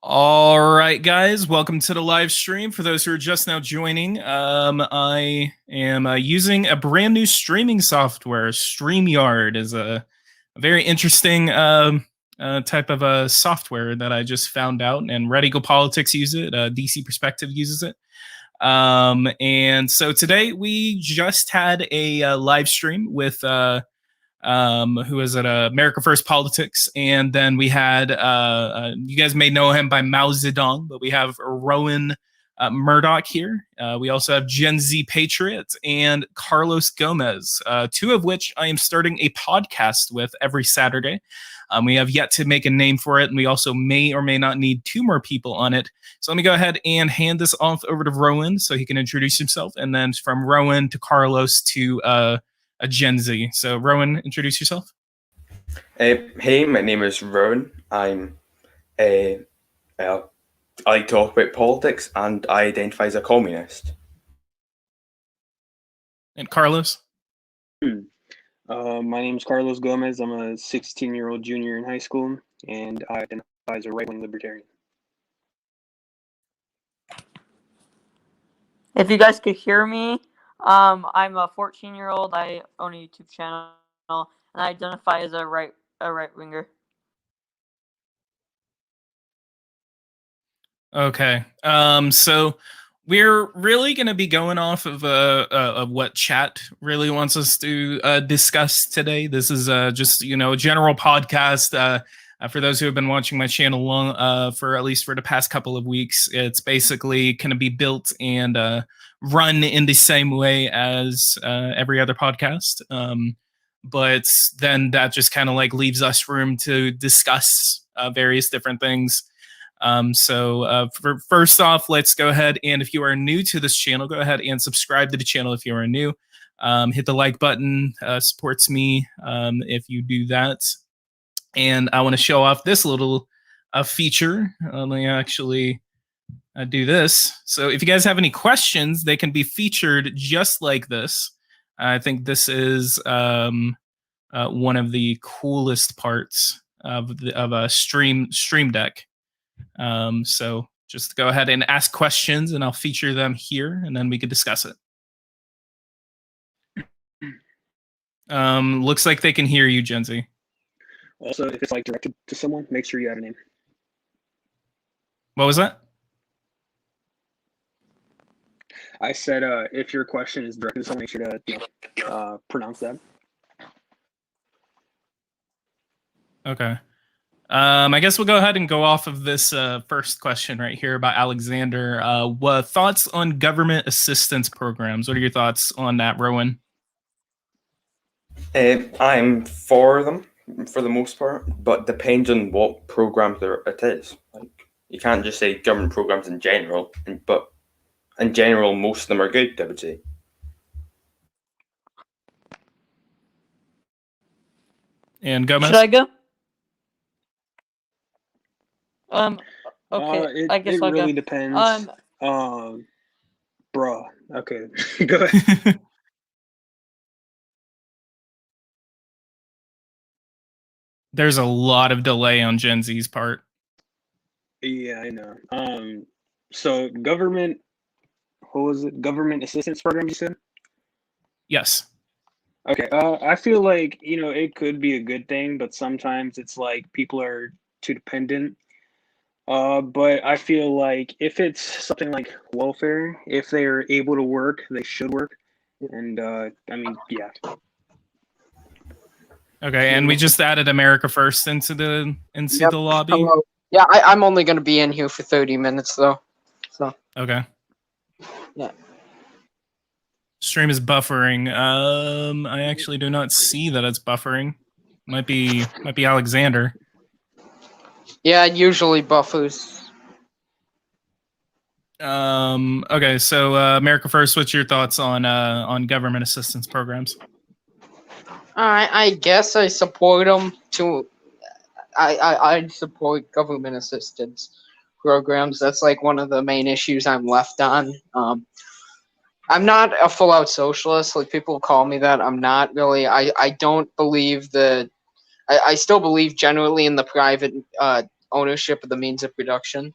All right, guys, welcome to the live stream. For those who are just now joining, I am using a brand new streaming software. StreamYard is a very interesting type of software that I just found out, and Red Eagle Politics use it. DC Perspective uses it. And so today we just had a live stream with who was at America First Politics, and then we had you guys may know him by Mao Zedong, but we have Rowan Murdoch here. We also have GenZ Patriot and Carlos Gomez, two of which I am starting a podcast with every Saturday. We have yet to make a name for it, and we also may or may not need two more people on it. So let me go ahead and hand this off over to Rowan so he can introduce himself, and then from Rowan to Carlos to a Gen Z. So Rowan, introduce yourself. Hey, my name is Rowan. I like to talk about politics, and I identify as a communist. And Carlos? My name is Carlos Gomez. I'm a 16-year-old junior in high school, and I identify as a right-wing libertarian. If you guys could hear me, I'm a 14-year-old. I own a YouTube channel, and I identify as a right-winger. Okay. So we're really going to be going off of what chat really wants us to discuss today. This is just a general podcast. For those who have been watching my channel long, for at least for the past couple of weeks, it's basically going to be built and run in the same way as every other podcast. But then that just kind of like leaves us room to discuss various different things. So first off, let's go ahead and if you are new to this channel, go ahead and subscribe to the channel if you are new. Hit the like button, supports me if you do that. And I want to show off this little feature. Let me actually do this. So if you guys have any questions, they can be featured just like this. I think this is one of the coolest parts of a stream deck. So just go ahead and ask questions, and I'll feature them here, and then we can discuss it. Looks like they can hear you, Gen Z. Also, if it's like directed to someone, make sure you add a name. What was that? I said if your question is directed to someone, make sure to pronounce that. Okay. I guess we'll go ahead and go off of this first question right here about Alexander. What thoughts on government assistance programs? What are your thoughts on that, Rowan? I'm for them for the most part, but depends on what program it is. Like, you can't just say government programs in general, but in general, most of them are good, I would say. And Gomez? Should I go? Okay, I guess it I'll really go. depends. Bruh. Okay, go ahead. There's a lot of delay on Gen Z's part. Yeah, I know. So government, what was it? Government assistance program, you said? Yes. Okay. I feel like, it could be a good thing, but sometimes it's like people are too dependent. But I feel like if it's something like welfare, if they're able to work, they should work. And yeah. Okay, and we just added America First into the lobby. Hello. Yeah, I'm only going to be in here for 30 minutes though. So. Okay. Yeah. Stream is buffering. I actually do not see that it's buffering. Might be Alexander. Yeah, it usually buffers. Okay, so America First, what's your thoughts on government assistance programs? I guess I support them to. I support government assistance programs. That's like one of the main issues I'm left on. I'm not a full-out socialist. Like people call me that. I'm not really. I don't believe that. I still believe generally in the private ownership of the means of production.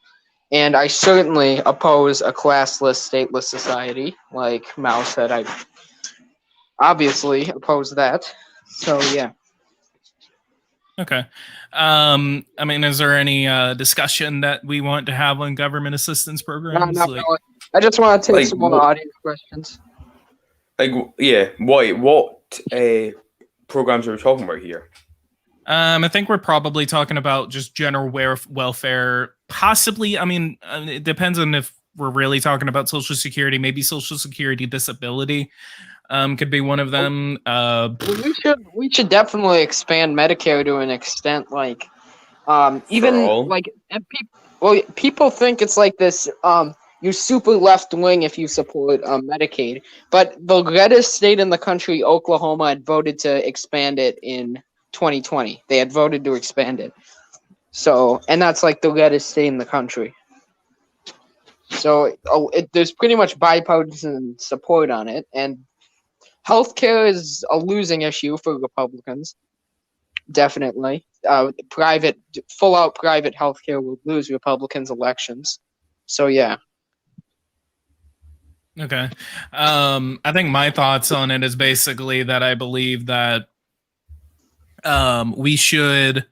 And I certainly oppose a classless, stateless society. Like Mao said, I obviously oppose that. So, yeah. Okay. I mean, is there any discussion that we want to have on government assistance programs? Not really. I just want to take some more audience questions. What programs are we talking about here? I think we're probably talking about just general welfare. Possibly, I mean, it depends on if we're really talking about Social Security. Maybe Social Security disability could be one of them. We should definitely expand Medicare to an extent, like even like people think it's like this. You're super left wing if you support Medicaid, but the reddest state in the country, Oklahoma, had voted to expand it in 2020. They had voted to expand it. So, and that's like the reddest state in the country. So there's pretty much bipartisan support on it, and healthcare is a losing issue for Republicans. Definitely, full-out private healthcare will lose Republicans' elections. So yeah. Okay. I think my thoughts on it is basically that I believe that we should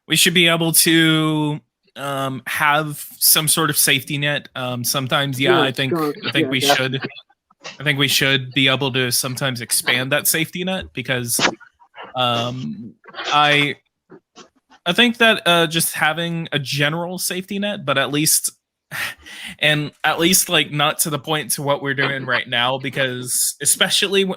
be able to have some sort of safety net. Sometimes, I think we should. I think we should be able to sometimes expand that safety net because I think that just having a general safety net, but at least like not to the point to what we're doing right now, because especially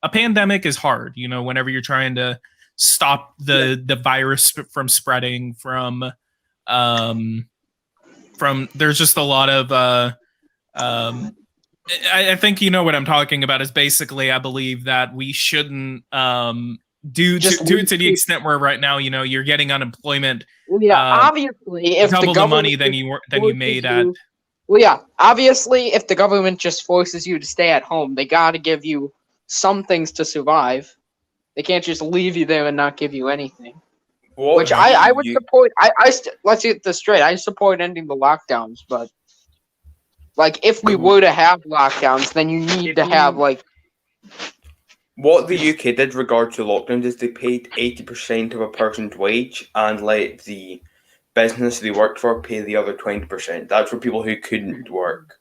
a pandemic is hard. Whenever you're trying to stop the virus from spreading from there's just a lot of I think you know what I'm talking about is basically I believe that we shouldn't do it to the extent where right now you're getting unemployment. Obviously, if double the money than you made at. Obviously, if the government just forces you to stay at home, they got to give you some things to survive. They can't just leave you there and not give you anything. Which I would support. Let's get this straight. I support ending the lockdowns, but like if we were to have lockdowns, then you need to have like. What the UK did regard to lockdowns is they paid 80% of a person's wage and let the business they worked for pay the other 20%. That's for people who couldn't work.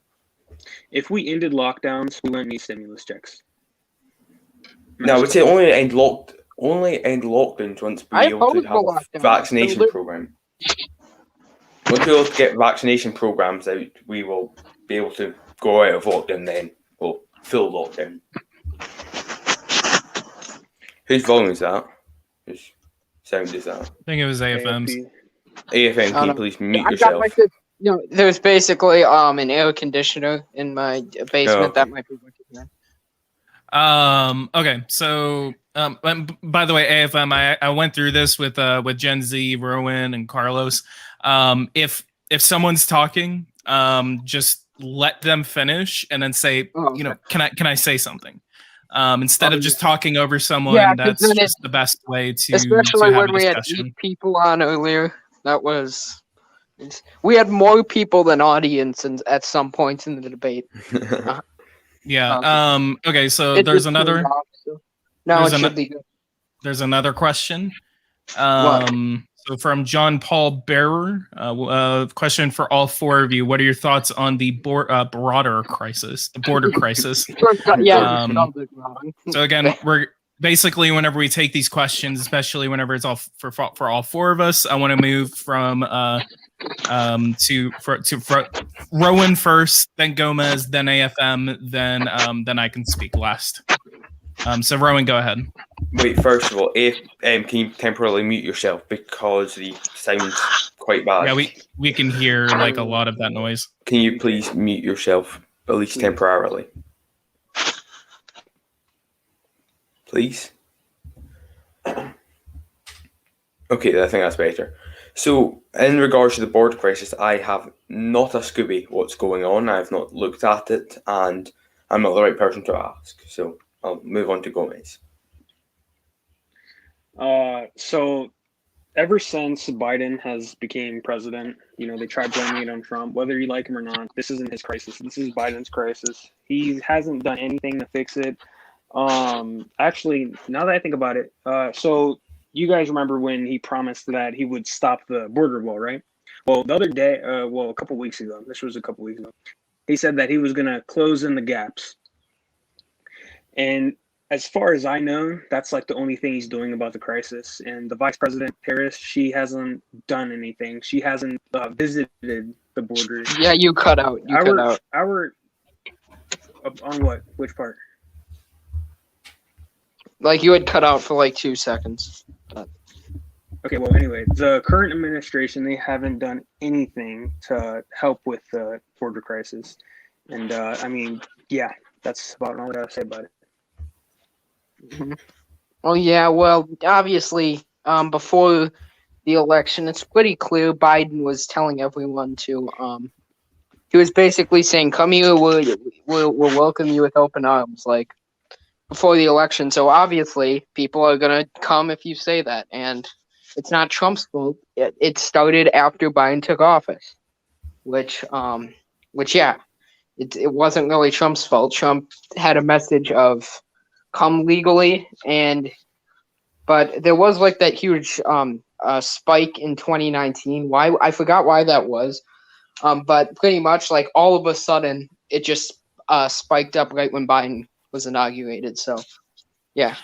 If we ended lockdowns, we wouldn't need stimulus checks. No, I would say only end lockdowns once we're able to have a vaccination program. Once we're able to get vaccination programs out, we will be able to go out of lockdown then. Well, full lockdown. Whose volume is that? Whose sound is that? I think it was AFM's. AFM, can you please mute yourself? There's basically an air conditioner in my basement that might be working there. Okay, so by the way, AFM, I went through this with GenZ, Rowan, and Carlos. If someone's talking, just let them finish and then say, can I say something? Instead of just talking over someone, that's just the best way to especially to have when we had 8 people on earlier. We had more people than audience at some points in the debate. Okay, so there's another. There's another question. So from John Paul Bearer, question for all four of you: what are your thoughts on the border crisis? So again, we're basically whenever we take these questions, especially whenever it's all for all four of us, I want to move from to Rowan first, then Gomez, then AFM, then I can speak last. So Rowan, go ahead. Wait, first of all, can you temporarily mute yourself because the sound's quite bad? Yeah, we can hear like a lot of that noise. Can you please mute yourself, at least temporarily? Please? Okay, I think that's better. So, in regards to the border crisis, I have not a Scooby what's going on. I have not looked at it, and I'm not the right person to ask. So, I'll move on to Gomez. So ever since Biden has became president, they tried blaming it on Trump. Whether you like him or not, this isn't his crisis. This is Biden's crisis. He hasn't done anything to fix it. Actually, now that I think about it, so you guys remember when he promised that he would stop the border wall, right? Well, the other day, a couple weeks ago, this was a couple weeks ago, he said that he was going to close in the gaps. And as far as I know, that's like the only thing he's doing about the crisis. And the Vice President Harris, she hasn't done anything. She hasn't visited the border. Yeah, you cut out. You cut out. On what? Which part? Like you had cut out for like 2 seconds. Okay, well, anyway, the current administration, they haven't done anything to help with the border crisis. And, I mean, yeah, that's about all I gotta say about it. Oh, yeah, well, obviously, before the election, it's pretty clear Biden was telling everyone to, he was basically saying, come here, we'll welcome you with open arms, like, before the election. So, obviously, people are going to come if you say that, and it's not Trump's fault. It started after Biden took office, which yeah, it wasn't really Trump's fault. Trump had a message of come legally, but there was like that huge spike in 2019. Why I forgot why that was, but pretty much like all of a sudden it just spiked up right when Biden was inaugurated. So yeah.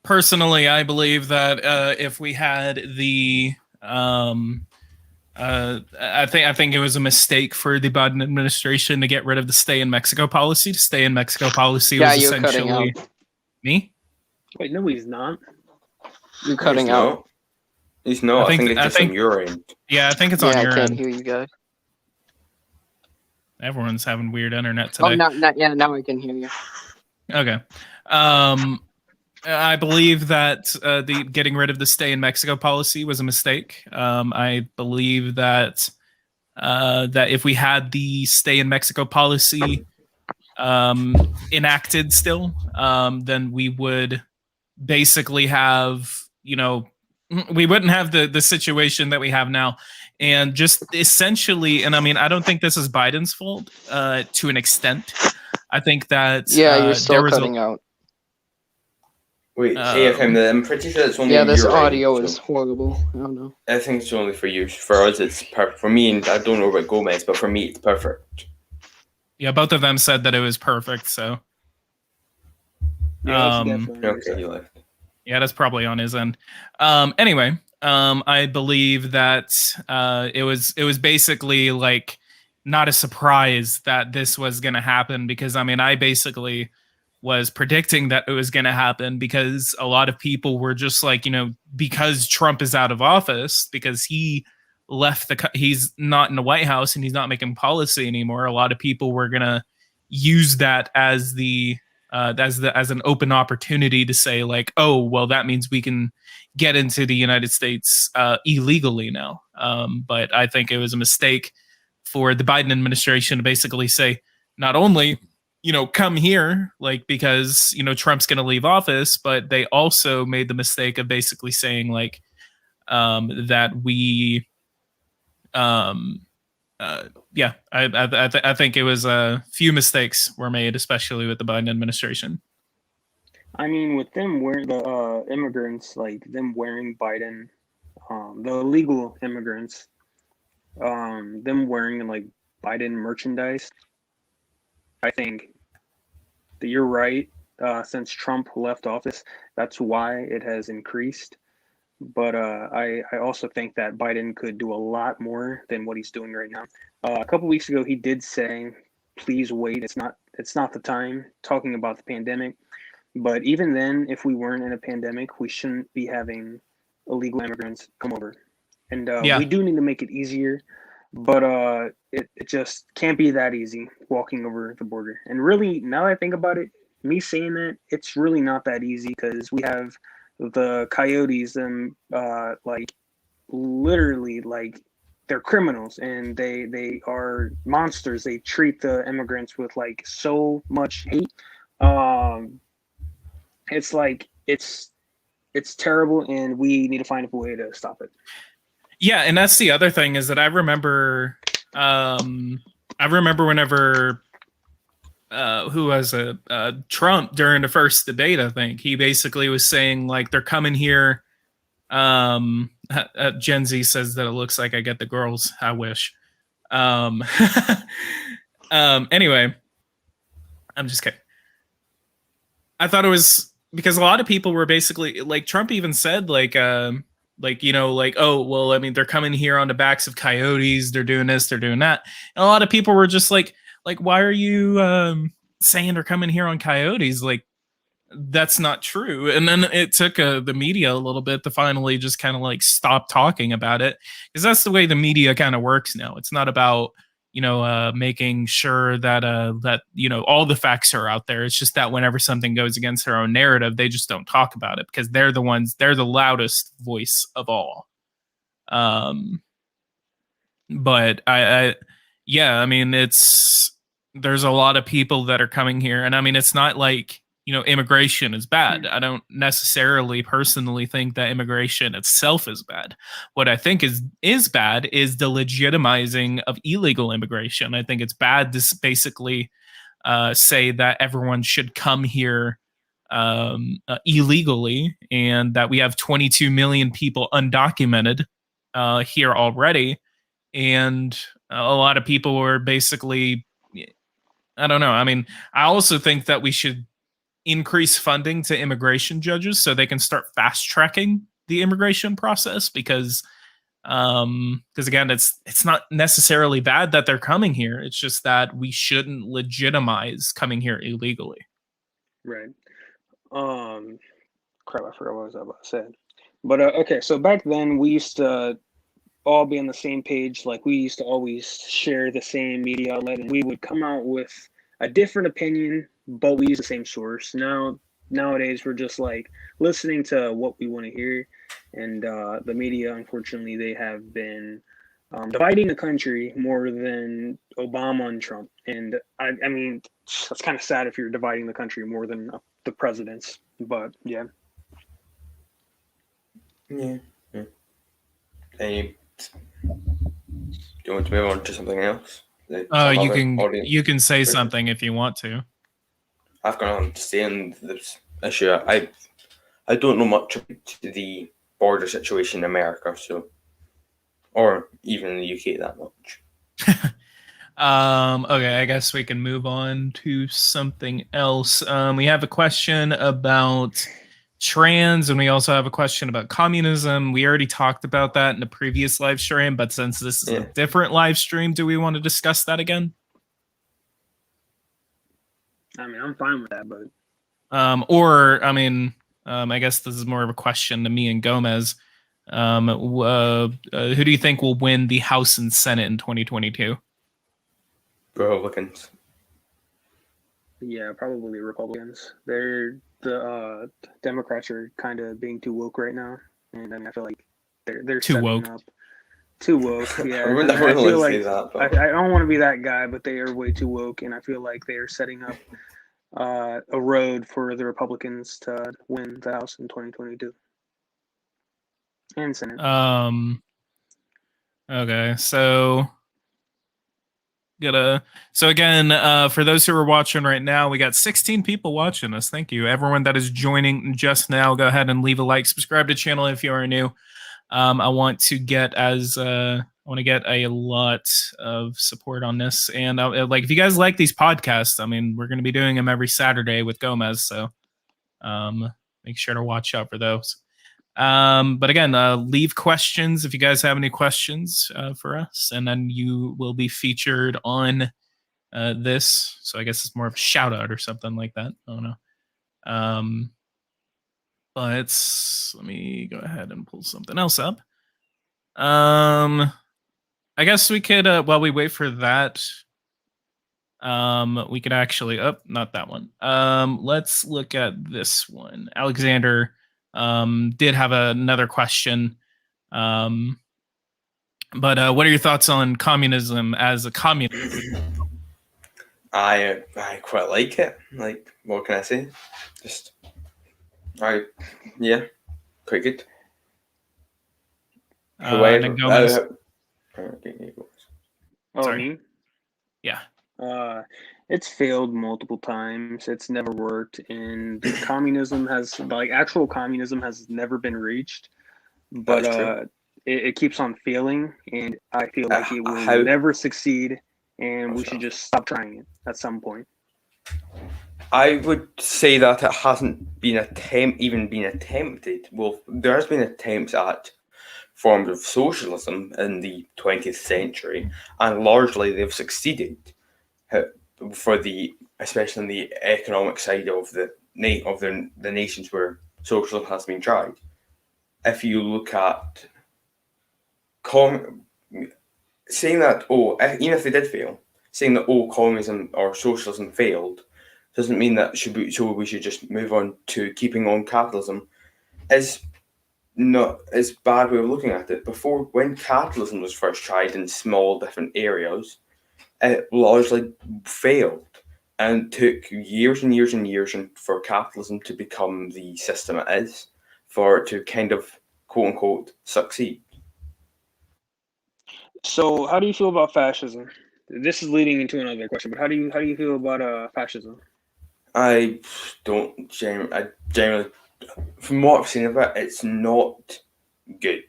Personally, I believe that if we had the, I think it was a mistake for the Biden administration to get rid of the stay in Mexico policy. Stay in Mexico policy was essentially me. Wait, no, he's not. You're cutting out. He's not. I think it's just on your end. Yeah, I think it's on your end. I can't hear you guys. Everyone's having weird internet today. Oh, now I can hear you. Okay. I believe that the getting rid of the stay in Mexico policy was a mistake. I believe that that if we had the stay in Mexico policy enacted still, then we would basically have, we wouldn't have the situation that we have now. And just essentially, and I mean, I don't think this is Biden's fault to an extent. I think that you're still cutting out. Wait, I'm pretty sure it's only. Yeah, this audio end, is horrible. I don't know. I think it's only for you. For us, it's perfect. For me, and I don't know about Gomez, but for me, it's perfect. Yeah, both of them said that it was perfect. So. Okay, you left. Yeah, that's probably on his end. Anyway, I believe that it was basically like not a surprise that this was going to happen because I mean I basically was predicting that it was going to happen because a lot of people were just like, because Trump is out of office, because he left he's not in the White House and he's not making policy anymore. A lot of people were going to use that as as an open opportunity to say like, oh, well, that means we can get into the United States illegally now. But I think it was a mistake for the Biden administration to basically say, not only come here, like, because, Trump's going to leave office, but they also made the mistake of basically saying like, that we, I think it was a few mistakes were made, especially with the Biden administration. I mean, with them wearing the immigrants, like them wearing Biden, the illegal immigrants, them wearing like Biden merchandise, I think that you're right. Since Trump left office, that's why it has increased. But I also think that Biden could do a lot more than what he's doing right now. A couple weeks ago, he did say, "Please wait. It's not the time." Talking about the pandemic. But even then, if we weren't in a pandemic, we shouldn't be having illegal immigrants come over. And we do need to make it easier. But it just can't be that easy walking over the border. And really, now that I think about it, me saying that, it's really not that easy because we have the coyotes and like literally like they're criminals and they are monsters. They treat the immigrants with like so much hate. It's like it's It's terrible, and we need to find a way to stop it. Yeah, and that's the other thing is that I remember whenever who was Trump during the first debate, I think he basically was saying like they're coming here. Gen Z says that it looks like I get the girls. I wish. Anyway, I'm just kidding. I thought it was because a lot of people were basically like Trump even said like you know like oh well I mean they're coming here on the backs of coyotes, they're doing this, they're doing that, and a lot of people were just like why are you saying they're coming here on coyotes? Like that's not true. And then it took the media a little bit to finally just kind of like stop talking about it, because that's the way the media kind of works now. It's not about you know making sure that that you know all the facts are out there. It's just that whenever something goes against their own narrative, they just don't talk about it because they're the loudest voice of all. But I yeah, I mean there's a lot of people that are coming here, and I mean it's not like you know immigration is bad. I don't necessarily personally think that immigration itself is bad. What I think is bad is the legitimizing of illegal immigration. I think it's bad to basically say that everyone should come here illegally, and that we have 22 million people undocumented here already, and a lot of people were basically I don't know. I mean, I also think that we should increase funding to immigration judges so they can start fast tracking the immigration process because again it's not necessarily bad that they're coming here. It's just that we shouldn't legitimize coming here illegally. Right. Crap, I forgot what I was about to say. But okay, so back then we used to all be on the same page. Like we used to always share the same media outlet, and we would come out with a different opinion, but we use the same source. Nowadays we're just like listening to what we want to hear, and the media, unfortunately, they have been dividing the country more than Obama and Trump. And I mean, that's kind of sad if you're dividing the country more than the presidents. But yeah. Yeah. Do you want to move on to something else? You can say something if you want to. I've gone on saying this issue. I don't know much about the border situation in America, so or even in the UK that much. Okay, I guess we can move on to something else. We have a question about trans, and we also have a question about communism. We already talked about that in the previous live stream, but since this is a different live stream, do we want to discuss that again? I mean, I'm fine with that, but I guess this is more of a question to me and Gomez. Who do you think will win the House and Senate in 2022? Republicans. Yeah, probably Republicans. The Democrats are kind of being too woke right now, and I mean, I feel like they're too woke. Too woke. Yeah, I feel like I don't want to be that guy, but they are way too woke, and I feel like they are setting up a road for the Republicans to win the House in 2022 and Senate. Okay, so again, for those who are watching right now, we got 16 people watching us. Thank you, everyone that is joining just now. Go ahead and leave a like, subscribe to the channel if you are new. I want to get a lot of support on this, and like if you guys like these podcasts, I mean, we're going to be doing them every Saturday with Gomez, so make sure to watch out for those. But again, leave questions if you guys have any questions for us, and then you will be featured on this. So I guess it's more of a shout out or something like that. I don't know. But let me go ahead and pull something else up. I guess we could while we wait for that, we could actually not that one. Let's look at this one. Alexander did have another question. But what are your thoughts on communism as a communist? I quite like it. Like, what can I say? Yeah. quite good. And However, then Gomez. Oh, Sorry. me? Yeah. It's failed multiple times. It's never worked, and actual communism has never been reached. But That is true. it keeps on failing, and I feel like it will How- never succeed, and we That's should enough. just stop trying it at some point. I would say that it hasn't been attempted. Well, there has been attempts at forms of socialism in the 20th century, and largely they've succeeded. Especially on the economic side of the nations where socialism has been tried. If you look at saying that, even if they did fail, saying that communism or socialism failed doesn't mean that we should just move on to keeping on capitalism. Is not as bad way of looking at it. Before, when capitalism was first tried in small different areas, it largely failed and took years and years and years for capitalism to become the system it is, for it to kind of quote unquote succeed. So, how do you feel about fascism? This is leading into another question, but how do you feel about fascism? I generally, from what I've seen of it, it's not good.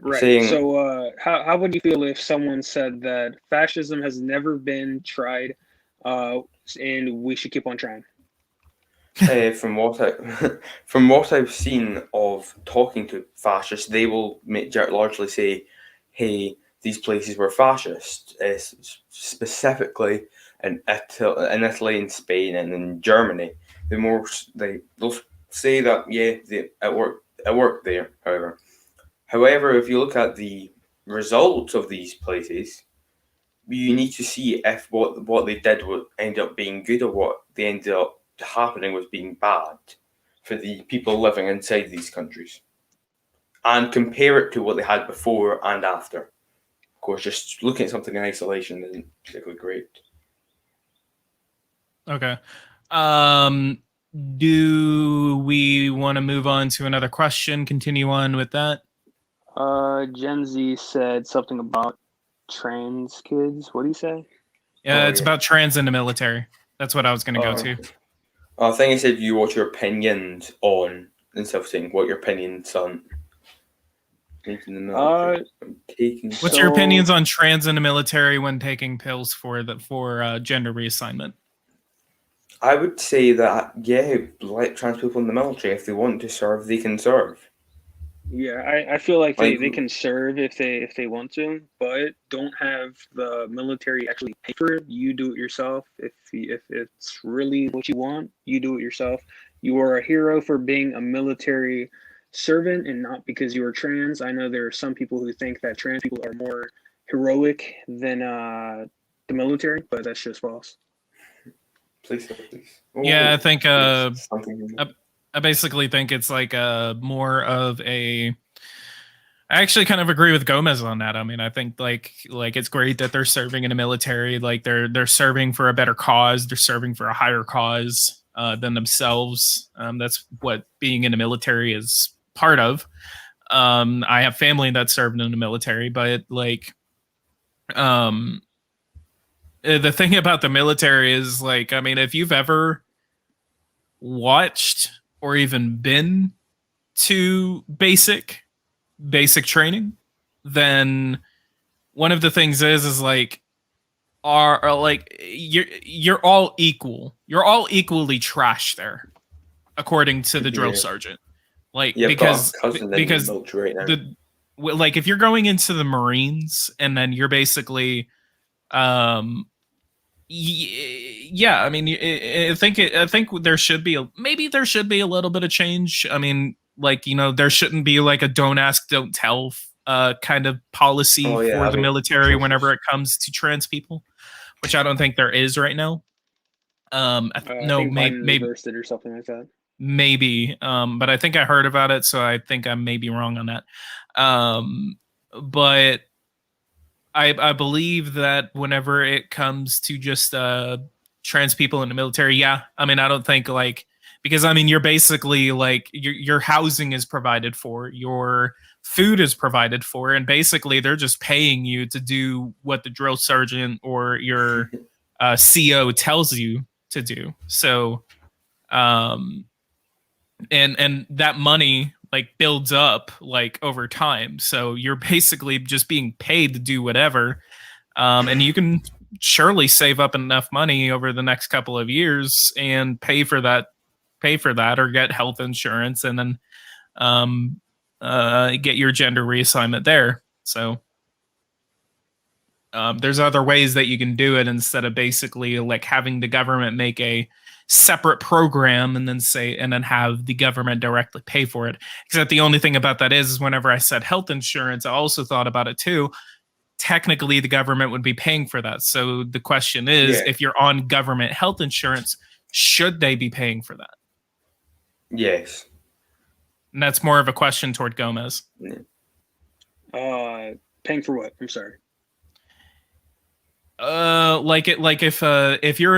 Right. So, how would you feel if someone said that fascism has never been tried, and we should keep on trying? From what I've seen of talking to fascists, they will largely say, "Hey, these places were fascist." Specifically in Italy and Spain and in Germany, they'll say that it worked there. However, if you look at the results of these places, you need to see if what they did would end up being good or what they ended up happening was being bad for the people living inside these countries, and compare it to what they had before and after. Of course, just looking at something in isolation isn't particularly great. Okay. Do we want to move on to another question? Continue on with that? GenZ said something about trans kids. What do you say? Yeah, it's about trans in the military. That's what I was going to go to. I think I said you what your opinions on, instead of saying what your opinions on. What's your opinions on trans in the military when taking pills for gender reassignment? I would say that let trans people in the military, if they want to serve, they can serve. Yeah, I feel like they can serve if they want to, but don't have the military actually pay for it. You do it yourself. If it's really what you want, you do it yourself. You are a hero for being a military servant and not because you are trans. I know there are some people who think that trans people are more heroic than the military, but that's just false. Please. Yeah, I think I basically think it's like more of a. I actually kind of agree with Gomez on that. I mean, I think like it's great that they're serving in the military. Like they're serving for a better cause. They're serving for a higher cause than themselves. That's what being in the military is part of. I have family that served in the military, but like, the thing about the military is like, I mean, if you've ever watched or even been to basic training, then one of the things is like are like you're all equal. You're all equally trash there, according to the drill sergeant. Like because like if you're going into the Marines and then you're basically yeah, I mean, I think there should be a little bit of change. I mean, like, you know, there shouldn't be like a don't ask, don't tell kind of policy for the military whenever it comes to trans people, which I don't think there is right now. Maybe reversed it or something like that. Maybe, but I think I heard about it, so I think I may be wrong on that. But I believe that whenever it comes to just trans people in the military, yeah, I mean, I don't think like because I mean, you're basically like your housing is provided for, your food is provided for, and basically they're just paying you to do what the drill sergeant or your CO tells you to do. So, and that money like builds up like over time. So you're basically just being paid to do whatever, and you can surely save up enough money over the next couple of years and pay for that, or get health insurance, and then get your gender reassignment there. So there's other ways that you can do it instead of basically like having the government make a separate program and then have the government directly pay for it. Except the only thing about that is whenever I said health insurance, I also thought about it too. Technically, the government would be paying for that. So the question is, if you're on government health insurance, should they be paying for that? Yes. And that's more of a question toward Gomez. Paying for what? I'm sorry. If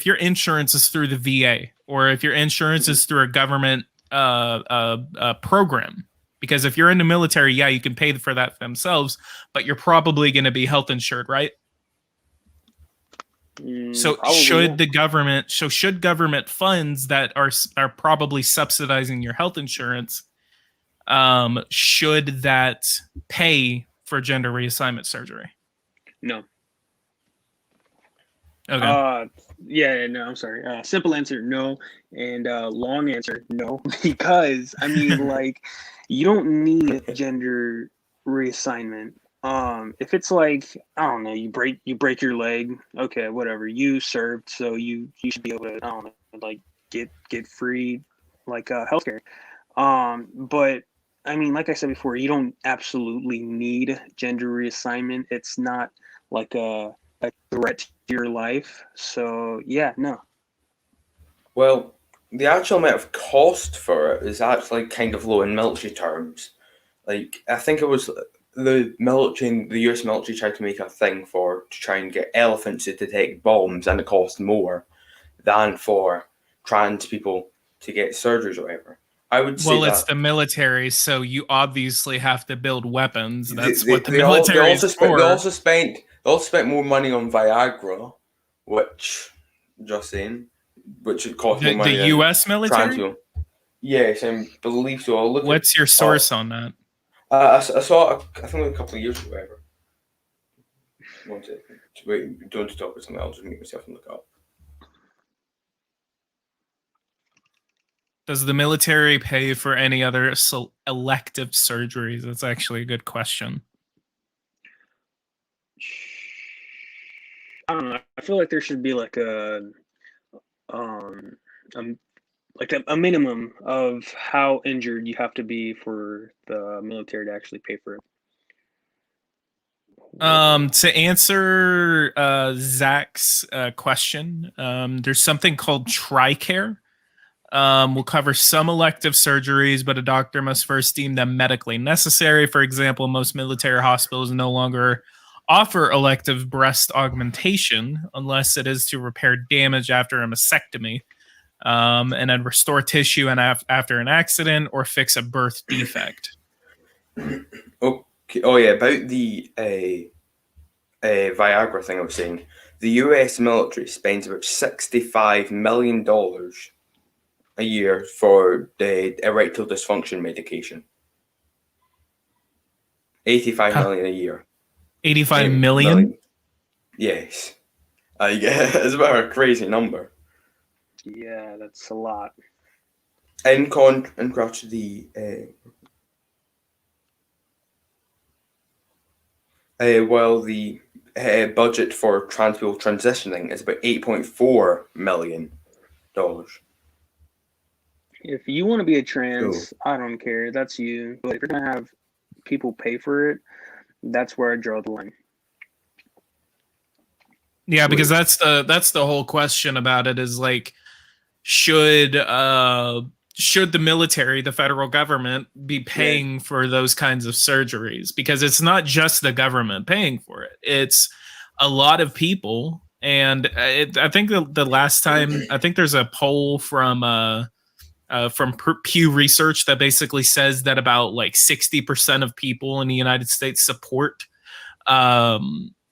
your insurance is through the VA, or if your insurance is through a government program, because if you're in the military, yeah, you can pay for that themselves, but you're probably going to be health insured, right? So should government funds that are probably subsidizing your health insurance, should that pay for gender reassignment surgery? No. Okay. No, I'm sorry. Simple answer, no. And long answer, no. Because, I mean, like, you don't need gender reassignment. If it's like, I don't know, you break your leg, okay, whatever. You served, so you should be able to, I don't know, like, get free, like, healthcare. But, I mean, like I said before, you don't absolutely need gender reassignment. It's not like a threat to your life. So yeah, no. Well, the actual amount of cost for it is actually kind of low in military terms. Like, I think it was the US military tried to make a thing to try and get elephants to detect bombs, and it cost more than for trans people to get surgeries or whatever. I would say it's the military, so you obviously have to build weapons. That's what the military is for. They also spent more money on Viagra, which it cost more money. The U.S. military? Yes, I believe so. What's your source on that? I saw it, I think a couple of years ago, whatever. One second. Wait, don't talk about something. I'll just make myself look up. Does the military pay for any other elective surgeries? That's actually a good question. I don't know. I feel like there should be like a minimum of how injured you have to be for the military to actually pay for it. To answer Zach's question, there's something called TRICARE. Will cover some elective surgeries, but a doctor must first deem them medically necessary. For example, most military hospitals no longer offer elective breast augmentation unless it is to repair damage after a mastectomy, and then restore tissue after an accident or fix a birth defect. Okay. Oh yeah, about the Viagra thing I was saying. The US military spends about $65 million a year for the erectile dysfunction medication. 85 million a year. 85 million? Yes. It's about a crazy number. Yeah, that's a lot. In contrast to the budget for trans people transitioning is about $8.4 million. If you want to be a trans, I don't care. That's you. But if you're gonna have people pay for it, that's where I draw the line. Yeah, because that's the whole question about it is like, should the military, the federal government, be paying for those kinds of surgeries? Because it's not just the government paying for it. It's a lot of people And I think the last time, I think there's a poll from Pew Research that basically says that about like 60% of people in the United States support. Well,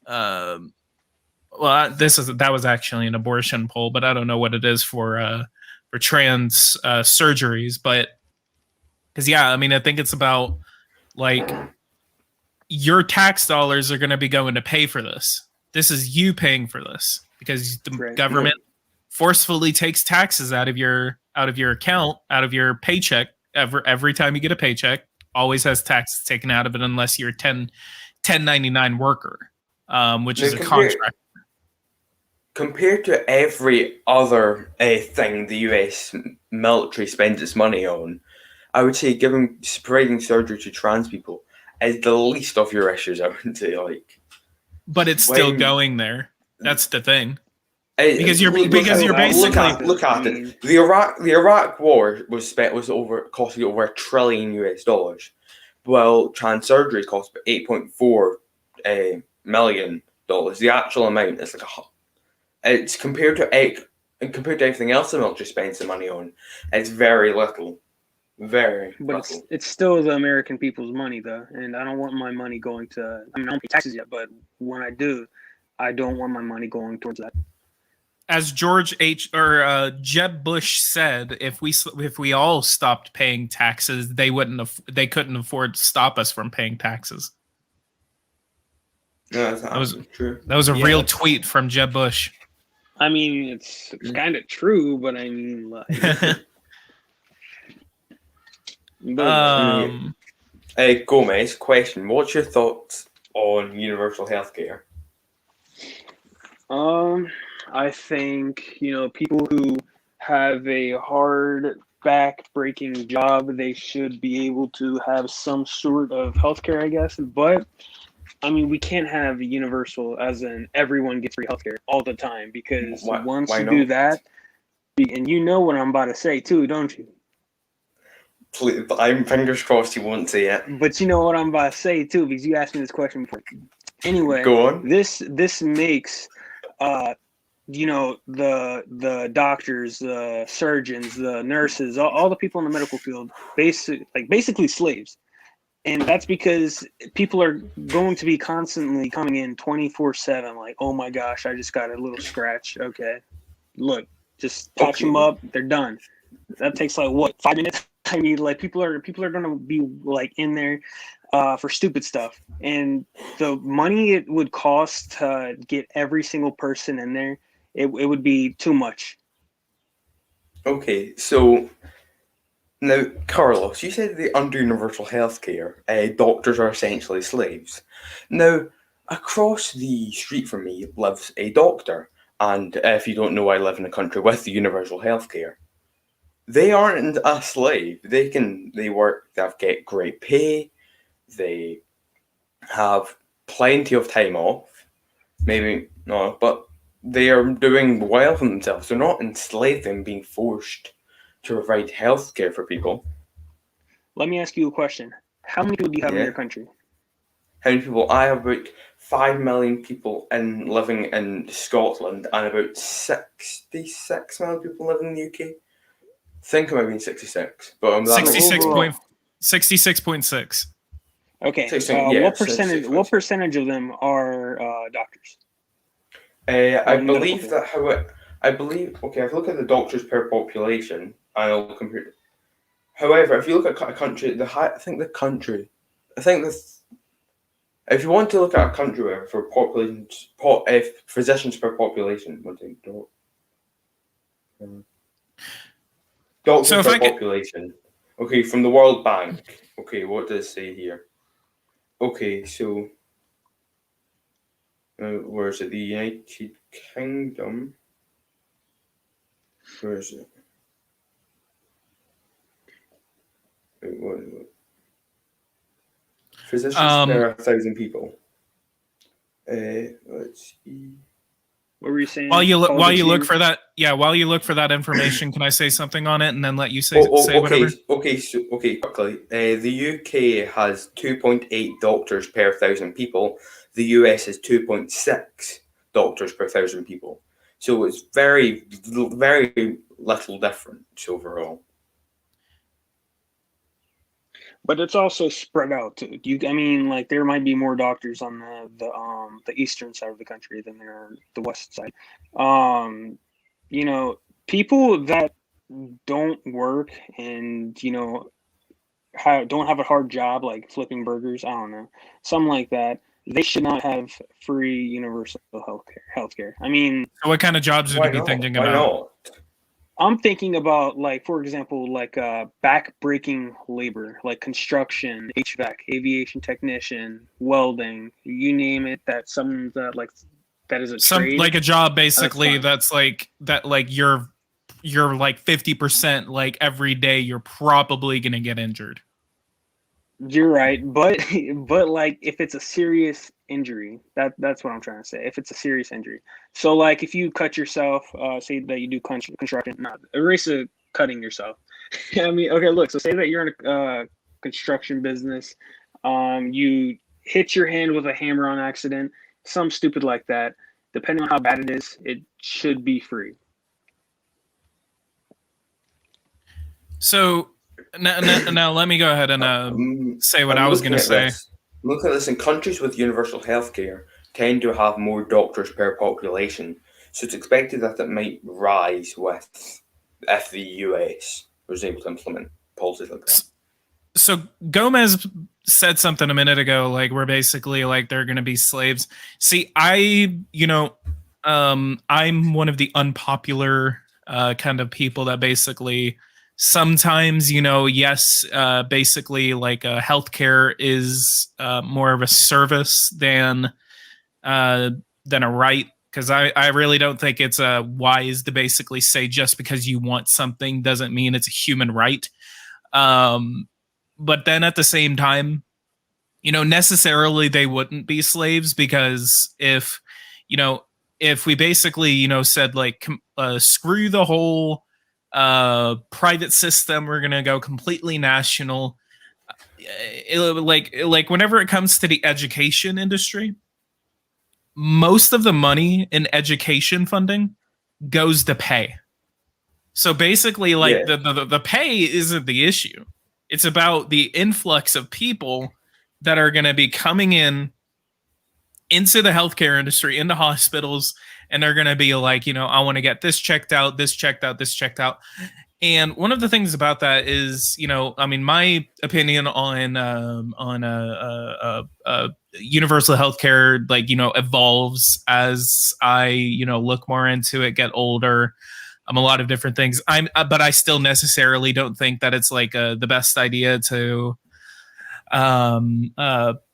that was actually an abortion poll, but I don't know what it is for trans surgeries. But because I mean, I think it's about like your tax dollars are going to be going to pay for this. This is you paying for this because the Right. government forcefully takes taxes out of your account, out of your paycheck every time you get a paycheck. Always has taxes taken out of it unless you're a 1099 worker, which is a contract. Compared to every other thing the US military spends its money on, I would say providing surgery to trans people is the least of your issues. I would say, like, but it's still going there. That's the thing. Because you're look basically look at it. The Iraq War costing over $1 trillion US, while trans surgery cost $8.4 million. The actual amount is like it's compared to everything else the military spends the money on, it's very little. Very But little. it's still the American people's money, though, and I don't want my money going to. I mean, I don't pay taxes yet, but when I do, I don't want my money going towards that. As Jeb Bush said, if we all stopped paying taxes, they couldn't afford to stop us from paying taxes. No, that's true. That was a real tweet from Jeb Bush. I mean, it's kind of true, but I mean, like, Gomez, question: what's your thoughts on universal healthcare? I think, people who have a hard back-breaking job, they should be able to have some sort of healthcare, I guess. But I mean, we can't have universal as in everyone gets free healthcare all the time, because once you do that, and you know what I'm about to say too, don't you? Please, I'm fingers crossed you won't say it. But you know what I'm about to say too, because you asked me this question before. Anyway, go on. This makes the doctors, the surgeons, the nurses, all the people in the medical field basically slaves. And that's because people are going to be constantly coming in 24/7, like, oh my gosh, I just got a little scratch. Okay, look, just touch them up, they're done. That takes like what, 5 minutes? I mean, like, people are going to be like in there for stupid stuff, and the money it would cost to get every single person in there, it would be too much. Okay, so now, Carlos, you said that under universal healthcare, doctors are essentially slaves. Now, across the street from me lives a doctor, and if you don't know, I live in a country with the universal healthcare. They aren't a slave. They work. They get great pay. They have plenty of time off. Maybe no, but they are doing well for themselves. They're not enslaved and being forced to provide healthcare for people. Let me ask you a question. How many people do you have in your country? How many people? I have about 5 million people living in Scotland, and about 66 million people live in the UK. I think I might be 66, but I'm 66.6. Okay. What percentage of them are doctors? I believe that okay, if you look at the doctors per population, I'll compare it. However, if you look at a country, if you want to look at a country where for physicians per population, doctors per population. Okay, from the World Bank. Okay, what does it say here? Okay, so where is it? The United Kingdom. Where is it? Wait, what is it? Physicians per 1,000 people. Let's see. What were you saying? While you look for that information, can I say something on it and then let you say whatever? Okay, quickly. The UK has 2.8 doctors per 1,000 people. The US is 2.6 doctors per 1,000 people. So it's very, very little difference overall. But it's also spread out too. I mean, like there might be more doctors on the eastern side of the country than there are the west side. You know, people that don't work and don't have a hard job like flipping burgers, I don't know, something like that. They should not have free universal healthcare. I mean, So what kind of jobs would Why you be not? thinking Why about? not? I'm thinking about, like, for example, like back-breaking labor, like construction, HVAC, aviation technician, welding, you name it. That some that is a Some trade. like a job That's basically fine. that's like that, like you're like 50%, like every day you're probably gonna get injured. You're right, but but like if it's a serious injury, that's what I'm trying to say. If it's a serious injury, so like if you cut yourself, say that you do construction, not erase the cutting yourself. I mean, okay, look. So say that you're in a construction business, you hit your hand with a hammer on accident, some stupid like that. Depending on how bad it is, it should be free. So now let me go ahead and say what I was looking gonna at say. this. Look at this. In countries with universal healthcare, tend to have more doctors per population, so it's expected that it might rise with if the US was able to implement policies like that. So Gomez said something a minute ago, like we're basically like they're gonna be slaves. See, I'm one of the unpopular kind of people that basically sometimes, yes, basically like healthcare is more of a service than a right. Because I really don't think it's wise to basically say just because you want something doesn't mean it's a human right. But then at the same time, necessarily they wouldn't be slaves, because if we basically, said like, screw the whole private system, we're going to go completely national. Like whenever it comes to the education industry, most of the money in education funding goes to pay. So basically, like Yeah. the pay isn't the issue. It's about the influx of people that are going to be coming into the healthcare industry, into hospitals, and they're going to be like, I want to get this checked out, this checked out, this checked out. And one of the things about that is, I mean, my opinion on universal healthcare, like, evolves as I, look more into it, get older. A lot of different things. But I still necessarily don't think that it's like the best idea to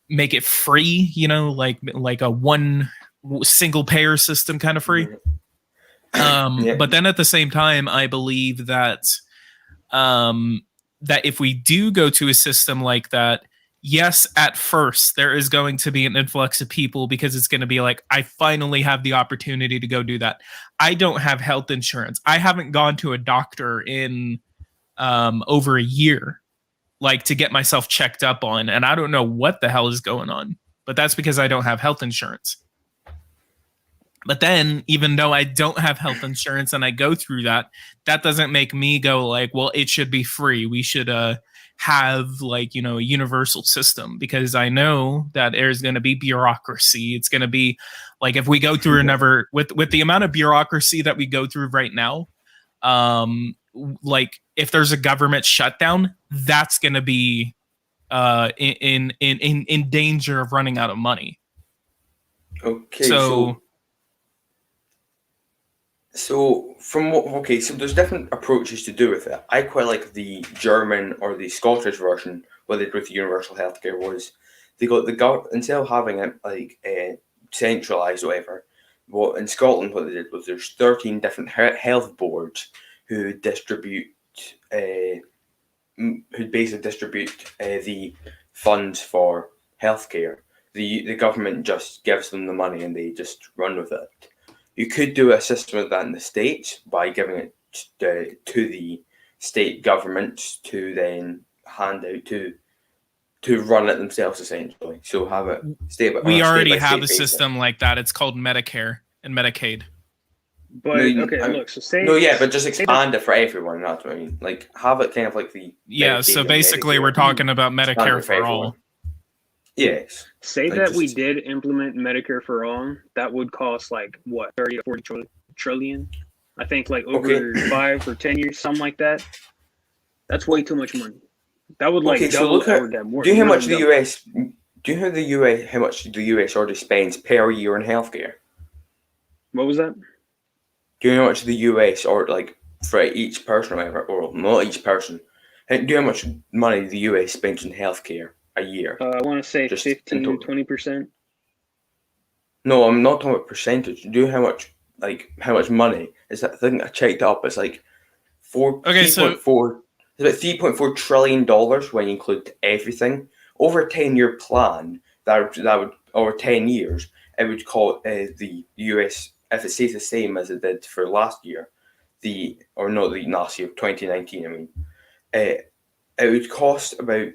make it free. Like a one single payer system kind of free. Yeah. But then at the same time, I believe that that if we do go to a system like that, yes, at first there is going to be an influx of people, because it's going to be like, I finally have the opportunity to go do that. I don't have health insurance. I haven't gone to a doctor in over a year, like to get myself checked up on, and I don't know what the hell is going on. But that's because I don't have health insurance. But then, even though I don't have health insurance and I go through that, that doesn't make me go like, well, it should be free. We should have like, a universal system, because I know that there's going to be bureaucracy. It's going to be like, if we go through another, with the amount of bureaucracy that we go through right now, like if there's a government shutdown, that's going to be in danger of running out of money. Okay, so there's different approaches to do with it. I quite like the German or the Scottish version, what they did with universal healthcare was they got instead of having it like centralized or whatever. What in Scotland, what they did was there's 13 different health boards who basically distribute the funds for healthcare. The government just gives them the money and they just run with it. You could do a system of that in the States by giving it to the state governments to then hand out to run it themselves, essentially. So have it We already have a basis. system like that. It's called Medicare. and Medicaid. But look. So say but just expand it for everyone. That's what I mean. Like have it kind of like the So Medicaid basically, we're talking about Medicare for all. Yes. Say that we did implement Medicare for all, that would cost like what 30 to 40 trillion. I think like over 5 or 10 years, something like that. That's way too much money. That would like double our debt. Do you know how much the US? Do you know the US? How much the US already spends per year on healthcare? What was that? Do you know how much the US or like for each person, or not each person? Do you know how much money the US spends on healthcare a year? I want to say 15-20%. No, I'm not talking about percentage. Do you know how much money is that thing I checked up? It's like 3.4. It's about $3.4 trillion when you include everything. Over a 10-year plan, that would over 10 years, it would cost the US, if it stays the same as it did for last year, 2019. I mean, it would cost about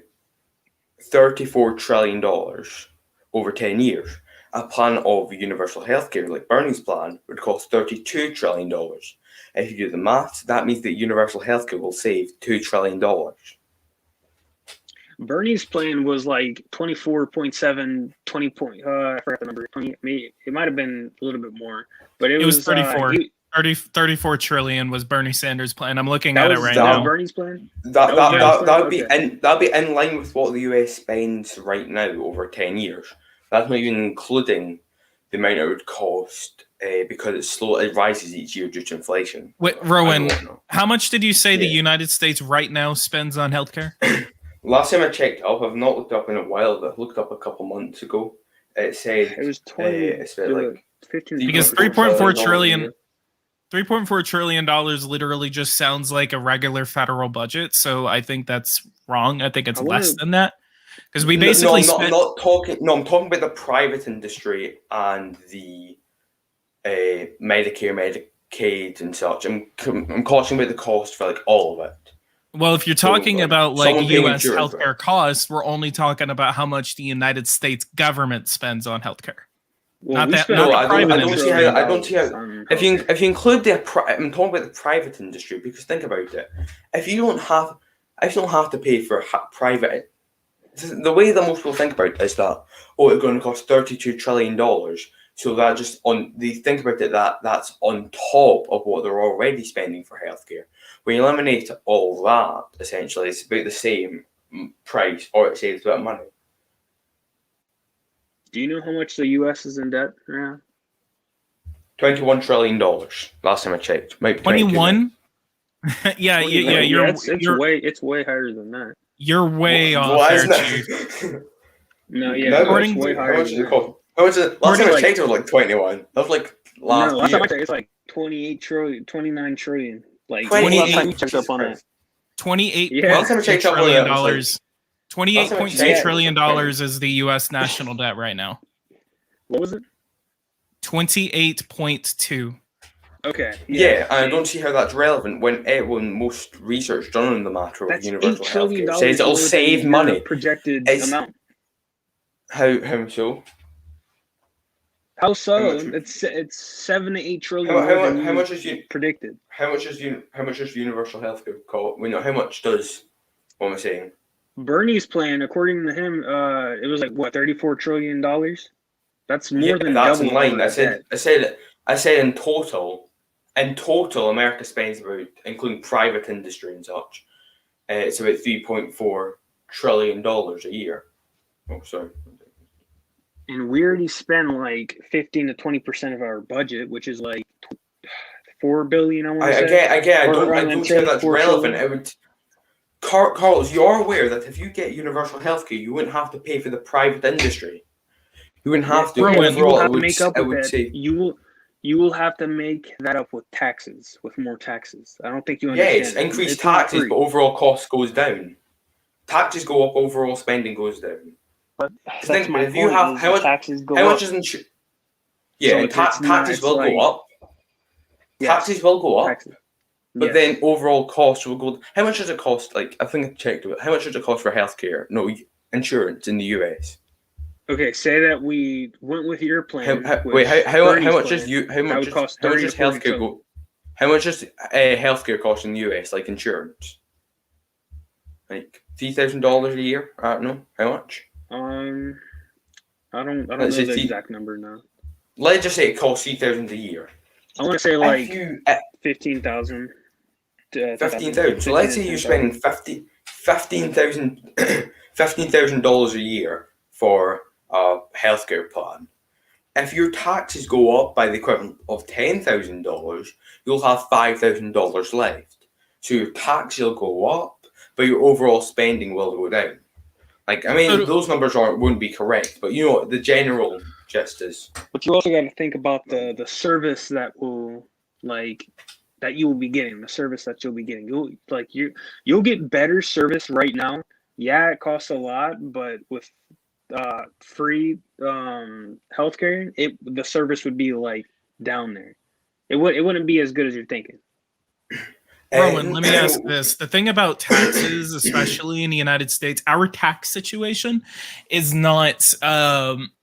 $34 trillion over 10 years. A plan of universal healthcare, like Bernie's plan, would cost $32 trillion. If you do the maths, that means that universal healthcare will save $2 trillion. Bernie's plan was like 24.7, 20 point. I forgot the number. 20. It might have been a little bit more, but it was 34. 34 trillion was Bernie Sanders' plan. I'm looking at it right now. That was Bernie's plan. That would be in line with what the US spends right now over 10 years. That's not even including the amount it would cost because it's slow. It rises each year due to inflation. Wait, Rowan, how much did you say the United States right now spends on healthcare? Last time I checked up, I've not looked up in a while, but I looked up a couple months ago. It said it was 20. It's like 15. Because 3.4 trillion. $3.4 trillion literally just sounds like a regular federal budget, so I think that's wrong. I think it's less than that. Because we basically I'm talking about the private industry and the Medicare, Medicaid, and such. I'm talking about the cost for like all of it. Well, if you're talking about like U.S. healthcare costs, we're only talking about how much the United States government spends on healthcare. Well, I don't see how. If you include I'm talking about the private industry because think about it. If you don't have to pay for private. The way that most people think about it is that it's going to cost $32 trillion. So that they think about it that's on top of what they're already spending for healthcare. When you eliminate all that, essentially, it's about the same price, or it saves a bit of money. Do you know how much the U.S. is in debt right now? $21 trillion. Last time I checked. 21. Yeah. It's way higher than that. You're way off there, Chief. No, it's way higher than that. How much is it? Last time I checked, it was like 21. That was like last year. Last time I checked, it's like 28 trillion, 29 trillion. Like 28 time you checked up on it. $28 trillion. $28.2 trillion is the U.S. national debt right now. What was it? 28.2. Okay. Yeah, and I don't see how that's relevant when most research done on the matter of universal healthcare says it'll save money. Projected amount. How so? How so? It's 7 to 8 trillion. How much is predicted? How much is universal healthcare cost? How much does? What am I saying? Bernie's plan, according to him, it was like what $34 trillion. That's more than that's double. In line. I said in total. In total, America spends about, including private industry and such, it's about $3.4 trillion a year. Oh, sorry. And we already spend like 15 to 20% of our budget, which is like $4 billion. I don't say that's relevant. It would. Carlos, you're aware that if you get universal healthcare, you wouldn't have to pay for the private industry. You wouldn't have to. You will have to make that up with taxes, with more taxes. I don't think you understand. Yes, increased taxes, but overall cost goes down. Taxes go up, overall spending goes down. But think if you have how much taxes go up. Yeah, so taxes will go up. Yes. Taxes will go up. But then overall cost will go. How much does it cost? Like I think I checked it. How much does it cost for healthcare? No, insurance in the US. Okay, say that we went with your plan. How Bernie's much plan, is you how that much would is cost how much 30 does to 40 healthcare total. go? How much does healthcare cost in the US, like insurance? Like $3,000 a year? I don't know how much. I don't know Let's say the three- exact number now. Let's just say it costs $3,000 a year. I want to say If like you 15,000. 15,000. So let's say you're spending $15,000 a year for a healthcare plan. If your taxes go up by the equivalent of $10,000, you'll have $5,000 left. So your tax will go up, but your overall spending will go down. Like, I mean, those numbers wouldn't be correct, but you know the general gist is. But you also got to think about the service that you will be getting, the service that you'll be getting. You'll get better service right now. Yeah, it costs a lot, but with free healthcare, the service would be like down there. It wouldn't be as good as you're thinking. Rowan, let me ask this. The thing about taxes, especially in the United States, our tax situation is not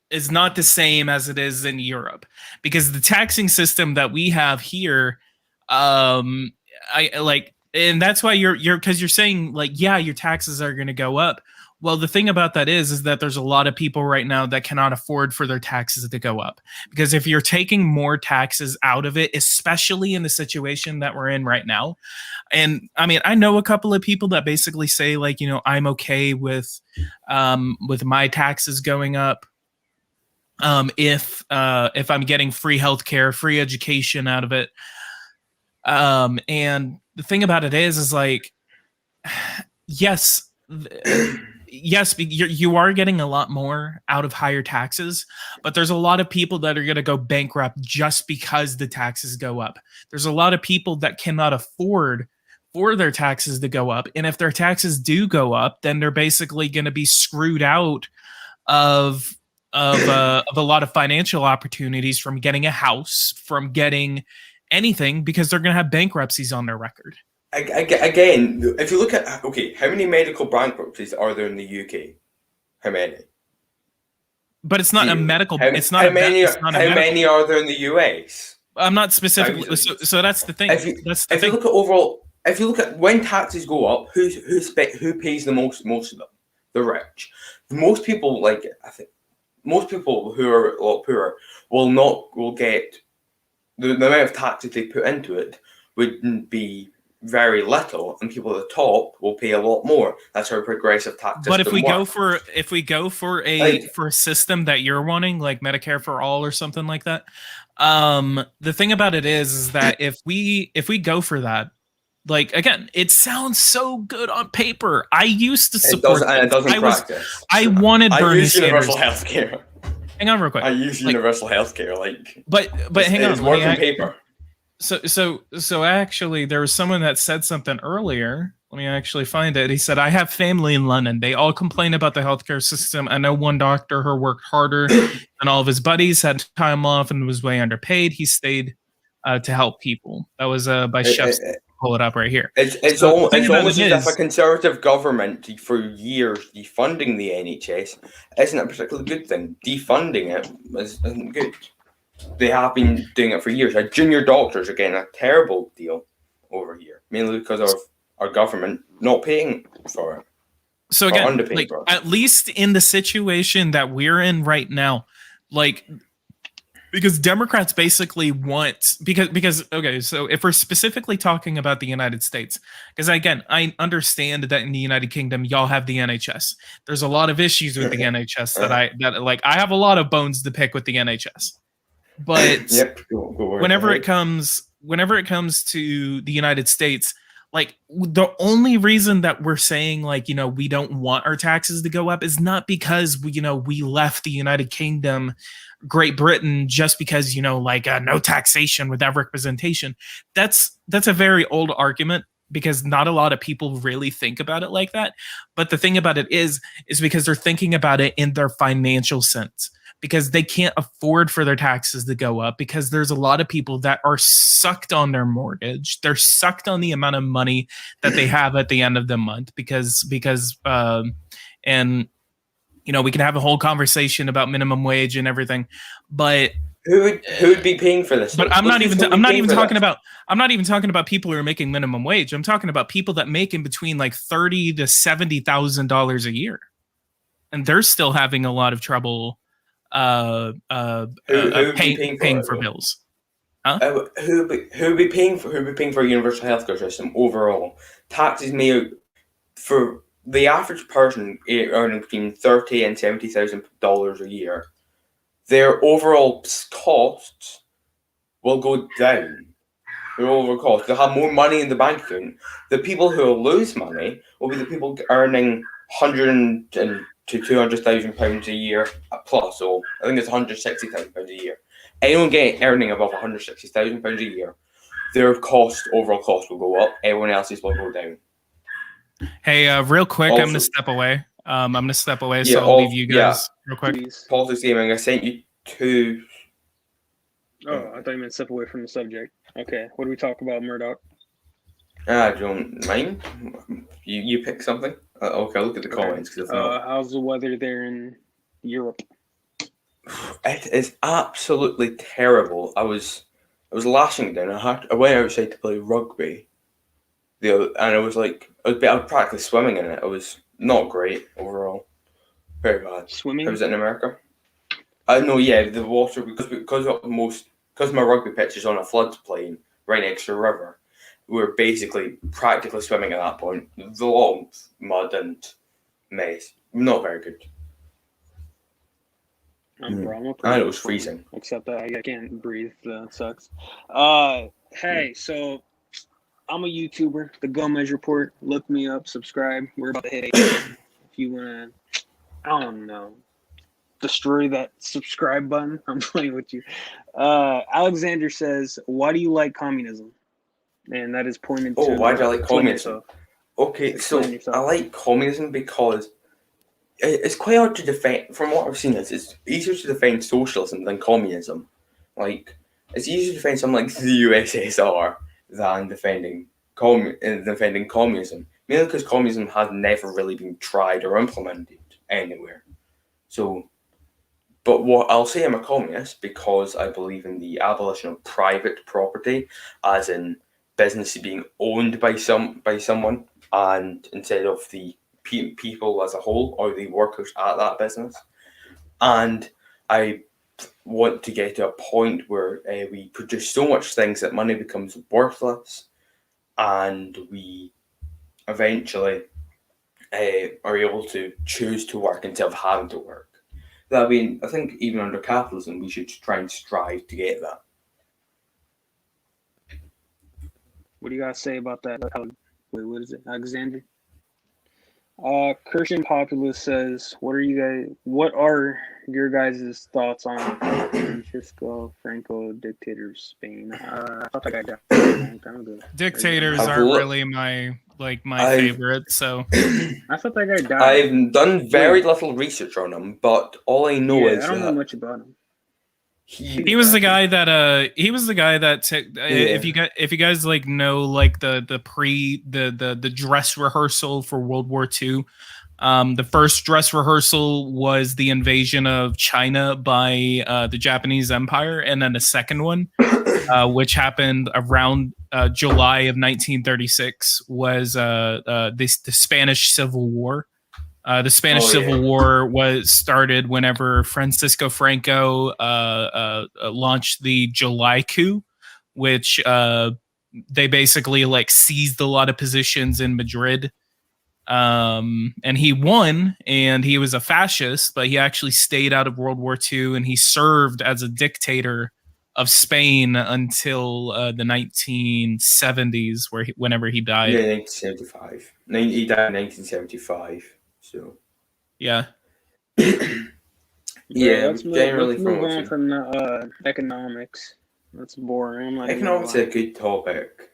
the same as it is in Europe, because the taxing system that we have here, and that's why you're saying like, yeah, your taxes are going to go up. Well, the thing about that is that there's a lot of people right now that cannot afford for their taxes to go up, because if you're taking more taxes out of it, especially in the situation that we're in right now, and I mean, I know a couple of people that basically say like, you know, I'm okay with my taxes going up if I'm getting free healthcare, free education out of it. And the thing about it is like, yes, you are getting a lot more out of higher taxes, but there's a lot of people that are going to go bankrupt just because the taxes go up. There's a lot of people that cannot afford for their taxes to go up, and if their taxes do go up, then they're basically going to be screwed out of a lot of financial opportunities, from getting a house, from getting anything, because they're going to have bankruptcies on their record. Again, if you look at how many medical bankruptcies are there in the UK? How many? But it's not a medical. How many are there in the US? I'm not specifically. So that's the thing. If you look at overall, if you look at when taxes go up, who pays the most of them? The rich. Most people, like I think, most people who are a lot poorer will get the amount of taxes they put into it wouldn't be very little, and people at the top will pay a lot more. That's how progressive tax system But if we works. go for a system that you're wanting, like Medicare for all or something like that, the thing about it is that if we go for that, like, again, it sounds so good on paper. I used to support it. It doesn't practice. I wanted Bernie use Sanders. universal healthcare. Hang on real quick. I use universal healthcare. But hang on. It's work on paper. So actually, there was someone that said something earlier. Let me actually find it. He said, I have family in London. They all complain about the healthcare system. I know one doctor who worked harder than all of his buddies, had time off, and was way underpaid. He stayed to help people. That was by Chef's. Pull it up right here. It's almost as if a conservative government for years defunding the NHS isn't a particularly good thing. Defunding it isn't good. They have been doing it for years. Our junior doctors are getting a terrible deal over here, mainly because of our government not paying for it. So again, like, at least in the situation that we're in right now, like, because Democrats basically want, because okay, so if we're specifically talking about the United States, because again, I understand that in the United Kingdom y'all have the NHS. There's a lot of issues with the NHS that I have a lot of bones to pick with the NHS. But whenever it comes to the United States, like, the only reason that we're saying, like, you know, we don't want our taxes to go up is not because we left the United Kingdom, Great Britain, just because, like, no taxation without representation. That's a very old argument, because not a lot of people really think about it like that. But the thing about it is because they're thinking about it in their financial sense, because they can't afford for their taxes to go up, because there's a lot of people that are sucked on their mortgage. They're sucked on the amount of money that they have at the end of the month, because we can have a whole conversation about minimum wage and everything, but Who would be paying for this? but though? I'm not Who's even gonna be I'm not paying even for talking this? about people who are making minimum wage. I'm talking about people that make in between like $30,000 to $70,000 a year, and they're still having a lot of trouble Who would be paying it, for though? bills. Who would be paying for a universal healthcare system overall? Taxes may out for the average person earning between $30,000 and $70,000 a year. Their overall costs will go down. Their overall costs. They'll have more money in the bank account. The people who will lose money will be the people earning £100,000 to £200,000 a year plus. So I think it's £160,000 a year. Anyone earning above £160,000 a year, their overall cost will go up. Everyone else's will go down. Hey, real quick, I'm Also- gonna step away. Yeah, So I'll leave you guys real quick. Please. Politics Gaming, I sent you two. Oh, I thought you meant step away from the subject. Okay, what do we talk about, Murdoch? I don't mind. You pick something. Okay, I'll look at the comments because How's the weather there in Europe? it is absolutely terrible. I was lashing down. I went outside to play rugby. And I was practically swimming in it. It was not great overall. Very bad. Swimming? I was in America. No, yeah, the water because my rugby pitch is on a floodplain right next to a river. We were basically practically swimming at that point. The lot of mud and mess. Not very good. I'm And it was freezing. Except that I can't breathe. That sucks. Hey, so I'm a YouTuber. The Gomez Report. Look me up. Subscribe. We're about to hit 8. If you wanna, I don't know, destroy that subscribe button. I'm playing with you. Alexander says, "Why do you like communism?" And that is pointed to. Oh, why do I like explain communism? yourself. Okay, so Explain yourself. I like communism because it's quite hard to defend. From what I've seen, it's easier to defend socialism than communism. Like, it's easier to defend something like the USSR than defending communism. Mainly because communism has never really been tried or implemented anywhere. So, but what I'll say, I'm a communist because I believe in the abolition of private property, as in business being owned by someone, and instead of the people as a whole or the workers at that business. And I want to get to a point where we produce so much things that money becomes worthless, and we eventually are able to choose to work instead of having to work. I think even under capitalism, we should try and strive to get that. What do you guys say about that? Wait, what is it, Alexander? Christian Populist says, "What are your guys' thoughts on Francisco Franco, dictator of Spain?" I thought that guy died a long time ago. Dictators I've aren't looked- really my favorite. So I thought that guy died. I've done very little research on him, but all I know is I don't know that much about him. he was the guy that took. If you guys like know like the dress rehearsal for World War II. The first dress rehearsal was the invasion of China by the Japanese Empire, and then the second one, which happened around July of 1936, was the Spanish Civil War. The Spanish Civil War was started whenever Francisco Franco launched the July coup, which they basically like seized a lot of positions in Madrid. And he won, and he was a fascist, but he actually stayed out of World War II, and he served as a dictator of Spain until the 1970s, whenever he died. Yeah, 1975. He died in 1975. So yeah. Yeah, let's move on from the economics. That's boring. Economics is a good topic.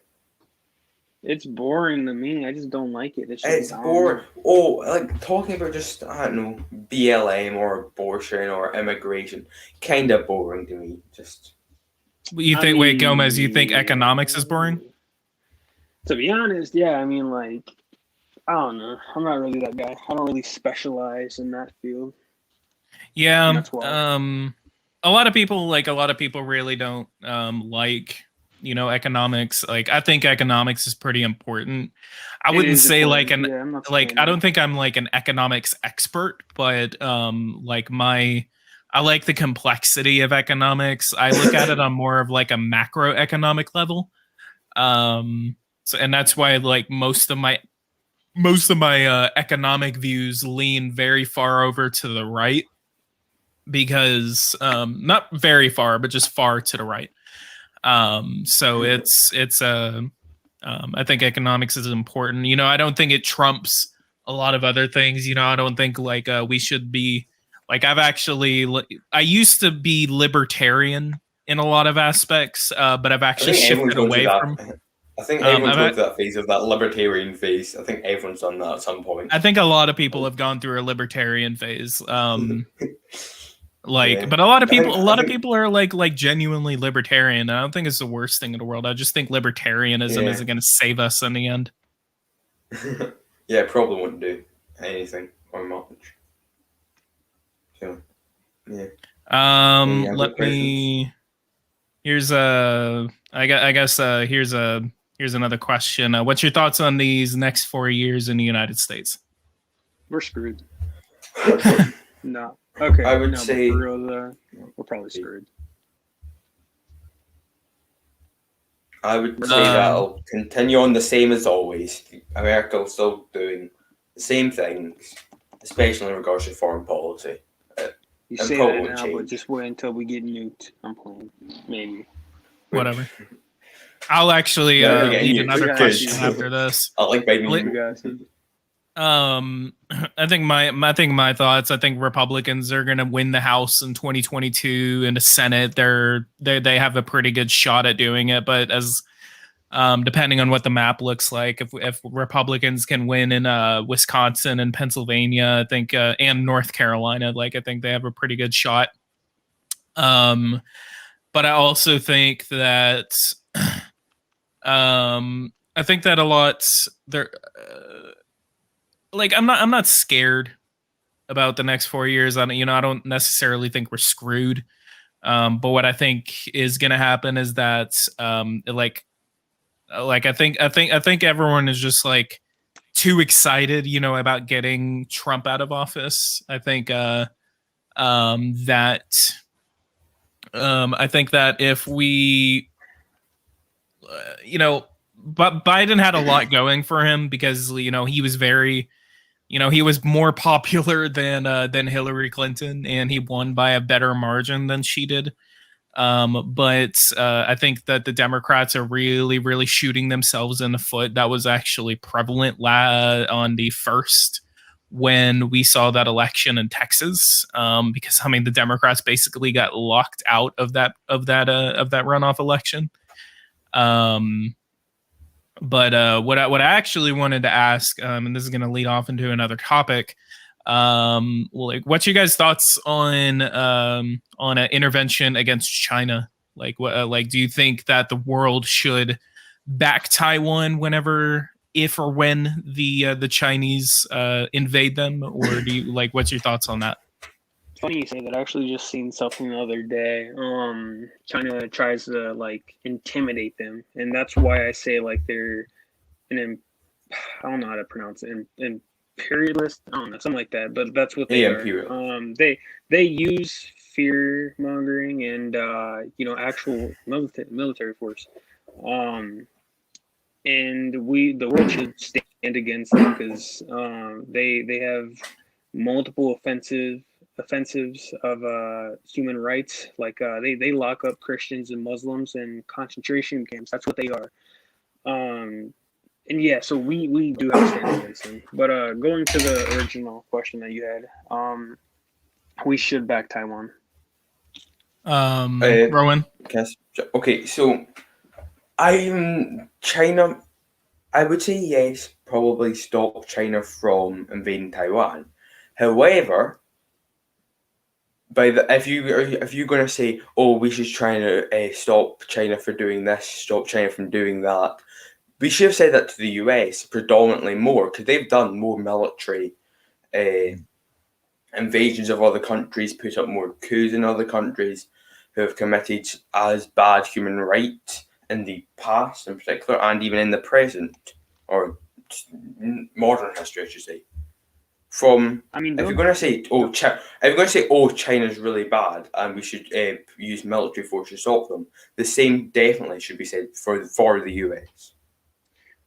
It's boring to me. I just don't like it. It's boring. Oh, like talking about just, I don't know, BLM or abortion or immigration, kind of boring to me. Just. Wait, Gomez, you think economics is boring? To be honest, yeah. I mean, like, I don't know. I'm not really that guy. I don't really specialize in that field. Yeah. That's why. A lot of people really don't like, economics. Like, I think economics is pretty important. I It wouldn't is say like important. Yeah, I'm not saying I that. don't think I'm like an economics expert, but I like the complexity of economics. I look at it on more of like a macroeconomic level. So, and that's why like most of my economic views lean very far over to the right, because not very far, but just far to the right. So I think economics is important. I don't think it trumps a lot of other things. I don't think like we should be like, I used to be libertarian in a lot of aspects, but I've I actually think everyone's shifted going through away that. from. I think everyone's I've, going through that phase of that libertarian phase. I think everyone's done that at some point. I think a lot of people have gone through a libertarian phase. Yeah. But a lot of I people think are like genuinely libertarian. I don't think it's the worst thing in the world. I just think libertarianism Yeah. isn't going to save us in the end. Yeah, probably wouldn't do anything or much. So, yeah. Any other Let me. Here's here's another question. What's your thoughts on these next 4 years in the United States? We're screwed. No. Okay. I would no, say- but for real, we're probably screwed. I would say that'll continue on the same as always. America will still doing the same things, especially in regards to foreign policy. You And say probably that won't now, but change. just wait until we get nuked. I'm playing. Maybe. Whatever. I'll actually Yeah, they're getting lead you. another Good. question after this. I like Biden. You guys. I think my thoughts. I think Republicans are going to win the House in 2022, and the Senate. They have a pretty good shot at doing it, but as depending on what the map looks like, if Republicans can win in Wisconsin and Pennsylvania, I think, and North Carolina, like I think they have a pretty good shot. But I also think that I think that a lot there. Like I'm not scared about the next 4 years. I don't necessarily think we're screwed. But what I think is going to happen is that I think everyone is just like too excited, about getting Trump out of office. I think that if we, but Biden had a lot going for him because he was very, he was more popular than Hillary Clinton, and he won by a better margin than she did. But I think that the Democrats are really, really shooting themselves in the foot. That was actually prevalent on the first when we saw that election in Texas, because the Democrats basically got locked out of that runoff election. But what I actually wanted to ask, and this is going to lead off into another topic. What's your guys' thoughts on an intervention against China? Do you think that the world should back Taiwan if or when the Chinese invade them, or do you what's your thoughts on that? It's funny you say that. I actually just seen something the other day. China tries to intimidate them, and that's why I say they're I don't know how to pronounce it. Imperialist. I don't know, something like that. But that's what they are. Imperial. They use fear mongering and actual military force. And the world should stand against them because they have multiple offensives of human rights. They lock up Christians and Muslims in concentration camps. That's what they are. And yeah, so we do have to stand against them. But going to the original question that you had, we should back Taiwan. Rowan? Okay, so China. I would say yes, probably stop China from invading Taiwan. However, if you're going to say, oh, we should try to stop China from doing this, stop China from doing that, we should have said that to the US predominantly more, because they've done more military invasions of other countries, put up more coups in other countries, who have committed as bad human rights in the past in particular, and even in the present, or modern history, I should say. From if you're going to say China's really bad and we should use military force to stop them, the same definitely should be said for the US.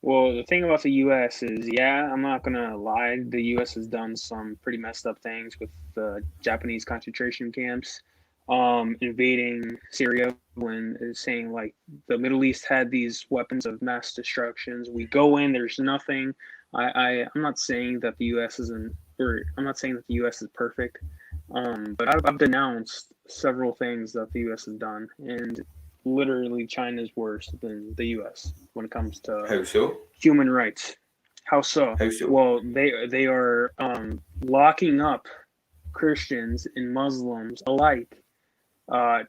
Well, the thing about the U.S. is, I'm not gonna lie, the U.S. has done some pretty messed up things with the Japanese concentration camps, invading Syria when it's saying like the Middle East had these weapons of mass destructions. We go in, there's nothing. I'm not saying that the U.S. isn't, or I'm not saying that the U.S. is perfect, but I've denounced several things that the U.S. has done, and literally China's worse than the U.S. when it comes to How so? Human rights. How so? How so? Well, they are locking up Christians and Muslims alike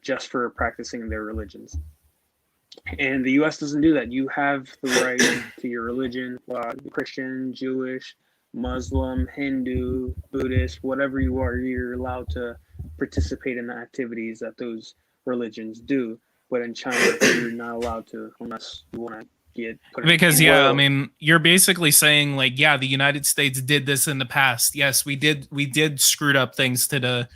just for practicing their religions. And the U.S. doesn't do that. You have the right to your religion, Christian, Jewish, Muslim, Hindu, Buddhist, whatever you are, you're allowed to participate in the activities that those religions do. But in China, you're not allowed to unless you want to get put because I mean, you're basically saying like, the United States did this in the past. Yes, we did screwed up things to the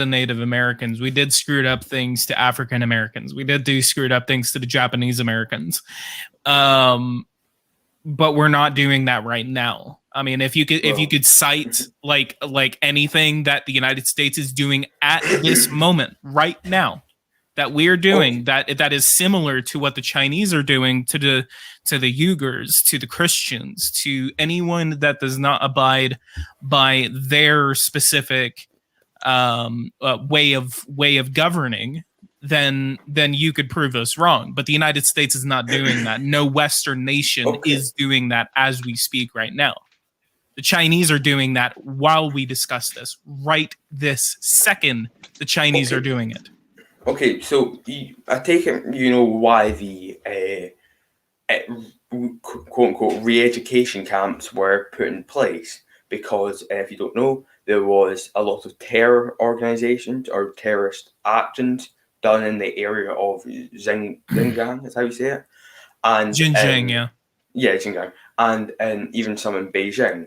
Native Americans. We did screwed up things to African Americans. We did do screwed up things to the Japanese Americans. But we're not doing that right now. I mean, if you could cite like anything that the United States is doing at this moment right now that we're doing that is similar to what the Chinese are doing to the Uyghurs, to the Christians, to anyone that does not abide by their specific way of governing, then you could prove us wrong. But the United States is not doing that. No Western nation is doing that as we speak right now. The Chinese are doing that while we discuss this. Right this second, the Chinese are doing it. Okay, so I take it you know why the quote-unquote re-education camps were put in place, because if you don't know, there was a lot of terror organizations or terrorist actions done in the area of Xinjiang, is how you say it. And Xinjiang, Xinjiang, and even some in Beijing.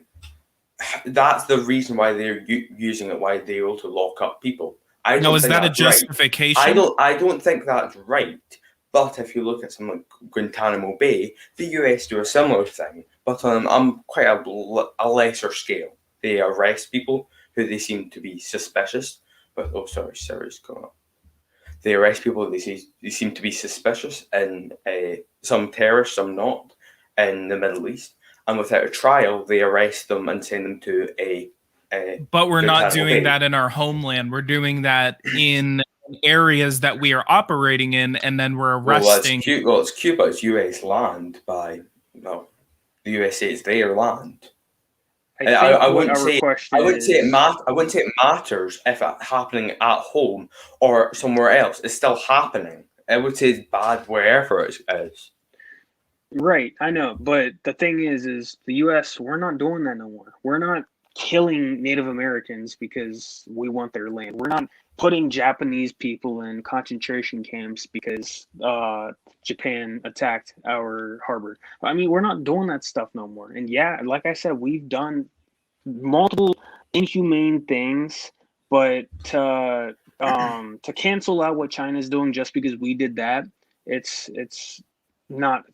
That's the reason why they're using it, why they're able to lock up people. Now, is that a justification? Right. I don't think that's right. But if you look at something like Guantanamo Bay, the US do a similar thing, but on quite a lesser scale. They arrest people who they seem to be suspicious. But Siri's coming up. They arrest people they seem to be suspicious, and some terrorists, some not, in the Middle East. And without a trial, they arrest them and send them to a but we're not doing that in our homeland. We're doing that in areas that we are operating in, and then we're arresting. Well, it's Cuba. It's U.S. land the USA is their land. I wouldn't say it matters if it's happening at home or somewhere else. It's still happening. I would say it's bad wherever it is. Right, I know, but the thing is the U.S. we're not doing that no more. We're not killing Native Americans because we want their land. We're not putting Japanese people in concentration camps because Japan attacked our harbor. I mean, we're not doing that stuff no more. And like I said, we've done multiple inhumane things, but to cancel out what China's doing just because we did that, it's not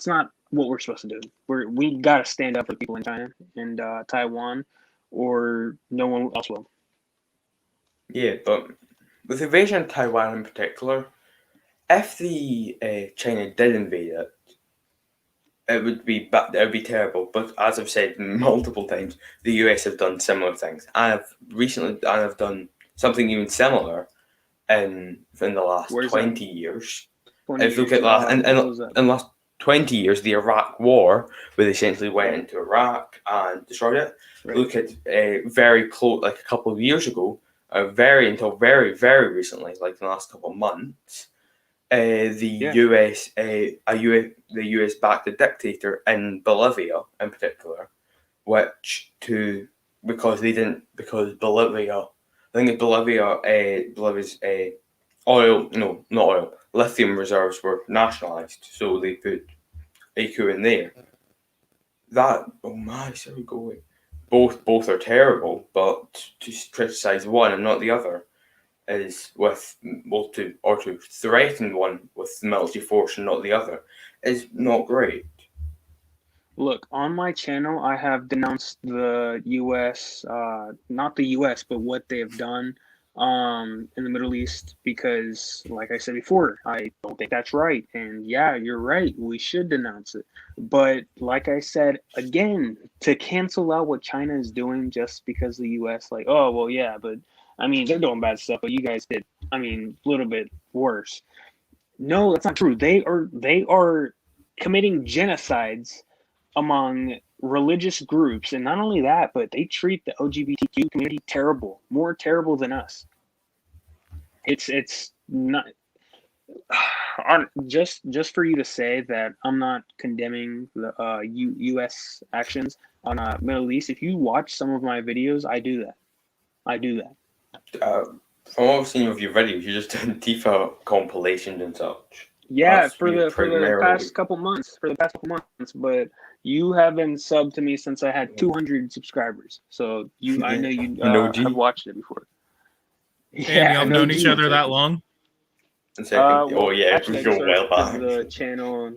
what we're supposed to do. We got to stand up for people in China and Taiwan, or no one else will. Yeah, but with the invasion of Taiwan in particular, if the China did invade it, it would be terrible. But as I've said multiple times, the US have done similar things. I've done something even similar in the last 20 years. If you look at in the last 20 years, the Iraq War, where they essentially went into Iraq and destroyed it. Right. Look at very close, like a couple of years ago, until very, very recently, like the last couple of months, the US backed a dictator in Bolivia in particular, because Bolivia, I think it's Bolivia's lithium reserves were nationalized, so they put a coup in there. So we go. Both are terrible, but to criticize one and not the other is to threaten one with military force and not the other is not great. Look, on my channel, I have denounced the U.S., not the U.S., but what they have done in the Middle East because, like I said before, I don't think that's right. And yeah, you're right. We should denounce it. But like I said, again, to cancel out what China is doing just because the U.S., like, oh, well, yeah, but I mean, they're doing bad stuff, but you guys did, I mean, a little bit worse. No, that's not true. They are committing genocides among religious groups, and not only that, but they treat the LGBTQ community terrible, more terrible than us. It's not just for you to say that I'm not condemning the U.S. actions on Middle East. If you watch some of my videos, I do that. From what I've seen of your videos, you're just doing Tifa compilations and such. Yeah, That's for the primarily. past couple months, but you haven't subbed to me since I had 200 subscribers. So I know you have watched it before. Yeah, y'all known each other that long? And second, actually, we go well back. The channel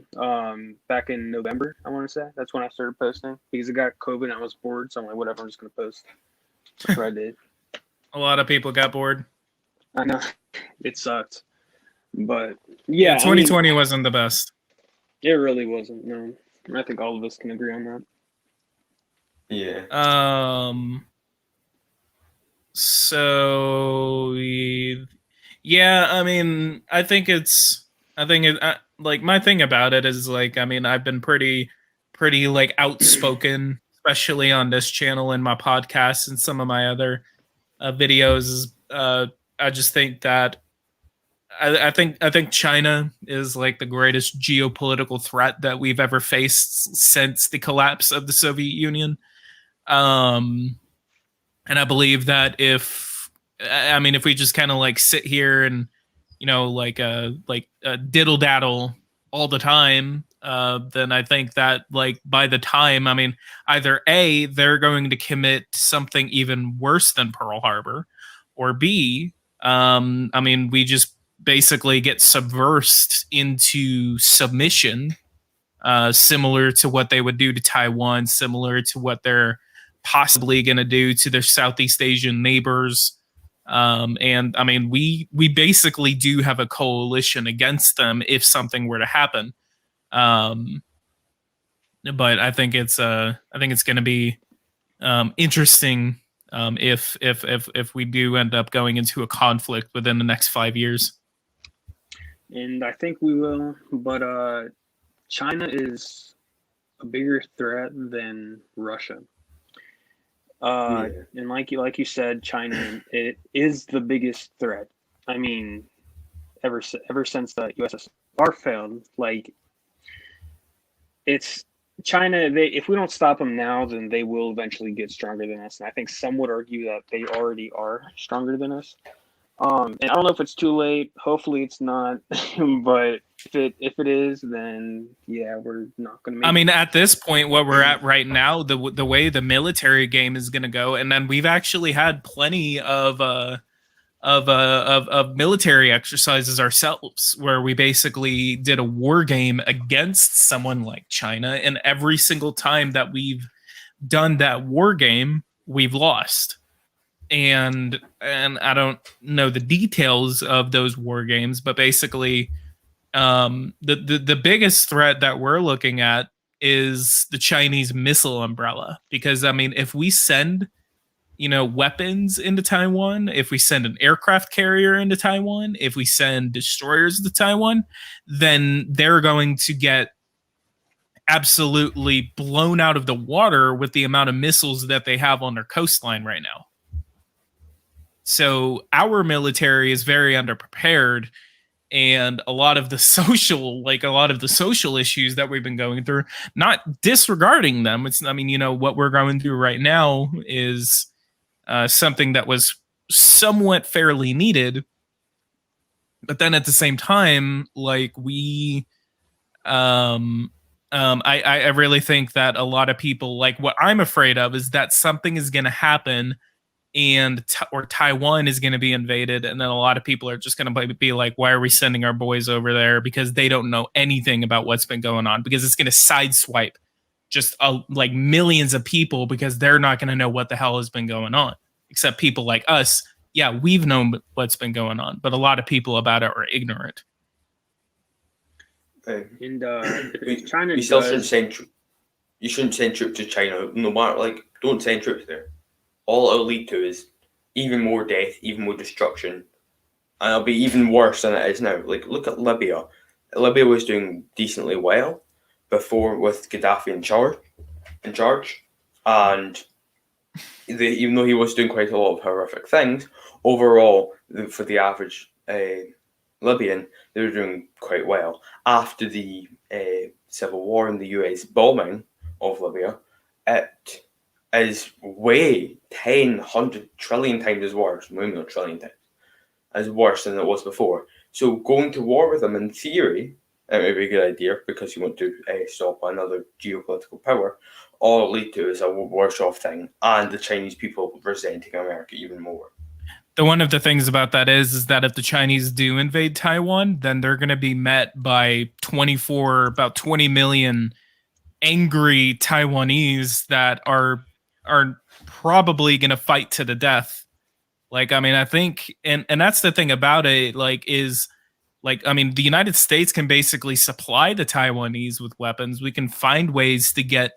back in November, I want to say. That's when I started posting because I got COVID and I was bored. So I'm like, whatever, I'm just gonna post. That's what I did. A lot of people got bored. I know it sucked, but yeah, 2020 wasn't the best. It really wasn't. No, I think all of us can agree on that. Yeah. So yeah, I mean, like my thing about it is like, I mean, I've been pretty like outspoken, especially on this channel and my podcast and some of my other videos. I just think that I think China is like the greatest geopolitical threat that we've ever faced since the collapse of the Soviet Union. And I believe that if we just kind of like sit here and diddle daddle all the time, then I think that like by the time, I mean, either A, they're going to commit something even worse than Pearl Harbor, or B, I mean, we just basically get subversed into submission, similar to what they would do to Taiwan, similar to what they're possibly going to do to their Southeast Asian neighbors. And I mean, we basically do have a coalition against them if something were to happen. But I think it's going to be interesting if we do end up going into a conflict within the next 5 years. And I think we will, but China is a bigger threat than Russia. And like you said, China, it is the biggest threat. I mean, ever since the USSR failed, like it's China. If we don't stop them now, then they will eventually get stronger than us. And I think some would argue that they already are stronger than us. And I don't know if it's too late. Hopefully, it's not. But if it is, then yeah, we're not going to make. I mean, at this point, what we're at right now, the way the military game is going to go, and then we've actually had plenty of military exercises ourselves, where we basically did a war game against someone like China, and every single time that we've done that war game, we've lost. And I don't know the details of those war games, but basically, the biggest threat that we're looking at is the Chinese missile umbrella. Because I mean, if we send, weapons into Taiwan, if we send an aircraft carrier into Taiwan, if we send destroyers to Taiwan, then they're going to get absolutely blown out of the water with the amount of missiles that they have on their coastline right now. So our military is very underprepared, and a lot of the social issues that we've been going through, not disregarding them. What we're going through right now is something that was somewhat fairly needed, but then at the same time, like I really think that a lot of people, like, what I'm afraid of is that something is going to happen and or Taiwan is going to be invaded, and then a lot of people are just going to be like, why are we sending our boys over there? Because they don't know anything about what's been going on, because it's going to sideswipe just like millions of people, because they're not going to know what the hell has been going on, except people like us. Yeah, we've known what's been going on, but a lot of people about it are ignorant. And China, you still shouldn't send. You shouldn't send troops to China, no matter, like, don't send troops there. All it'll lead to is even more death, even more destruction, and it'll be even worse than it is now. Like, look at Libya. Libya was doing decently well before, with Gaddafi in charge, and even though he was doing quite a lot of horrific things, overall, for the average Libyan, they were doing quite well. After the civil war and the US bombing of Libya, it is way 10, 100 trillion times as worse, maybe not trillion times, as worse than it was before. So going to war with them, in theory, it may be a good idea, because you want to stop another geopolitical power. All it'll lead to is a worse off thing, and the Chinese people resenting America even more. One of the things about that is that if the Chinese do invade Taiwan, then they're going to be met by about 20 million angry Taiwanese that are probably going to fight to the death. Like, I mean, I think, and that's the thing about it, like, is, like, I mean, the United States can basically supply the Taiwanese with weapons. We can find ways to get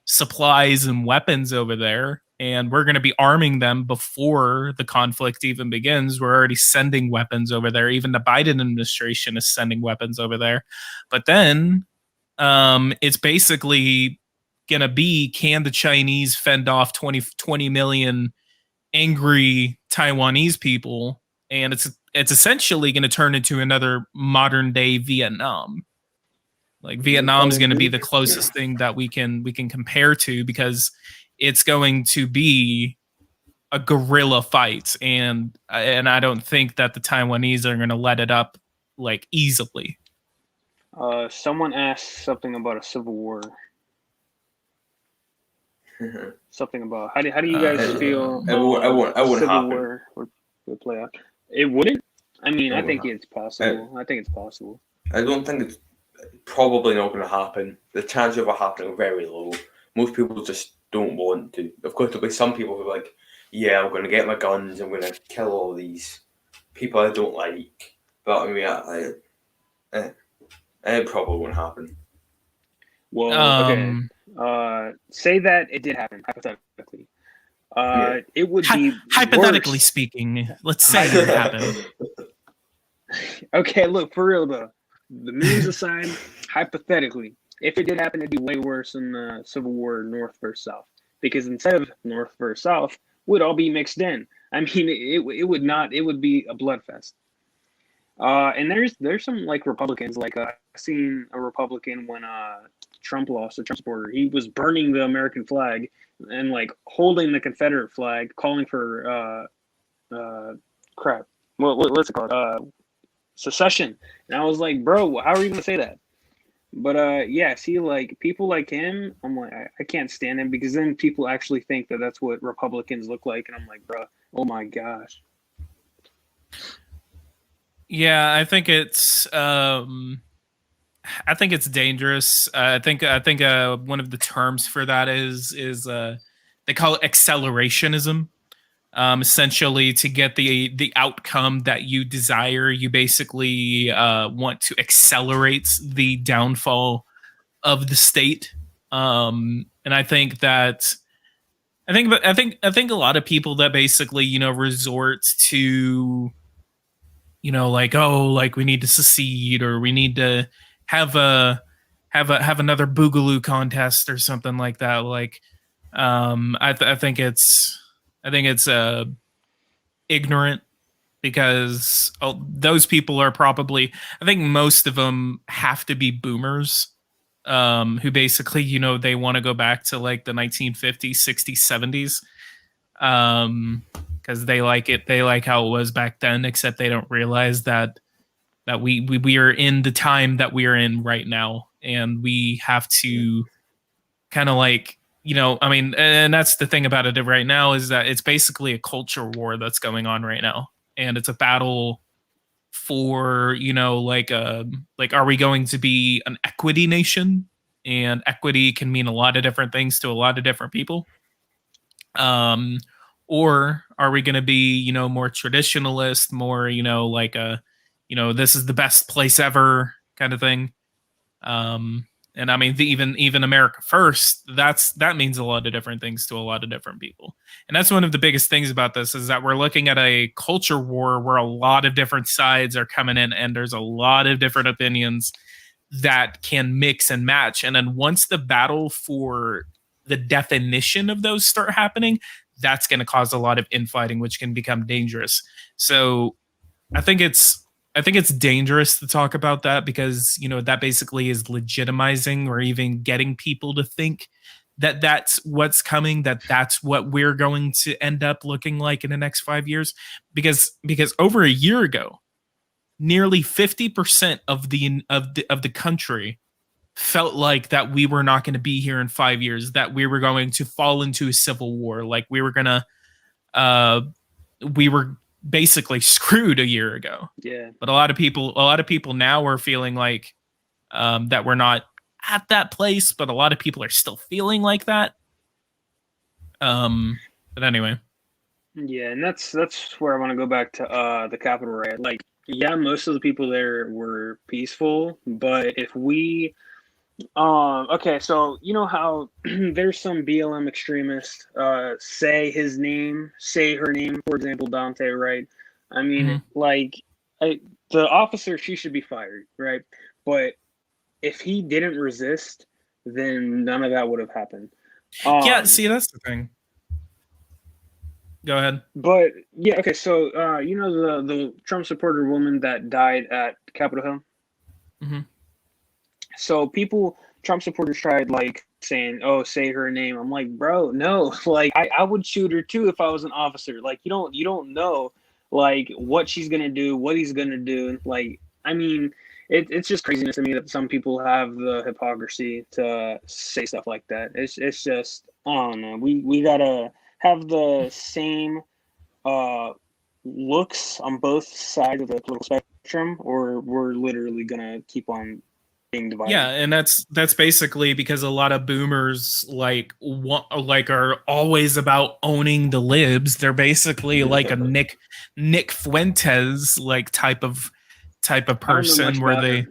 supplies and weapons over there, and we're going to be arming them before the conflict even begins. We're already sending weapons over there. Even the Biden administration is sending weapons over there. But then it's basically going to be, can the Chinese fend off 20 million angry Taiwanese people? And it's essentially going to turn into another modern day Vietnam. Like, Vietnam's going to be the closest thing that we can compare to, because it's going to be a guerrilla fight, and I don't think that the Taiwanese are going to let it up, like, easily. Someone asked something about a civil war. Something about how do you guys feel? I wouldn't civil happen. war would play out. It wouldn't. I mean, I think it's possible. I think it's possible. I don't think it's probably not going to happen. The chance of it happening are very low. Most people just don't want to. Of course, there'll be some people who are like, yeah, I'm going to get my guns, I'm going to kill all these people I don't like. But I mean, it probably won't happen. Well, okay. Say that it did happen, hypothetically. It would be hypothetically worse. Speaking. Let's say it happened. Okay, look, for real though. The memes aside, hypothetically, if it did happen, it'd be way worse than the Civil War, North versus South. Because instead of North versus South, we'd all be mixed in. I mean, it would not. It would be a bloodfest. And there's some, like, Republicans, like I've seen a Republican when Trump lost, a Trump supporter. He was burning the American flag and, like, holding the Confederate flag, calling for crap. What's it called? Secession. And I was like, bro, how are you gonna say that? But yeah, see, like, people like him, I'm like, I can't stand him, because then people actually think that that's what Republicans look like, and I'm like, bro, oh my gosh. Yeah, I think it's dangerous. I think one of the terms for that is they call it accelerationism. Essentially, to get the outcome that you desire, you basically want to accelerate the downfall of the state. And I think a lot of people that basically, resort to, like, oh, like, we need to secede, or we need to have another boogaloo contest or something like that. Like, I think it's ignorant, because those people are probably, I think most of them have to be boomers, who basically, you know, they want to go back to like the 1950s, 60s, 70s, because they like it. They like how it was back then, except they don't realize that we are in the time that we are in right now, and we have to kind of like, you know, I mean, and that's the thing about it right now, is that it's basically a culture war that's going on right now, and it's a battle for, you know, like are we going to be an equity nation? And equity can mean a lot of different things to a lot of different people. Or are we going to be, you know, more traditionalist, more, you know, like you know, this is the best place ever kind of thing. And I mean, even America first, that means a lot of different things to a lot of different people. And that's one of the biggest things about this, is that we're looking at a culture war where a lot of different sides are coming in, and there's a lot of different opinions that can mix and match. And then once the battle for the definition of those start happening, that's going to cause a lot of infighting, which can become dangerous. So I think it's dangerous to talk about that, because, you know, that basically is legitimizing or even getting people to think that that's what's coming, that that's what we're going to end up looking like in the next 5 years. Because over a year ago, nearly 50% of the country felt like that we were not going to be here in 5 years, that we were going to fall into a civil war, like we were basically screwed a year ago. Yeah. But a lot of people now are feeling like that we're not at that place, but a lot of people are still feeling like that. But anyway. Yeah, and that's where I want to go back to the Capitol riot. Like, yeah, most of the people there were peaceful, but if we okay, so you know how there's some BLM extremists say his name, say her name, for example, Dante, right? I mean, like, the officer, she should be fired, right? But if he didn't resist, then none of that would have happened. Yeah, see, that's the thing. Go ahead. But yeah, okay, so you know the Trump supporter woman that died at Capitol Hill? Mm-hmm. So Trump supporters tried like saying, "Oh, say her name." I'm like, bro, no. Like, I would shoot her too if I was an officer. Like, you don't know like what she's gonna do, what he's gonna do. Like, I mean, it's just craziness to me that some people have the hypocrisy to say stuff like that. It's just, I don't know. We gotta have the same looks on both sides of the political spectrum, or we're literally gonna keep on being divided. Yeah, and that's basically because a lot of boomers like are always about owning the libs. They're basically like a Nick Fuentes like type of person, where they.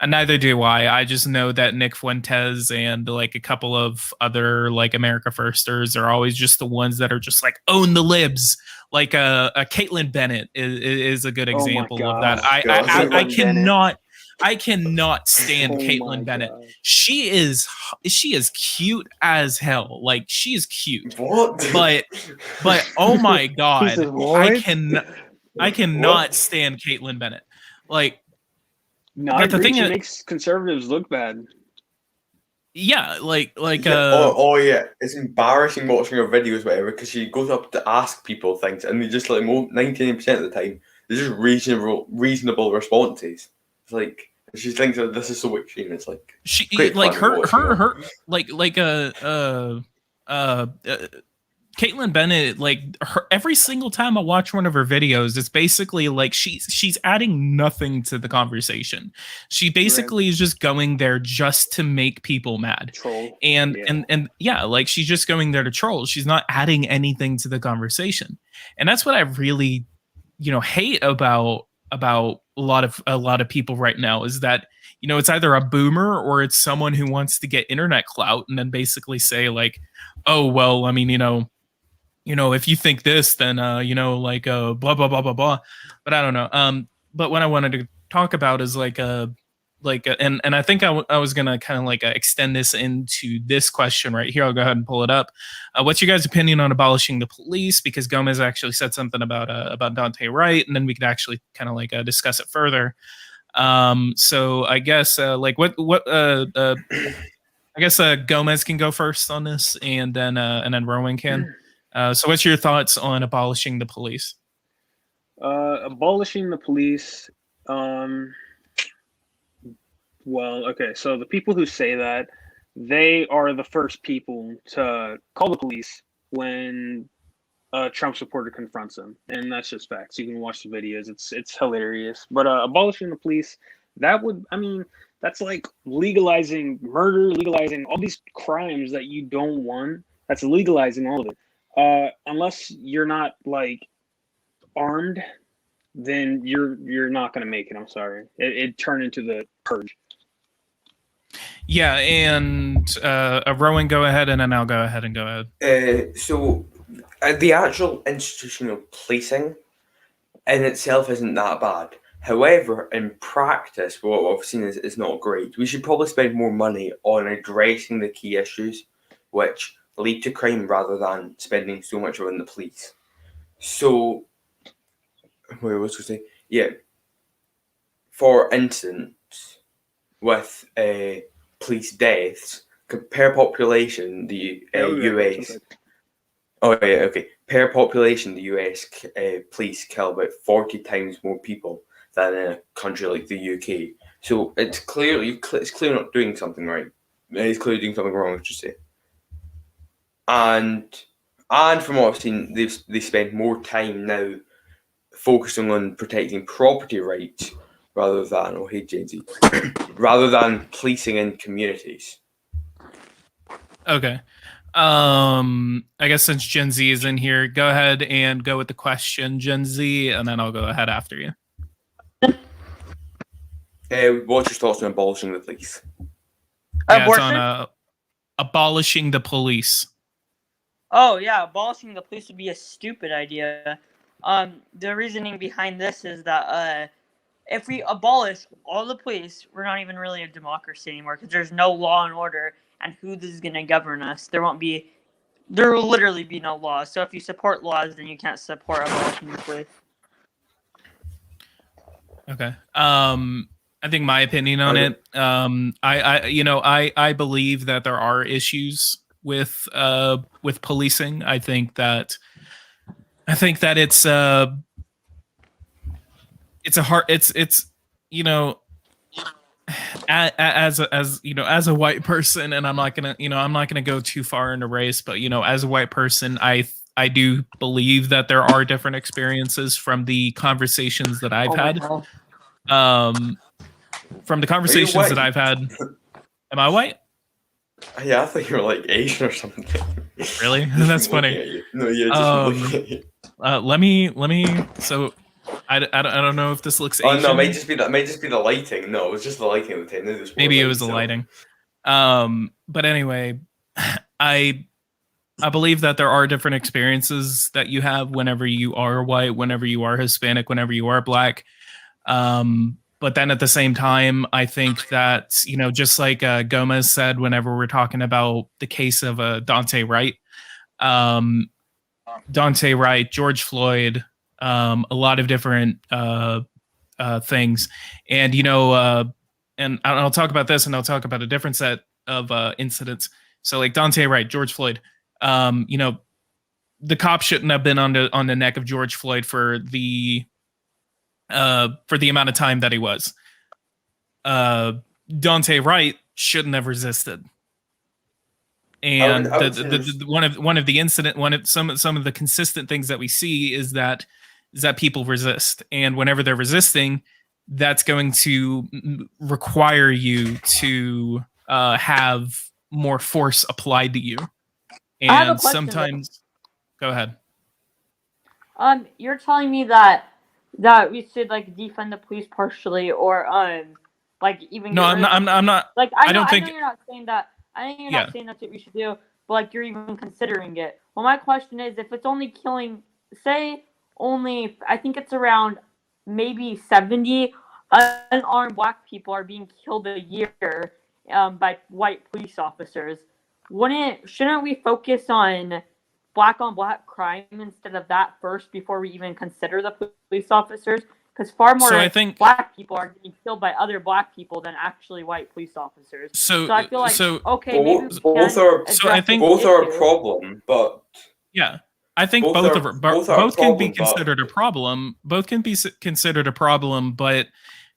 And neither do I. I just know that Nick Fuentes and like a couple of other like America Firsters are always just the ones that are just like own the libs. Like a Caitlyn Bennett is a good example of that. I cannot stand Caitlyn Bennett. God. She is cute as hell. Like, she is cute. What? But oh my god, said, "What?" I cannot stand Caitlyn Bennett. Like, no, but I the agree, thing she is, makes conservatives look bad. yeah, like yeah, it's embarrassing watching her videos, whatever, because she goes up to ask people things, and they just like 99% of the time they're just reasonable responses. It's like she thinks that this is so extreme. It's like she great like fun watching her like Caitlyn Bennett, like every single time I watch one of her videos, it's basically like she's adding nothing to the conversation. She basically is just going there just to make people mad. Troll. And yeah, like she's just going there to troll. She's not adding anything to the conversation. And that's what I really, you know, hate about a lot of people right now, is that, you know, it's either a boomer or it's someone who wants to get internet clout and then basically say like, oh, well, I mean, you know, if you think this, then, you know, like, blah, blah, blah, blah, blah. But I don't know. But what I wanted to talk about is like, and I think I was gonna kind of like extend this into this question right here. I'll go ahead and pull it up. What's your guys' opinion on abolishing the police? Because Gomez actually said something about Dante Wright, and then we could actually kind of like discuss it further. So I guess like what I guess Gomez can go first on this, and then Rowan can. So what's your thoughts on abolishing the police? Abolishing the police. Well, okay, so the people who say that, they are the first people to call the police when a Trump supporter confronts them, and that's just facts. You can watch the videos; it's hilarious. But abolishing the police, that would, I mean, that's like legalizing murder, legalizing all these crimes that you don't want. That's legalizing all of it. Unless you're not like armed, then you're not gonna make it. I'm sorry. It turned into the purge. Yeah, and Rowan, go ahead, and then I'll go ahead and go ahead. So the actual institution of policing in itself isn't that bad. However, in practice, what I've seen is not great. We should probably spend more money on addressing the key issues which lead to crime rather than spending so much on the police. So, wait, what was I say? Yeah. For instance, with police deaths per population, the US. Oh yeah, okay. Per population, the US police kill about 40 times more people than in a country like the UK. So it's clearly not doing something right. It's clearly doing something wrong, I should say. And from what I've seen, they spend more time now focusing on protecting property rights rather than GenZ, rather than policing in communities. Okay. I guess since Gen Z is in here, go ahead and go with the question, Gen Z, and then I'll go ahead after you. What's your thoughts on abolishing the police? Yeah, it's on abolishing the police. Oh yeah, abolishing the police would be a stupid idea. The reasoning behind this is that if we abolish all the police, we're not even really a democracy anymore because there's no law and order, and who is going to govern us? There will literally be no laws. So if you support laws, then you can't support abolishing the police. Okay. I think my opinion on it. I believe that there are issues with policing. I think that it's as a white person, and I'm not gonna go too far into race, but as a white person, I do believe that there are different experiences from the conversations that I've had. From the conversations that I've had. Am I white? Yeah, I thought you were like Asian or something. Really? That's funny. No, yeah, just looking at you. Let me. So, I don't know if this looks Asian. Oh no, it might just be the lighting. No, it was just the lighting at the time. Maybe it was the lighting. But anyway, I believe that there are different experiences that you have whenever you are white, whenever you are Hispanic, whenever you are black. But then at the same time, I think that, just like Gomez said, whenever we're talking about the case of Dante Wright, George Floyd, a lot of different things. And, and I'll talk about this, and I'll talk about a different set of incidents. So like Dante Wright, George Floyd, the cop shouldn't have been on the neck of George Floyd for the amount of time that he was. Dante Wright shouldn't have resisted. And some of the consistent things that we see is that people resist, and whenever they're resisting, that's going to require you to have more force applied to you. And sometimes, go ahead. You're telling me that we should like defund the police partially, or like even no, I'm not. Like I know you're not saying that. I think you're not saying that's what we should do, but like you're even considering it. Well, my question is, if it's only killing, I think it's around maybe 70 unarmed black people are being killed a year by white police officers. Shouldn't we focus on black on black crime instead of that first before we even consider the police officers? Because far more So I think black people are getting killed by other black people than actually white police officers. So I feel like okay, maybe we both can are. So I think both are a problem, but yeah, I think both both are- of both are a both can be problem, but- considered a problem. Both can be considered a problem, but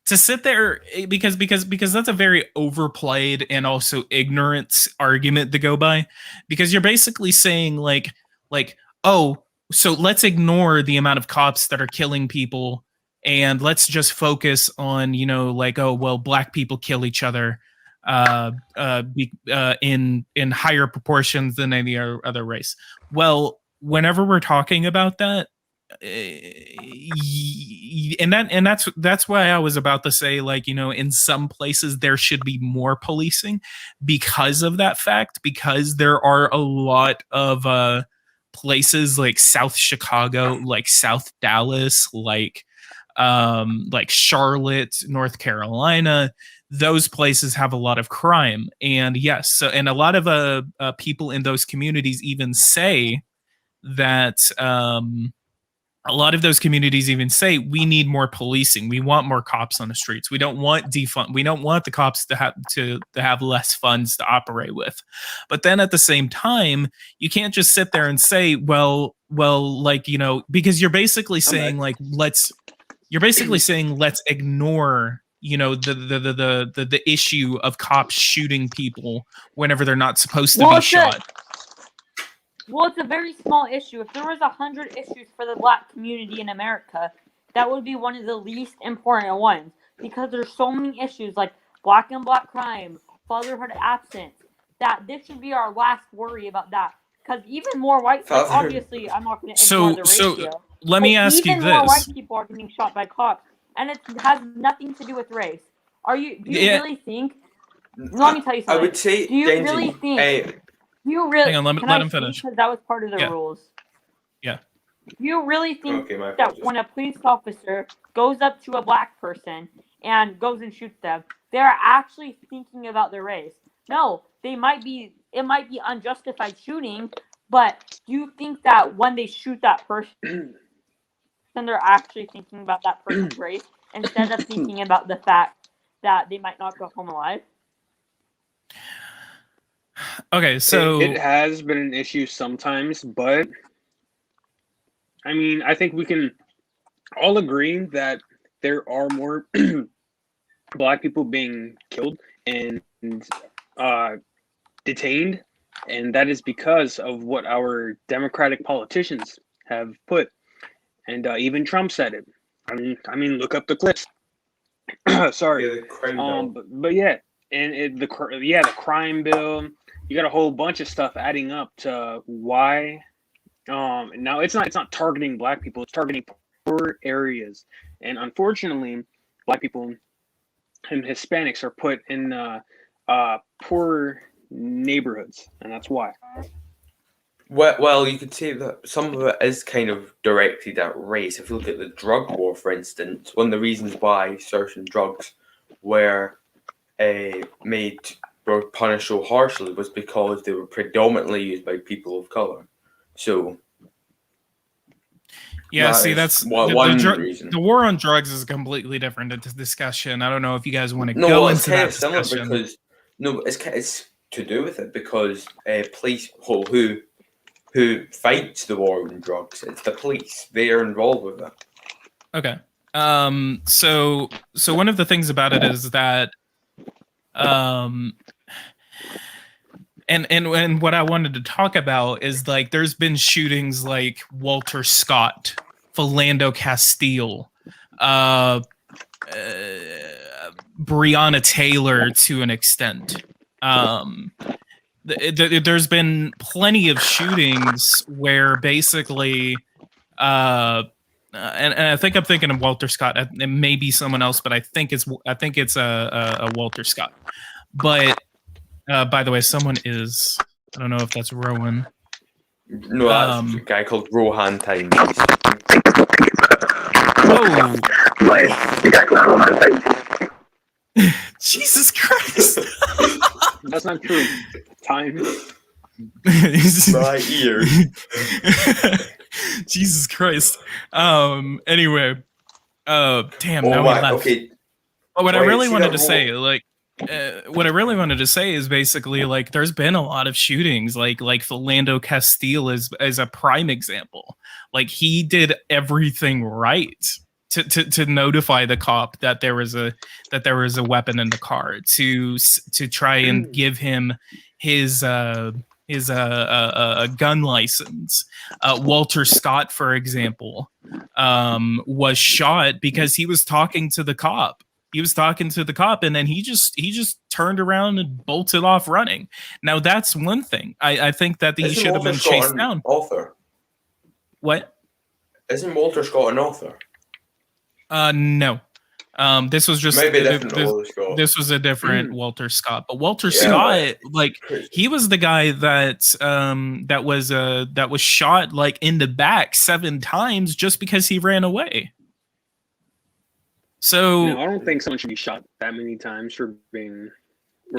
to sit there because that's a very overplayed and also ignorant argument to go by, because you're basically saying like oh, so let's ignore the amount of cops that are killing people and let's just focus on, you know, like, oh well, black people kill each other in higher proportions than any other race. Well, whenever we're talking about that, and that's why I was about to say, like, you know, in some places there should be more policing because of that fact, because there are a lot of places like South Chicago, like South Dallas, like Charlotte, North Carolina. Those places have a lot of crime, and yes, so and a lot of people in those communities even say that a lot of those communities even say we need more policing. We want more cops on the streets. We don't want defund. We don't want the cops to have less funds to operate with. But then at the same time, you can't just sit there and say, well, like, you know, because you're basically saying like let's ignore, you know, the issue of cops shooting people whenever they're not supposed to be shot. Well, it's a very small issue. If there was 100 issues for the black community in America, that would be one of the least important ones, because there's so many issues like black and black crime, fatherhood absence, that this should be our last worry about that. Because even more white, like, obviously, I'm not going to ignore the ratio. So let me ask you this: even more this: white people are getting shot by cops, and it has nothing to do with race. Do you really think? Let me tell you something. I would say, do you GenZ, really think? You really? Hang on, let him finish. Because that was part of the rules. Yeah. You really think that apologies. when a police officer goes up to a black person and goes and shoots them, they're actually thinking about their race? No, it might be unjustified shooting, but do you think that when they shoot that person, then they're actually thinking about that person's race instead of thinking about the fact that they might not go home alive? Okay, so it has been an issue sometimes, but I mean, I think we can all agree that there are more black people being killed and detained, and that is because of what our Democratic politicians have put. And even Trump said it. I mean, look up the clips. Sorry, but yeah, and the crime bill. You got a whole bunch of stuff adding up to why. Now it's not targeting black people; it's targeting poor areas, and unfortunately, black people and Hispanics are put in poor neighborhoods, and that's why. Well, you could say that some of it is kind of directed at race. If you look at the drug war, for instance, one of the reasons why certain drugs were were punished so harshly was because they were predominantly used by people of color. So, yeah, see, that's one reason. The war on drugs is a completely different discussion. I don't know if you guys want to go it's into kind that of similar discussion. because it's to do with it because police who fights the war on drugs, it's the police. They are involved with it. Okay. So one of the things about it is that and what I wanted to talk about is, like, there's been shootings like Walter Scott, Philando Castile, Breonna Taylor to an extent. There's been plenty of shootings where basically, and I think I'm thinking of Walter Scott. It may be someone else, but I think it's a Walter Scott. But by the way, someone is, I don't know if that's Rowan. No, that's a guy called Rowan. Oh, But you got glass on my face. Jesus Christ! That's not true. Time. My ears. Jesus Christ. Anyway. Damn. Oh Now my. he left. Okay. But what I Wait, really see wanted that to say, like, what I really wanted to say is basically like there's been a lot of shootings, like Philando Castile is a prime example. Like he did everything right to notify the cop that there was a weapon in the car, to try and give him his gun license. Walter Scott, for example, was shot because he was talking to the cop. And then he just turned around and bolted off running. Now that's one thing. I think that he Isn't should have Walter been Scott chased an down. author? What? Isn't Walter Scott an author? No. This was just Maybe a different Walter Scott. this was a different Walter Scott. But Walter Yeah, Scott, like Crazy. he was the guy that was shot like in the back 7 times just because he ran away. So No, I don't think someone should be shot that many times for being.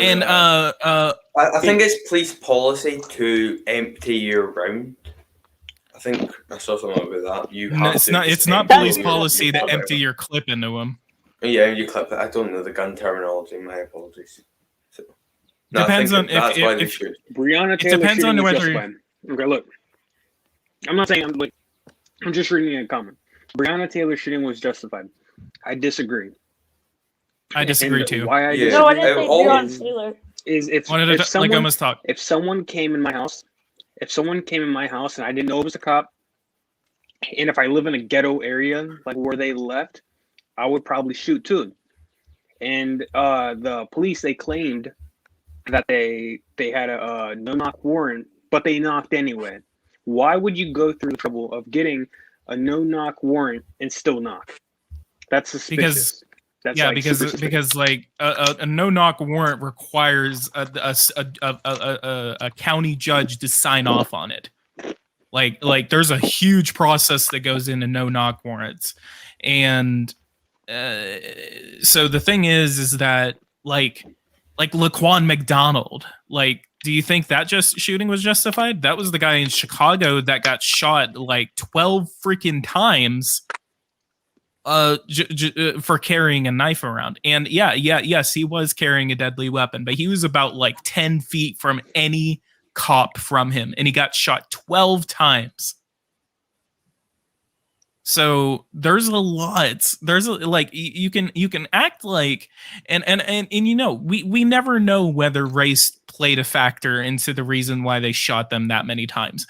and I think it's police policy to empty your round. I think I saw something about that. You no, have it's to not just it's not empty police your- policy your to clip empty out. your clip into him. Yeah, you clip it. I don't know the gun terminology. My apologies. So, I Depends think on that's why they if shoot. Breonna it Taylor depends shooting on was whether- justified. Okay, look. I'm not saying I'm just reading a comment. Breonna Taylor shooting was justified. I disagree. I disagree And too. Why I Yeah. disagree No, I didn't say all- Breonna Taylor. is if Wanted to if like someone almost talk. if someone came in my house, and I didn't know it was a cop, and if I live in a ghetto area like where they left, I would probably shoot too. And the police, they claimed that they had a no knock warrant, but they knocked anyway. Why would you go through the trouble of getting a no knock warrant and still knock? That's suspicious. That's Yeah, like super because suspicious. like a no knock warrant requires a county judge to sign off on it. Like there's a huge process that goes into no knock warrants, and so the thing is that like Laquan McDonald, like, do you think that just shooting was justified? That was the guy in Chicago that got shot like 12 freaking times for carrying a knife around. And yes, he was carrying a deadly weapon, but he was about like 10 feet from any cop from him, and he got shot 12 times. So there's a lot. There's like you can act like and you know, we never know whether race played a factor into the reason why they shot them that many times.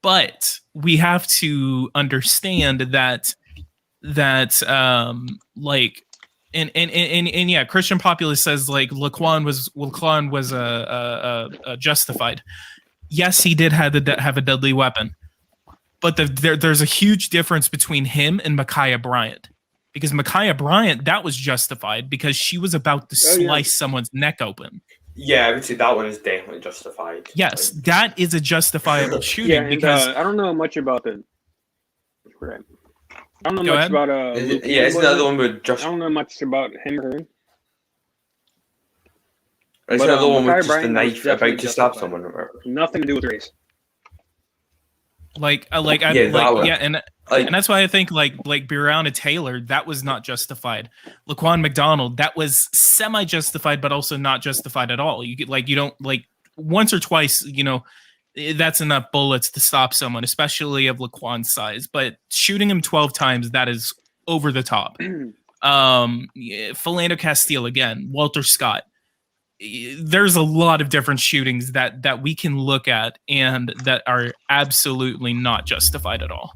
But we have to understand that like and yeah, Christian Populist says like Laquan was justified. Yes, he did have a deadly weapon, but there's a huge difference between him and Ma'Khia Bryant, because Ma'Khia Bryant, that was justified because she was about to slice someone's neck open. Yeah, I would say that one is definitely justified. Yes, that is a justifiable shooting. Yeah, and, because I don't know much about the. Right. I don't know Go much ahead. about Is Luke it, yeah, isn't Campbell. that the one with I just? don't know much about him or her. Isn't But, that the one with Ma'Khia just the Bryant was knife definitely about to stab justified. someone? Or, Nothing to do with race. And that's why I think like Breonna Taylor, that was not justified. Laquan McDonald, that was semi-justified, but also not justified at all. You get like, you don't like once or twice, you know, that's enough bullets to stop someone, especially of Laquan's size. But shooting him 12 times, that is over the top. Philando Castile again, Walter Scott. There's a lot of different shootings that we can look at and that are absolutely not justified at all.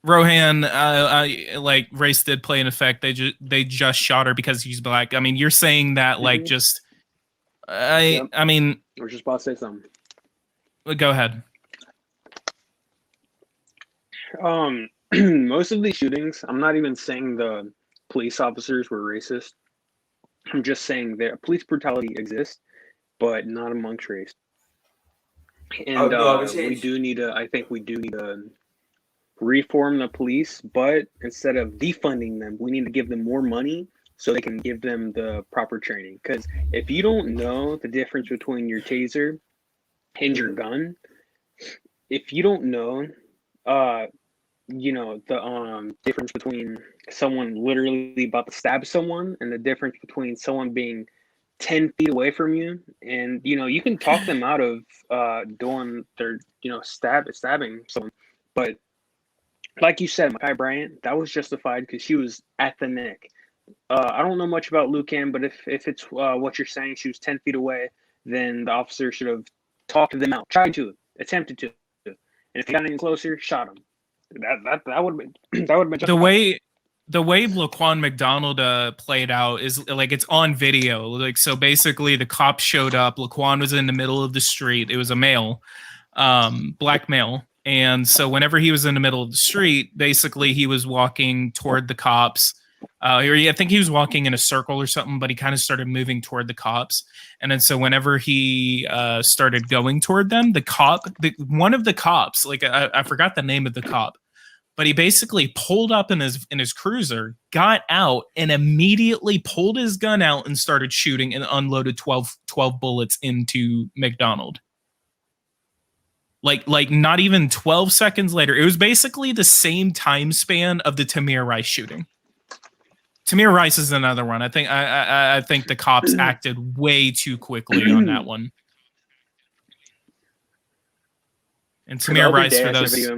Rohan, like race did play an effect. They just shot her because she's black. I mean, you're saying that like just. I mean, I was just about to say something. Go ahead. Most of these shootings, I'm not even saying the police officers were racist. I'm just saying that police brutality exists, but not amongst race. And no, I was saying- we do need to. I think we do need to reform the police, but instead of defunding them, we need to give them more money so they can give them the proper training. Because if you don't know the difference between your taser and your gun, if you don't know, the difference between someone literally about to stab someone and the difference between someone being 10 feet away from you, and you can talk them out of doing their stabbing someone, but like you said, Mekhi Bryant, that was justified because she was at the neck. I don't know much about Lucan, but if it's what you're saying, she was 10 feet away, then the officer should have talked them out, tried to, attempted to, and if he got any closer, shot him. That would have been justified. The way Laquan McDonald played out is like it's on video. Like, so basically, the cops showed up. Laquan was in the middle of the street. It was a male, black male. And so whenever he was in the middle of the street, basically he was walking toward the cops. I think he was walking in a circle or something, but he kind of started moving toward the cops. And then so whenever he started going toward them, one of the cops, like I forgot the name of the cop, but he basically pulled up in his cruiser, got out, and immediately pulled his gun out and started shooting and unloaded 12 bullets into McDonald. Like not even 12 seconds later. It was basically the same time span of the Tamir Rice shooting. Tamir Rice is another one. I think the cops acted way too quickly on that one. And Tamir Rice for those.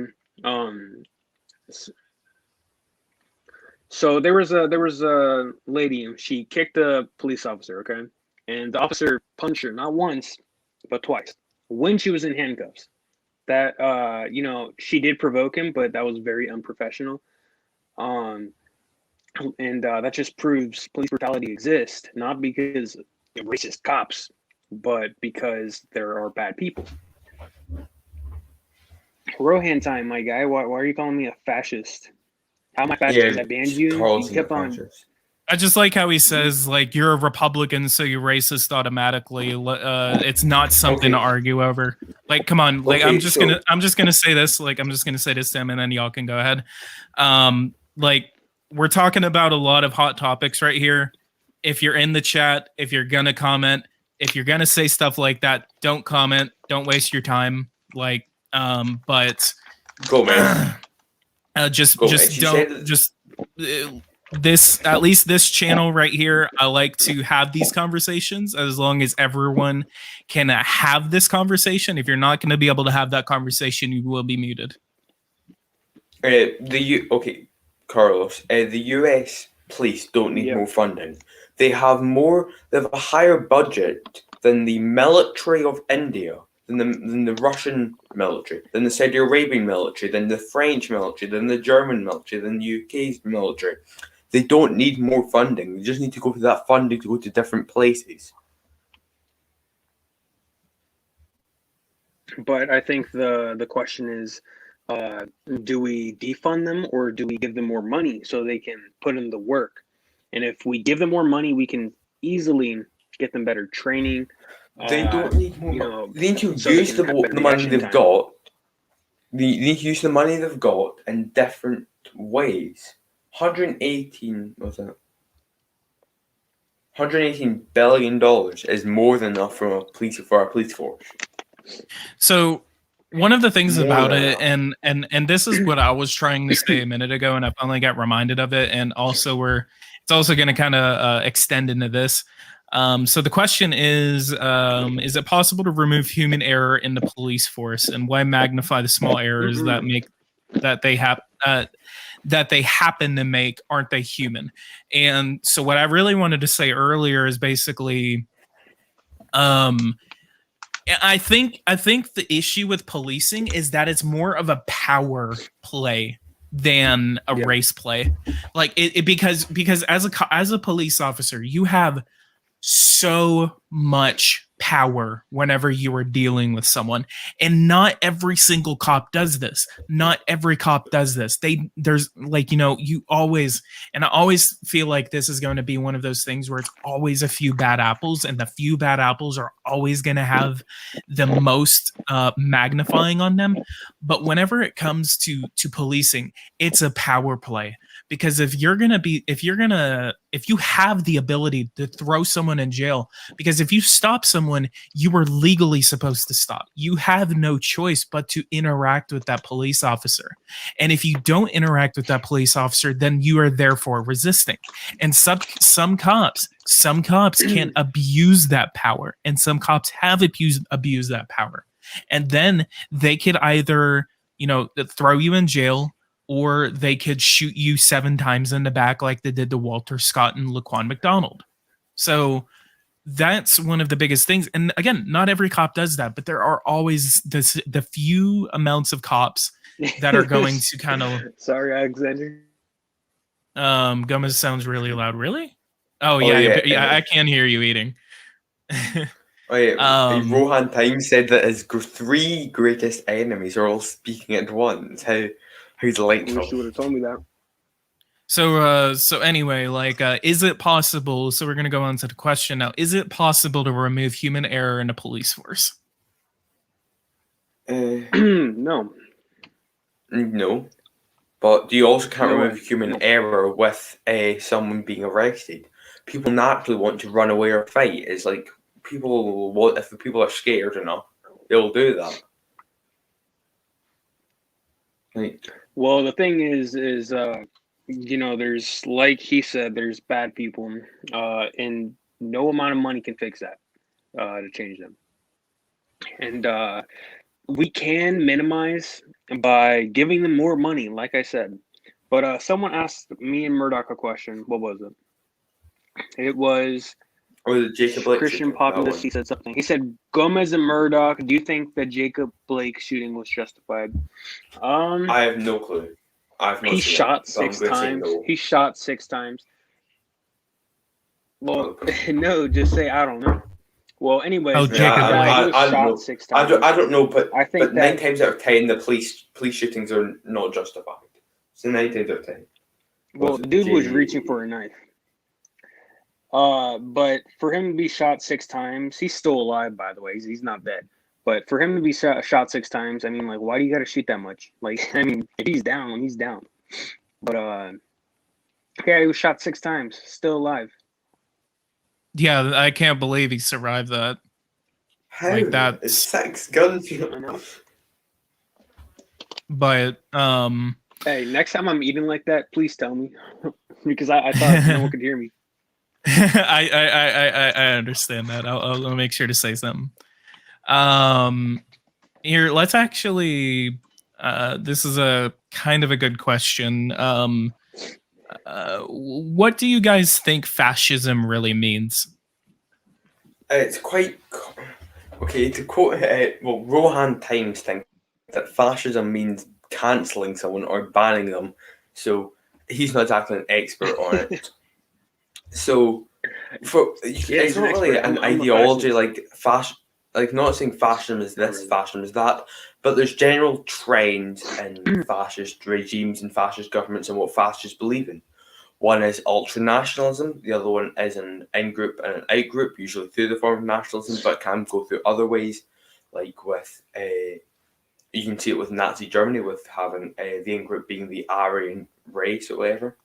So there was a lady. She kicked a police officer. Okay, and the officer punched her not once, but twice when she was in handcuffs. That she did provoke him, but that was very unprofessional. And that just proves police brutality exists, not because of racist cops, but because there are bad people. Rohan time, my guy. Why are you calling me a fascist? How am I fascist? I banned you. You kept on. I just like how he says, like, you're a Republican, so you're racist automatically. It's not something to argue over. Like, come on. Like, I'm just gonna say this. Like, I'm just gonna say this to him, and then y'all can go ahead. Like, we're talking about a lot of hot topics right here. If you're in the chat, if you're gonna comment, if you're gonna say stuff like that, don't comment. Don't waste your time. Like, but go, man. This, at least this channel right here, I like to have these conversations as long as everyone can have this conversation. If you're not going to be able to have that conversation, you will be muted. Okay, Carlos. The U.S. police don't need more funding. They have a higher budget than the military of India, than the Russian military, than the Saudi Arabian military, than the French military, than the German military, than the UK's military. They don't need more funding. They just need to go to that funding to go to different places. But I think the question is, do we defund them or do we give them more money so they can put in the work? And if we give them more money, we can easily get them better training. They don't need more. They need to use the money they've got. They need to use the money they've got in different ways. 118 billion dollars is more than enough for our police force. So one of the things about it, and this is what I was trying to say a minute ago, and I finally got reminded of it, and also it's also going to kind of extend into this. So the question is it possible to remove human error in the police force, and why magnify the small errors that they happen to make? Aren't they human? And so what I really wanted to say earlier is basically, I think the issue with policing is that it's more of a power play than a race play. Like because as a police officer, you have so much power whenever you are dealing with someone, and not every single cop does this. Not every cop does this. There's like, you always, and I always feel like this is going to be one of those things where it's always a few bad apples, and the few bad apples are always going to have the most magnifying on them. But whenever it comes to policing, it's a power play. Because if you have the ability to throw someone in jail, because if you stop someone, you are legally supposed to stop. You have no choice but to interact with that police officer. And if you don't interact with that police officer, then you are therefore resisting. And some cops can abuse that power, and some cops have abused that power. And then they could either, throw you in jail, or they could shoot you 7 times in the back like they did to Walter Scott and Laquan McDonald. So that's one of the biggest things. And again, not every cop does that, but there are always the few amounts of cops that are going to kind of... Sorry, Alexander. Gomez sounds really loud. Really? Oh yeah, I can hear you eating. Rowan Times said that his 3 greatest enemies are all speaking at once. How delightful. I wish you would have told me that. So anyway, is it possible? So we're gonna go on to the question now. Is it possible to remove human error in a police force? No. No. But you also can't No way. remove human error with someone being arrested. People naturally want to run away or fight. It's like if the people are scared enough, they'll do that. Well, the thing is, there's, like he said, there's bad people, and no amount of money can fix that, to change them. And we can minimize by giving them more money, like I said. But someone asked me and Murdoch a question. What was it? It was... Or the Jacob Blake Christian shooting, populist, he said something. He said, Gomez and Murdoch, do you think the Jacob Blake shooting was justified? I have no clue. He shot 6 times. No. He shot 6 times. Well, no, just say I don't know. Well, anyway, Jacob Blake. I don't know. 6 times. I don't know, but I think 9 times out of 10, the police shootings are not justified. So 9 times out of 10. Well, the dude was reaching for a knife. But for him to be shot 6 times, he's still alive, by the way. He's not dead. But for him to be shot 6 times, I mean, why do you got to shoot that much? If he's down, he's down. But yeah, he was shot 6 times, still alive. Yeah, I can't believe he survived that. How? Like that. It's 6 guns. I know. But Hey, next time I'm eating like that, please tell me, because I thought no one could hear me. I understand that. I'll make sure to say something. Here, let's actually. This is a kind of a good question. What do you guys think fascism really means? It's quite okay to quote. Rowan Times think that fascism means cancelling someone or banning them. So he's not exactly an expert on it. So, it's not really an ideology not saying fascism is this, fascism is that, but there's general trends in fascist regimes and fascist governments and what fascists believe in. One is ultranationalism, the other one is an in-group and an out-group, usually through the form of nationalism, but can go through other ways, like with, you can see it with Nazi Germany, with having the in-group being the Aryan race or whatever,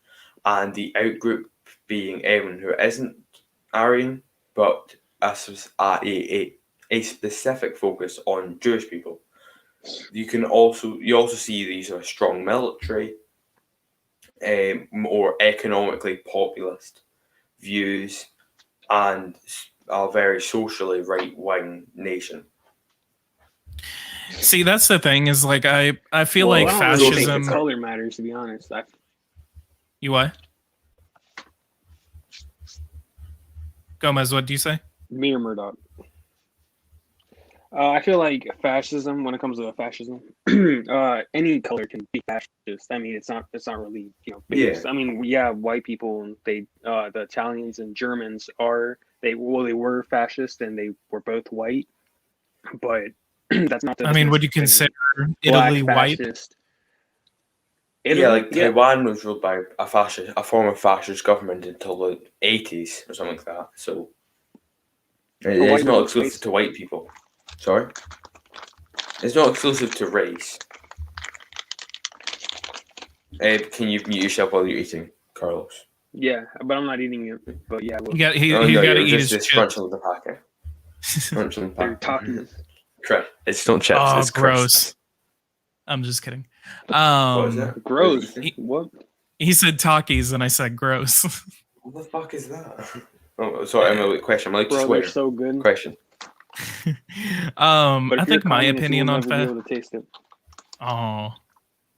and the out-group being everyone who isn't Aryan, but a specific focus on Jewish people. You also see these are strong military, more economically populist views, and a very socially right-wing nation. See, that's the thing is I feel like I don't really fascism. think the color matters, to be honest. You what? Gomez, what do you say? Me or Murdoch? I feel like fascism, when it comes to fascism, any color can be fascist. I mean, it's not really, based. Yeah. I mean, yeah, white people, the Italians and Germans are They were fascist and they were both white, but that's not the I mean, would you difference between consider black Italy white? fascist. Yeah, like yeah. Taiwan was ruled by a former fascist government until the 80s or something like that. So it's white not race. exclusive to white people. Sorry, it's not exclusive to race. Can you mute yourself while you're eating, Carlos? Yeah, but I'm not eating it. But yeah, He got Oh, no, to you're eat his just chips. crunching the packet. Crunching the they're packet. talking. Correct. It's not chips. Oh, it's gross. crisps. I'm just kidding. What is it? Gross. He- What? He said Takis, and I said gross. What the fuck is that? Oh, sorry. I'm a question. I'm like to Bro, swear. they're so good. Question. But I if you're think my communist, opinion you will on never be fat. able to taste it. Oh,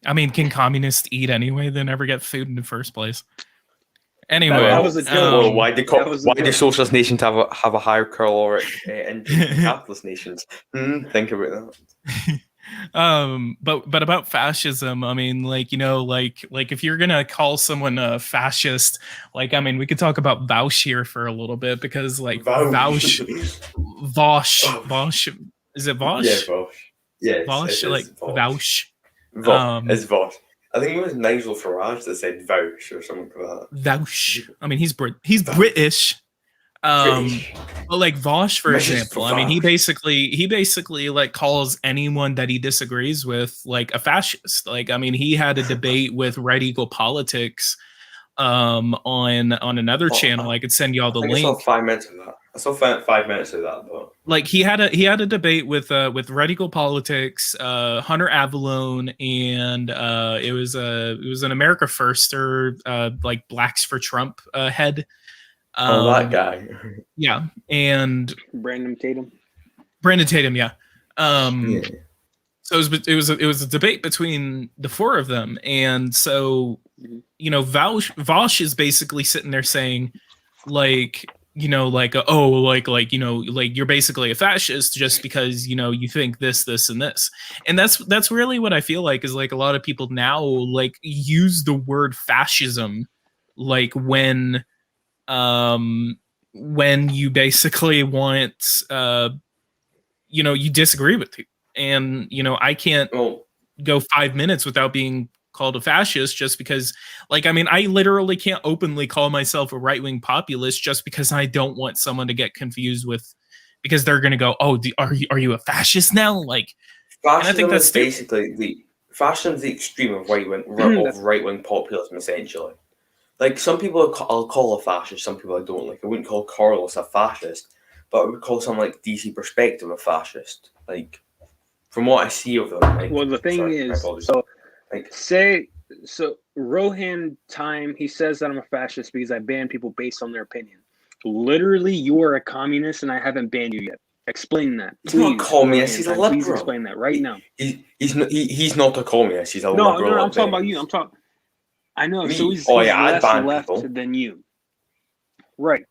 I mean, can communists eat anyway? They never get food in the first place. Anyway, That was a joke. Well, why do that was a why do joke. socialist nations have a higher caloric intake than capitalist nations? Think about that. But about fascism, I mean, like, you know, like if you're gonna call someone a fascist, like, I mean, we could talk about Vaush here for a little bit because, like, Vaush, is it Vaush? Yeah, Vaush. Yeah, Vaush, like Vaush. It's Vaush. I think it was Nigel Farage that said Vaush or something like that. Vaush. I mean, he's British. British. But like Vaush, for Mrs. example, I mean, he basically like calls anyone that he disagrees with like a fascist. Like, I mean, he had a debate with Red Eagle Politics on another channel. I could send y'all the I link. saw 5 minutes of that. I saw 5 minutes of that, but Like he had a debate with Red Eagle Politics, Hunter Avalone, and it was an America Firster, like Blacks for Trump head. that guy. Yeah, and Brandon Tatum. yeah. Yeah. So it was a debate between the four of them, and so, you know, Vaush is basically sitting there saying, like, you know, like, oh, like, you know, like, you're basically a fascist just because, you know, you think this, and this. And that's really what I feel like is, like, a lot of people now, like, use the word fascism, like, when you basically want, you know, you disagree with people. And, you know, I can't go 5 minutes without being called a fascist just because, like, I mean, I literally can't openly call myself a right-wing populist just because I don't want someone to get confused with, because they're going to go, oh, are you a fascist now? Like, Fascism and I think that's is basically fascism is the extreme of right-wing populism, essentially. Like, some people I'll call a fascist, some people I don't. Like, I wouldn't call Carlos a fascist, but I would call someone like DC Perspective a fascist. Like, from what I see of them. Like, Well, the thing is, so Rohan time, he says that I'm a fascist because I ban people based on their opinion. Literally, you are a communist, and I haven't banned you yet. Explain that. He's not a communist. He's a liberal. Please explain that right now. He's not a communist. He's a liberal. No, I'm talking about you. I know. Me? So he's I'd ban less people. than you. Right.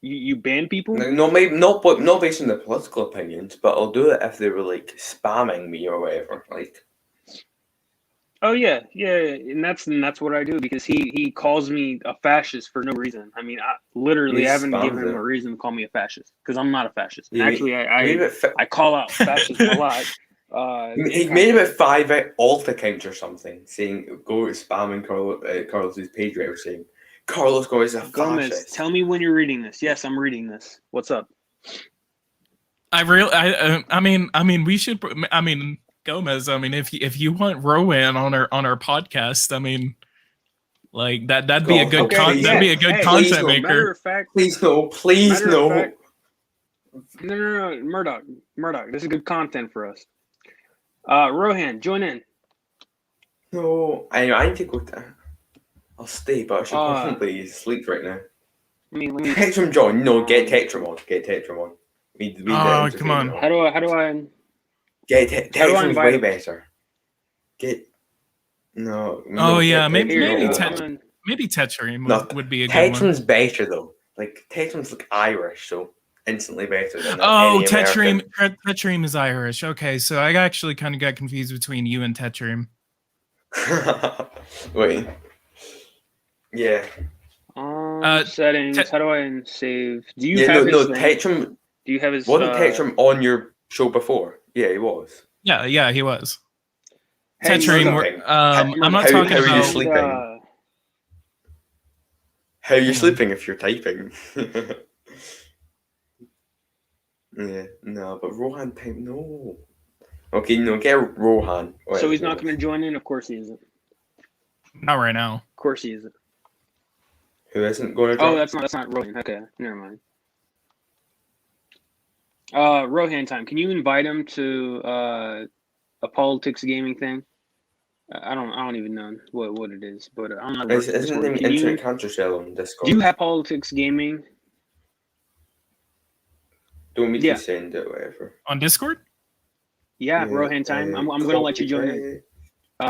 You ban people? No, maybe not based on their political opinions, but I'll do it if they were like spamming me or whatever. Like, oh yeah, and that's what I do, because he calls me a fascist for no reason. I mean, I haven't given him a reason to call me a fascist, because I'm not a fascist. Actually, I call out fascism a lot. He made about 5 alt accounts or something saying go spamming Carlos's page right, saying Carlos Gomez is a Gomez, fascist. tell me when you're reading this. Yes, I'm reading this. What's up? I mean, we should. I mean, Gomez. I mean, if you want Rowan on our podcast, I mean, like that'd be a good that'd be a good content maker. Matter of fact, please no. No, Murdoch. This is good content for us. Rohan, join in. No, I need to go. I'll stay, but I should probably sleep right now. Let me Tetram John, no, get Tetram on. Oh, come on. How do I get Tetram's way better. No. Oh yeah, maybe Tetram Tetram would be a good one. Tetram's better though. Like, Tetram's like Irish, so instantly better than Tetram is Irish. Okay, so I actually kind of got confused between you and Tetram. Wait. Yeah. Settings. How do I save? Do you Yeah, have no, his? Tetram Do you have his? wasn't Tetram on your show before? Yeah, he was. Yeah, he was. Hey, Tetrim, Murdoch. I'm not How- talking how are you about. sleeping? How are you Hang on. sleeping if you're typing? Yeah, no, but Rohan type no. Okay, no, get Rohan. So he's not going to join in. Of course he isn't. Not right now. Of course he isn't. Who isn't going to Oh, join? that's not Rowan. Okay, never mind. Rohan time. Can you invite him to a politics gaming thing? I don't even know what it is, but I'm not. Isn't it Internet Cancer Cell on Discord? Do you have politics gaming? Don't mean Yeah. to send it, whatever. On Discord? Yeah, Rohan time. I'm going to let you join in.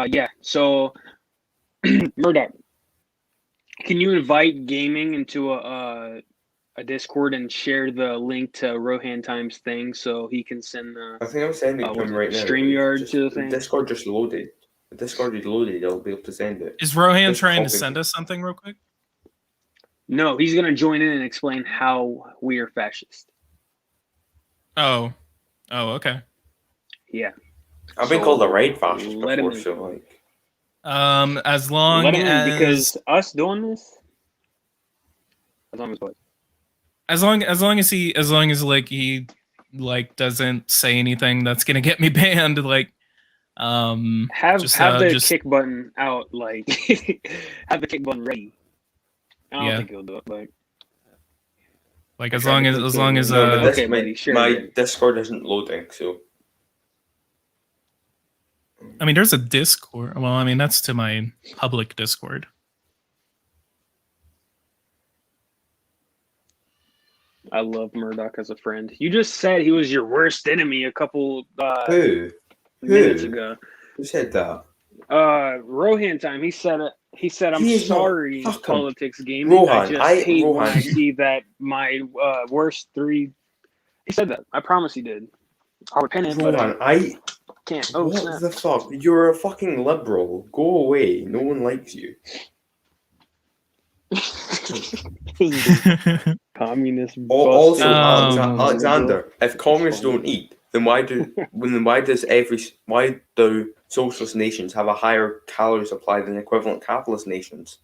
Yeah. So, Murdoch, can you invite gaming into a Discord and share the link to Rohan Time's thing so he can send the I think I'm sending him right now. StreamYard to the thing? Discord just loaded. The Discord is loaded. I'll be able to send it. Is Rohan Just trying to copy send it. us something real quick? No, he's going to join in and explain how we are fascist. Oh, okay. Yeah. I've been called a raid fascist let him before, in. so like. As long Let him in, as because us doing this, as long as what? as long as he doesn't say anything that's gonna get me banned, like Have the kick button out, like have the kick button ready. I don't think he'll do it, but like as long as No, but okay, buddy, sure. my Discord isn't loading, so. I mean, there's a Discord. Well, I mean, that's to my public Discord. I love Murdoch as a friend. You just said he was your worst enemy a couple Who? minutes ago. Who said that? Rohan time. He said I'm He is sorry, not- fuck him. politics gaming. I Rohan, just hate when I Rohan. see that my worst three. He said that. I promise he did. I'll repent it, but Rohan, I can't. Oh, what snap. the fuck? You're a fucking liberal. Go away. No one likes you. Communist. Also, Um, Alexander, if communists don't eat, then why do socialist nations have a higher calorie supply than equivalent capitalist nations?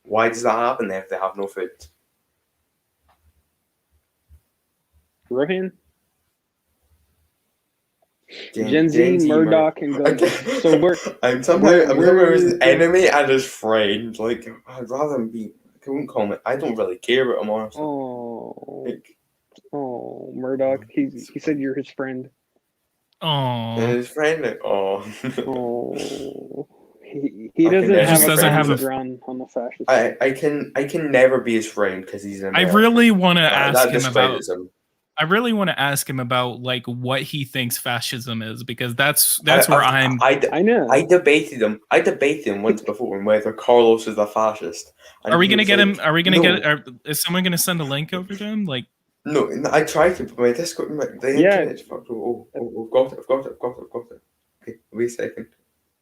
Why does that happen if they have no food? Rohan? GenZ, Murdoch, and Go. So I'm somehow his enemy and his friend. Like, I'd rather him be. I wouldn't call him. I don't really care about him, honestly. Oh, Like, Murdoch. He said you're his friend. Oh, and his friend, like, oh. Oh, he Fucking doesn't have hell. a ground on the fascist. I can never be his friend because he's an I American. really want to ask that him about. discredits him. I really want to ask him about like what he thinks fascism is, because that's where I'm. I know. I debated him once before on whether Carlos is a fascist. And Are we he gonna was get like, him? Are we gonna "No." get? Is someone gonna send a link over to him? Like, No, I tried to, but my Discord, the internet's fucked. Oh, I've got it. Okay, wait a second.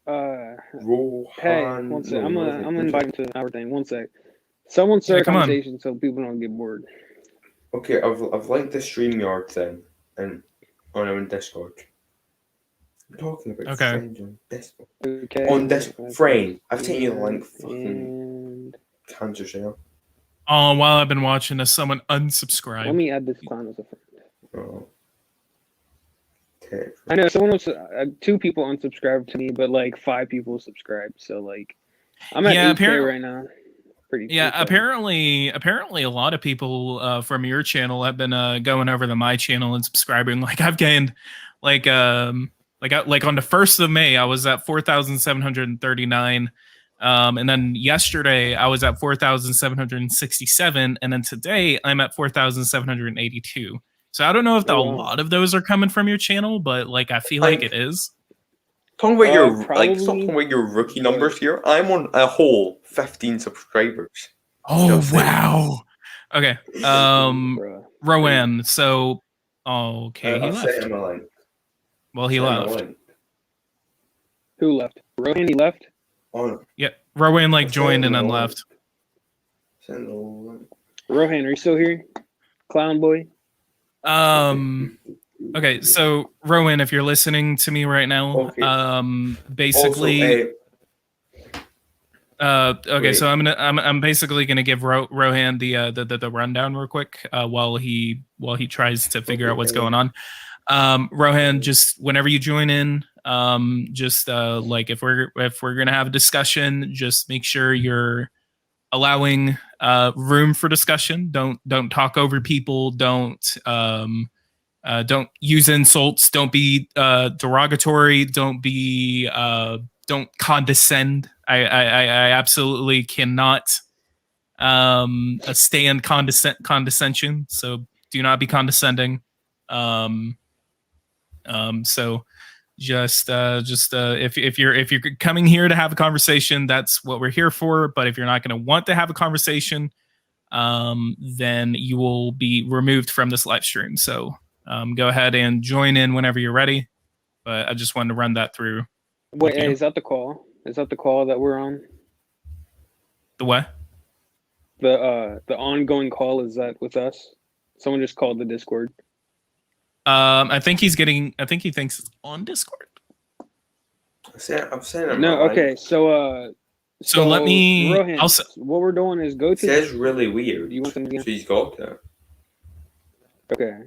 Rohan. Hey, one sec. I'm gonna invite him to our thing. One sec. Someone start a come on. conversation so people don't get bored. Okay, I've linked the StreamYard thing on our Discord. I'm talking about Okay. friends on Discord. Okay. On this frame, I've sent you the link. And Fucking cancer cell. oh, while I've been watching this, someone let unsubscribed. me add this clown as a friend. Oh. Okay. I know someone was 2 people unsubscribed to me, but like 5 people subscribed. So like, I'm at Yeah, 8K right now. Pretty. Yeah, proud. apparently a lot of people from your channel have been going over to my channel and subscribing. Like I've gained, like on the 1st of May, I was at 4,739, and then yesterday I was at 4,767, and then today I'm at 4,782. So I don't know if a lot of those are coming from your channel, but like I feel like it is. Talking about your stop probably- talking about your rookie numbers here. I'm on a whole 15 subscribers. Oh Just saying. wow. Okay. Bruh. Rowan. So okay, he I've sent left. him a link. Well, he Sent him a left. link. Who left? Rohan, he left? Oh, no. Yeah, Rowan like I've joined sent and him then a link. left. Send over. Rohan, are you still here? Clown boy? Okay, so Rowan, if you're listening to me right now, Okay. basically, Also, okay, wait. so I'm basically gonna give Rohan the rundown real quick while he tries to figure out what's going on. Rohan, just whenever you join in, just like if we're gonna have a discussion, just make sure you're allowing room for discussion. Don't talk over people. Don't use insults. Don't be derogatory. Don't condescend. I absolutely cannot stand condescension. So do not be condescending. So just if you're coming here to have a conversation, that's what we're here for. But if you're not going to want to have a conversation, then you will be removed from this live stream. So go ahead and join in whenever you're ready. But I just wanted to run that through. Wait, is that the call? Is that the call that we're on? The what? The ongoing call, is that with us? Someone just called the Discord. I think he thinks it's on Discord. I'm saying it. No, okay. So let me. Rohan, what we're doing is go to. It says really weird. You want them again? She's got that. Okay.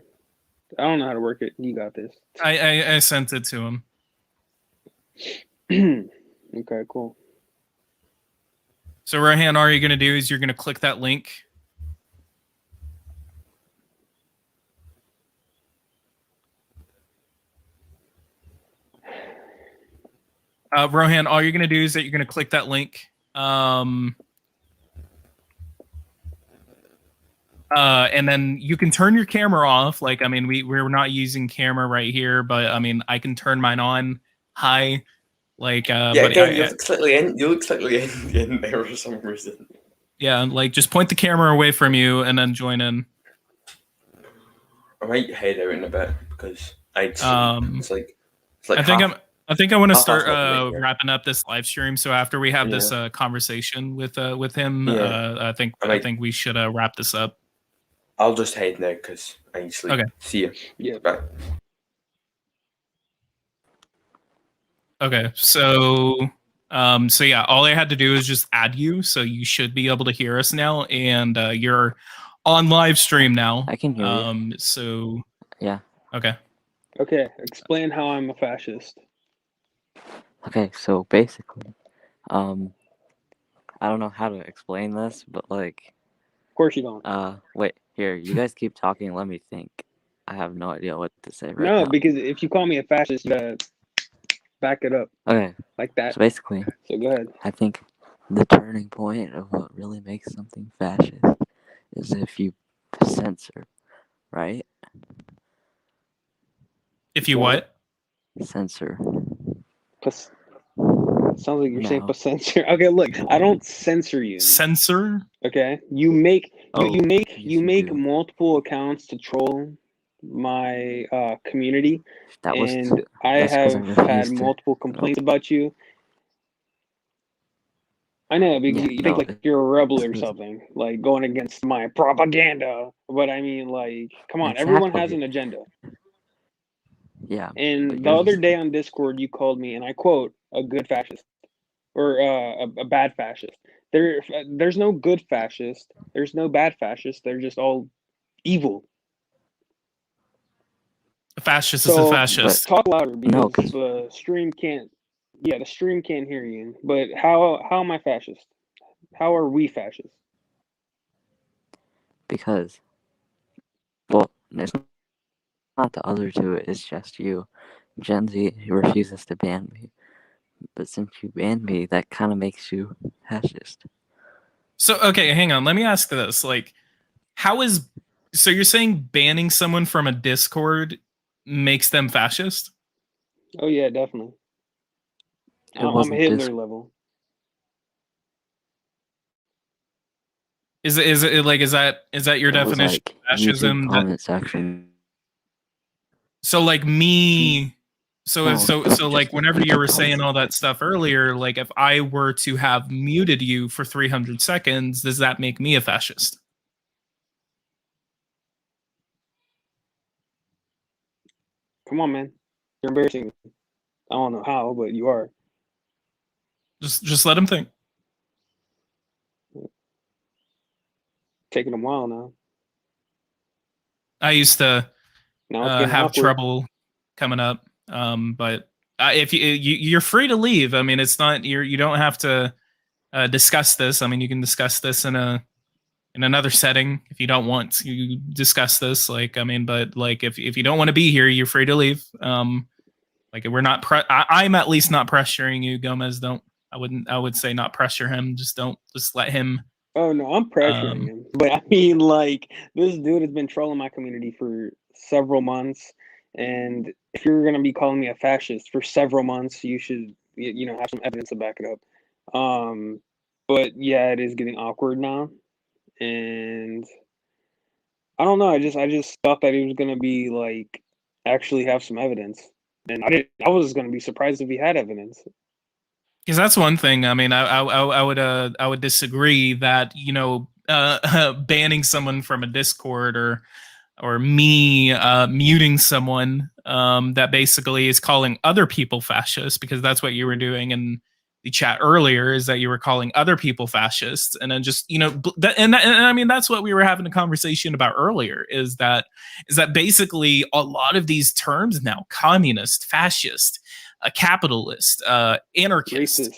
I don't know how to work it. You got this. I sent it to him. Okay, cool. So Rohan, all you're gonna do is you're gonna click that link. Rohan, all you're gonna do is that you're gonna click that link. And then you can turn your camera off. Like, I mean, we're not using camera right here, but I mean, I can turn mine on high. Like, yeah, but again, you look slightly in there for some reason. Yeah, like just point the camera away from you and then join in. I might head out in a bit because it's like I think I want to start wrapping up this live stream. So after we have this conversation with him, I think we should wrap this up. I'll just head now because I need to sleep. Okay. See you. Yeah. Bye. Okay. So yeah, all I had to do is just add you, so you should be able to hear us now, and you're on live stream now. I can hear you. So yeah. Okay. Okay. Explain how I'm a fascist. Okay, so basically, I don't know how to explain this, but like, of course you don't. Wait, here, you guys keep talking. Let me think. I have no idea what to say right now. No, because if you call me a fascist, you gotta back it up. Okay. Like that. So basically, so go ahead. I think the turning point of what really makes something fascist is if you censor, right? If you what? Censor. Sounds like you're saying censor. Okay, look, I don't censor you. Censor? Okay, you make multiple accounts to troll my community, and I have had multiple complaints about you. I know because you think like you're a rebel or something, like going against my propaganda. But I mean, like, come on, everyone has an agenda. Yeah. And the other day on Discord, you called me, and I quote, a good fascist, or a bad fascist. There's no good fascist. There's no bad fascist. They're just all evil. A fascist is a fascist. Talk louder because the stream can't. Yeah, the stream can't hear you. But how am I fascist? How are we fascist? Because, well, there's not the other two. It's just you. GenZ refuses to ban me. But since you banned me, that kind of makes you fascist. So, okay, hang on. Let me ask this. Like, so you're saying banning someone from a Discord makes them fascist? Oh, yeah, definitely. I'm Hitler level. Is that your definition of fascism? Comment section. So like me So like whenever you were saying all that stuff earlier, like if I were to have muted you for 300 seconds, does that make me a fascist? Come on, man. You're embarrassing me. I don't know how, but you are. Just let him think. Taking a while now. I used to Now it's getting have awkward. trouble coming up, but if you're free to leave. I mean, it's not you don't have to discuss this. I mean, you can discuss this in another setting if you don't want to discuss this. Like, I mean, but like if you don't want to be here, you're free to leave. Like we're not I'm at least not pressuring you, Gomez. I would say not pressure him. Just let him. Oh no, I'm pressuring him. But I mean, like, this dude has been trolling my community for several months, and if you're gonna be calling me a fascist for several months, you should, have some evidence to back it up. But yeah, it is getting awkward now, and I don't know. I just thought that he was gonna be like actually have some evidence, and I was gonna be surprised if he had evidence. Because that's one thing. I mean, I would disagree that banning someone from a Discord or me muting someone that basically is calling other people fascist, because that's what you were doing in the chat earlier, is that you were calling other people fascists, and then just and I mean that's what we were having a conversation about earlier, is that basically a lot of these terms now, communist, fascist, a capitalist, anarchist,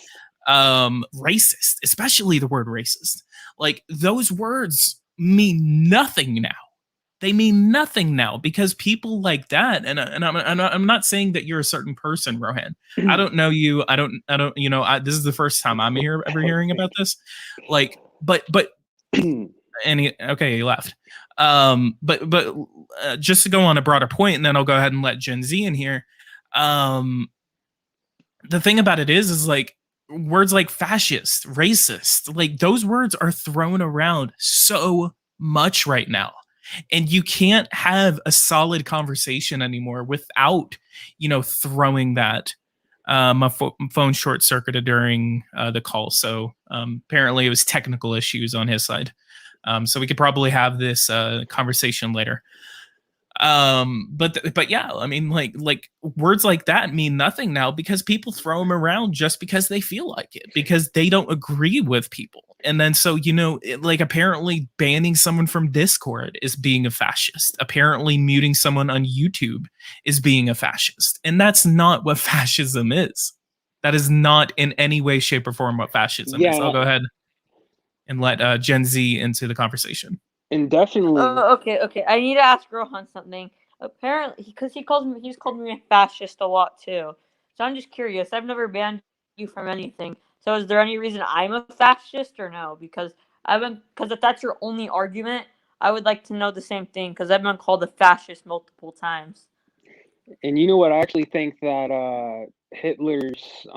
racist, especially the word racist. Like those words mean nothing now. They mean nothing now because people like that, and I'm not saying that you're a certain person, Rohan. I don't know you. I don't. This is the first time I'm ever hearing about this. Like, but and he left. But just to go on a broader point, and then I'll go ahead and let Gen Z in here. The thing about it is like words like fascist, racist, like those words are thrown around so much right now. And you can't have a solid conversation anymore without, throwing that. My phone short circuited during the call. So apparently it was technical issues on his side. So we could probably have this conversation later. But yeah, I mean, like words like that mean nothing now because people throw them around just because they feel like it, because they don't agree with people. And then so like apparently banning someone from Discord is being a fascist. Apparently muting someone on YouTube is being a fascist, and that's not what fascism is. That is not in any way, shape, or form what fascism is. I'll go ahead and let Gen Z into the conversation. And definitely. Okay. I need to ask Rohan something. Apparently, because he's called me a fascist a lot too. So I'm just curious. I've never banned you from anything. So is there any reason I'm a fascist or no? Because if that's your only argument, I would like to know the same thing, because I've been called a fascist multiple times. And you know what? I actually think that Hitler's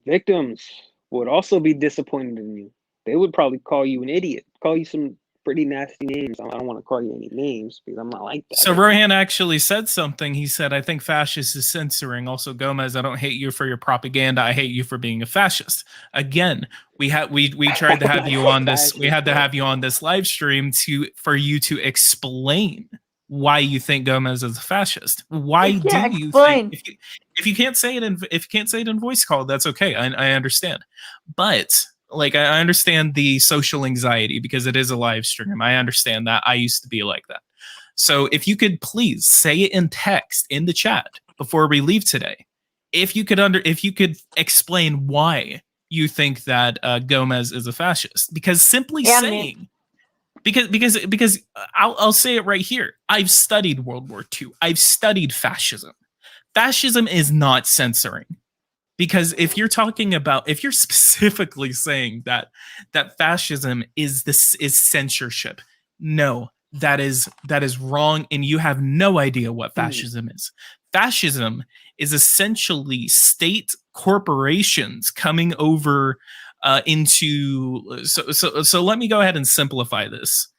victims would also be disappointed in you. They would probably call you an idiot, call you some pretty nasty names. I don't want to call you any names because I'm not like that. So Rohan actually said something. He said, "I think fascist is censoring." Also, Gomez, I don't hate you for your propaganda. I hate you for being a fascist. Again, we tried to have you on this. We had to have you on this live stream for you to explain why you think Gomez is a fascist. Why do you think? If you can't say it in voice call, that's okay. I understand, but. Like, I understand the social anxiety because it is a live stream. I understand that. I used to be like that. So if you could please say it in text in the chat before we leave today, if you could explain why you think that Gomez is a fascist, because simply saying, because I'll say it right here. I've studied World War II. I've studied fascism. Fascism is not censoring. Because if you're specifically saying that fascism is censorship, no, that is wrong, and you have no idea what fascism is. Fascism is essentially state corporations coming over into. So let me go ahead and simplify this.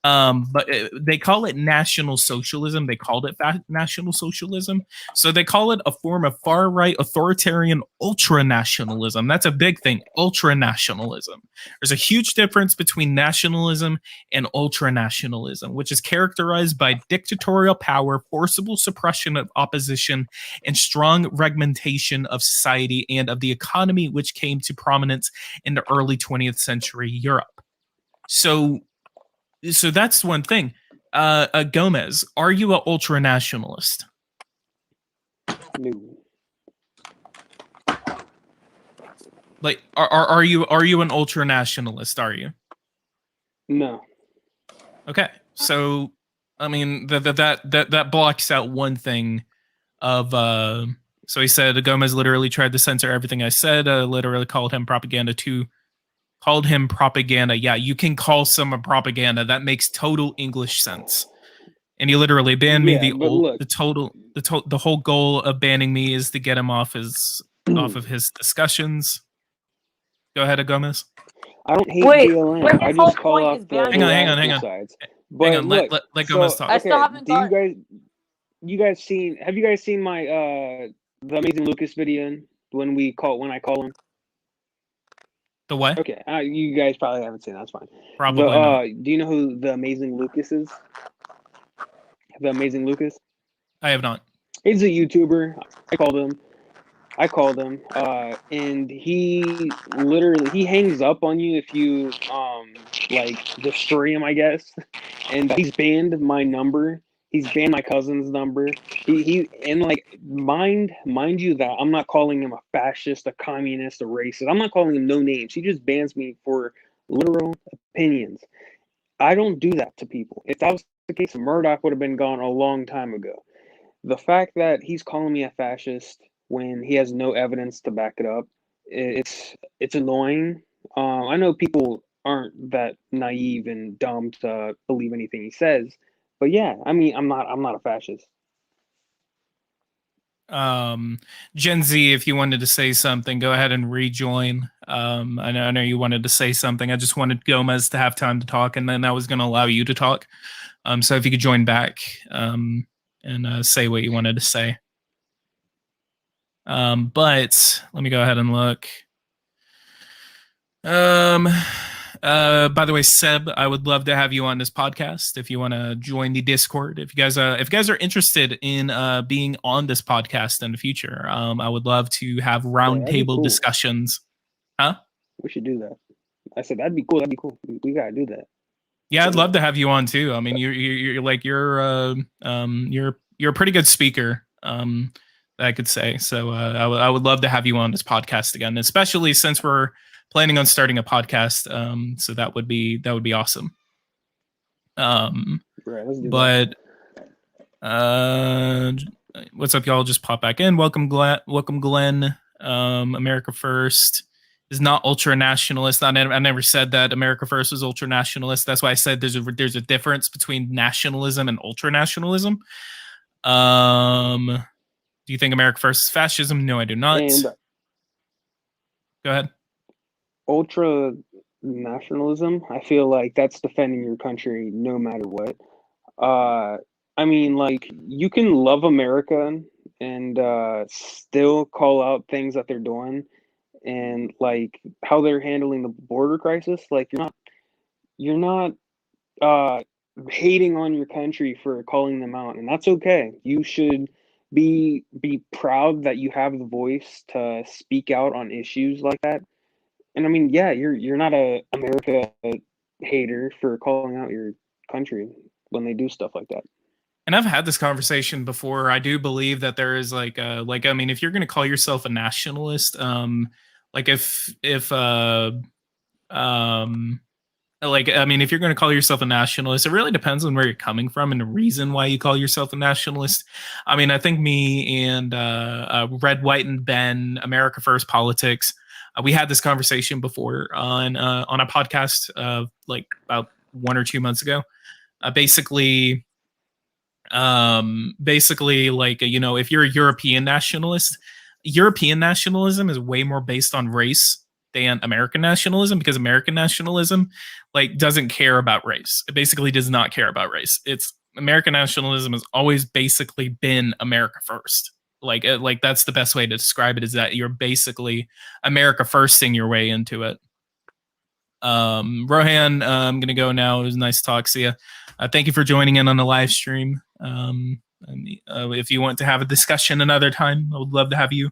But they call it National Socialism. They called it National Socialism. So they call it a form of far right authoritarian ultra nationalism. That's a big thing, ultra nationalism. There's a huge difference between nationalism and ultra nationalism, which is characterized by dictatorial power, forcible suppression of opposition, and strong reglementation of society and of the economy, which came to prominence in the early 20th century Europe. So that's one thing. Gomez, are you an ultra nationalist? No. Like, are you an ultra nationalist? Are you? No. Okay, so I mean that blocks out one thing of. So he said Gomez literally tried to censor everything I said. Literally called him propaganda too. Called him propaganda. Yeah, you can call someone propaganda. That makes total English sense. And he literally banned me. The whole goal of banning me is to get him off of his discussions. Go ahead, Gomez. I don't hate Wait, BLM. but I his whole just call point out is the banning Hang on. radical sides. But Hang on, look, let Gomez talk. I still haven't got- you guys seen my the Amazing Lucas video when I call him? The what? Okay, you guys probably haven't seen that. That's fine. Probably not. Do you know who the Amazing Lucas is? The Amazing Lucas? I have not. He's a YouTuber. I called him, and he literally hangs up on you if you like destroy him, I guess. And he's banned my number. He's banned my cousin's number. He and like mind you that I'm not calling him a fascist, a communist, a racist. I'm not calling him no names. He just bans me for literal opinions. I don't do that to people. If that was the case, Murdoch would have been gone a long time ago. The fact that he's calling me a fascist when he has no evidence to back it up, it's annoying. I know people aren't that naive and dumb to believe anything he says, but yeah, I mean, I'm not a fascist. Gen Z, if you wanted to say something, go ahead and rejoin. I know you wanted to say something. I just wanted Gomez to have time to talk, and then I was going to allow you to talk. So if you could join back and say what you wanted to say. But let me go ahead and look. By the way, Seb, I would love to have you on this podcast if you want to join the Discord. If you guys are interested in being on this podcast in the future, I would love to have roundtable discussions. Huh? We should do that. I said that'd be cool. That'd be cool. We gotta do that. Yeah, I'd love to have you on too. I mean, you're a pretty good speaker. I could say so. I would love to have you on this podcast again, especially since we're planning on starting a podcast. So that would be awesome. Right, let's do but what's up, y'all? Just pop back in. Welcome, Glenn. America First is not ultra nationalist. I never said that America First was ultra nationalist. That's why I said there's a difference between nationalism and ultra nationalism. Do you think America First is fascism? No, I do not. And go ahead. Ultra nationalism, I feel like that's defending your country no matter what. I mean, like, you can love America and still call out things that they're doing and like how they're handling the border crisis. Like, you're not hating on your country for calling them out, and that's okay. You should be proud that you have the voice to speak out on issues like that. And I mean, yeah, you're not a America hater for calling out your country when they do stuff like that. And I've had this conversation before. I do believe that there is I mean, if you're going to call yourself a nationalist, if you're going to call yourself a nationalist, it really depends on where you're coming from and the reason why you call yourself a nationalist. I mean, I think me and Red, White, and Ben, America First Politics, we had this conversation before on a podcast about 1 or 2 months ago. Basically, if you're a European nationalist, European nationalism is way more based on race understand American nationalism, because American nationalism like doesn't care about race. It basically does not care about race. It's American nationalism has always basically been America first. Like that's the best way to describe it, is that you're basically America firsting your way into it. Rohan, I'm gonna go now. It was nice to talk to you. Thank you for joining in on the live stream. If you want to have a discussion another time, I would love to have you.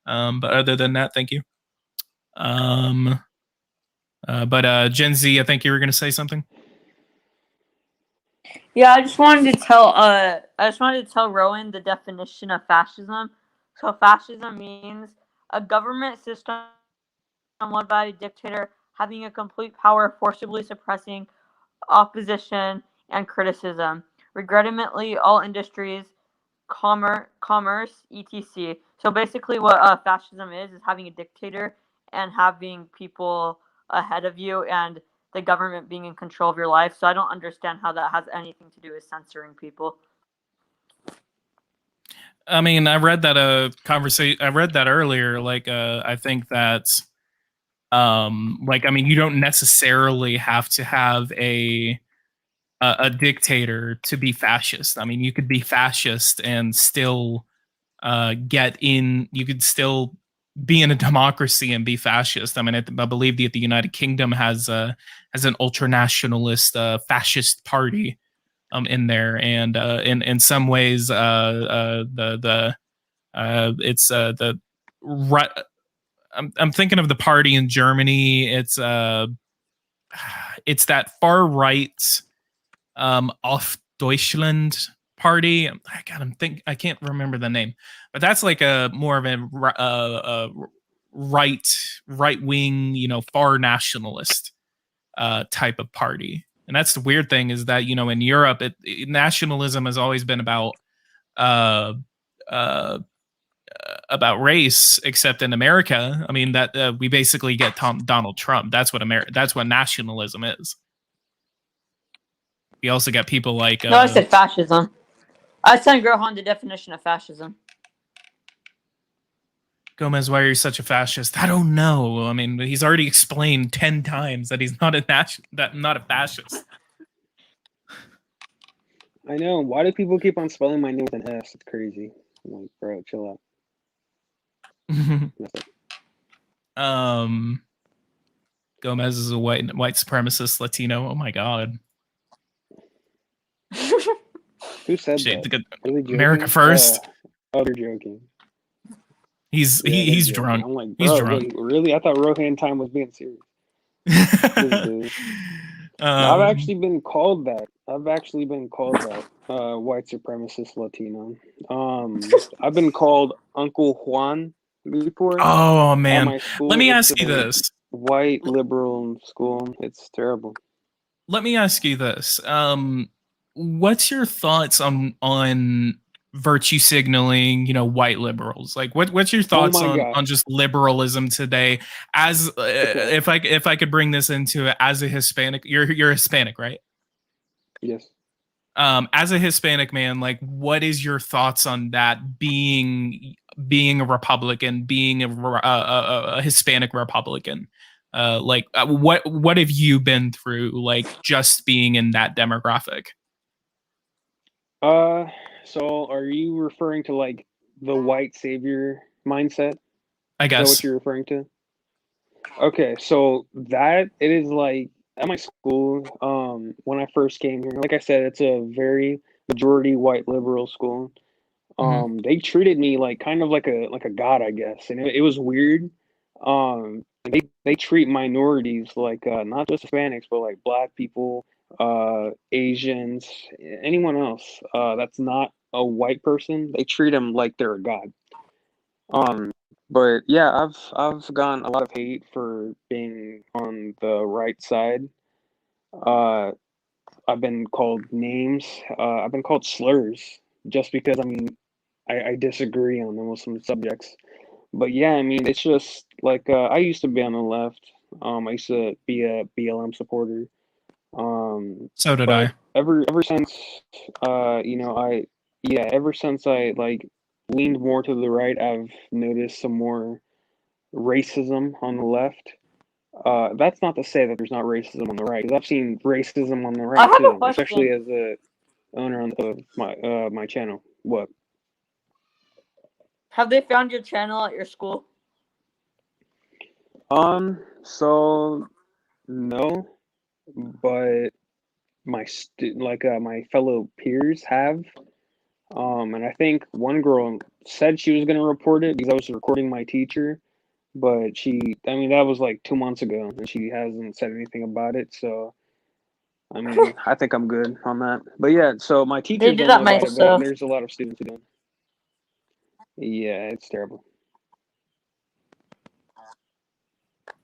But other than that, thank you. But Gen Z, I think you were gonna say something. Yeah, I just wanted to tell Rowan the definition of fascism. So fascism means a government system led by a dictator having a complete power, forcibly suppressing opposition and criticism. Regrettably, all industries, commerce, etc. So basically, what fascism is having a dictator and having people ahead of you and the government being in control of your life. So I don't understand how that has anything to do with censoring people. I mean, I read that conversation. I read that earlier. I think that, I mean, you don't necessarily have to have a dictator to be fascist. I mean, you could be fascist and still get in. You could still be in a democracy and be fascist. I mean, I believe that the United Kingdom has an ultranationalist fascist party in there, and in some ways, it's the right. I'm thinking of the party in Germany. It's that far right off Deutschland party. I can't remember the name, but that's like a more of a right wing, far nationalist type of party. And that's the weird thing, is that in Europe, nationalism has always been about race, except in America. I mean, that we basically get Donald Trump. That's what That's what nationalism is. We also got people like. No, I said fascism. I sent Grohan the definition of fascism. Gomez, why are you such a fascist? I don't know. I mean, he's already explained 10 times that he's not a fascist. I know. Why do people keep on spelling my name with an S? It's crazy. I'm like, bro, chill out. Gomez is a white supremacist Latino. Oh my god. Who said Shit, that? America first. Oh, they're joking. He's drunk. I'm like, bro, he's drunk. Wait, really? I thought Rohan Time was being serious. I've actually been called that. White supremacist Latino. I've been called Uncle Juan before. Oh man, let me ask you a this. White liberal school. It's terrible. Let me ask you this. What's your thoughts on virtue signaling, white liberals? Like, what's your thoughts on just liberalism today? As if I could bring this into it, as a Hispanic, you're Hispanic, right? Yes. As a Hispanic man, like, what is your thoughts on that? Being a Republican, being a Hispanic Republican, what have you been through, like, just being in that demographic? So are you referring to like the white savior mindset? I guess. Is that what you're referring to? Okay, so that it is like at my school, when I first came here, like I said, it's a very majority white liberal school. They treated me like kind of like a god, I guess, and it was weird. They treat minorities like not just Hispanics, but like Black people, Asians, anyone else that's not a white person. They treat them like they're a god. But yeah, I've gotten a lot of hate for being on the right side. I've been called names. I've been called slurs just because I disagree on almost some subjects. But yeah, I mean, it's just like I used to be on the left. I used to be a BLM supporter. So did I. Ever since ever since I like leaned more to the right, I've noticed some more racism on the left. That's not to say that there's not racism on the right, because I've seen racism on the I right have a too, especially question. as a owner of my channel. What? Have they found your channel at your school? So no, but my fellow peers have. And I think one girl said she was gonna report it because I was recording my teacher, but I mean, that was like 2 months ago, and she hasn't said anything about it. So, I mean, I think I'm good on that. But yeah, so my They teachers did don't know at my about it, school, but so there's a lot of students who don't. Yeah, it's terrible.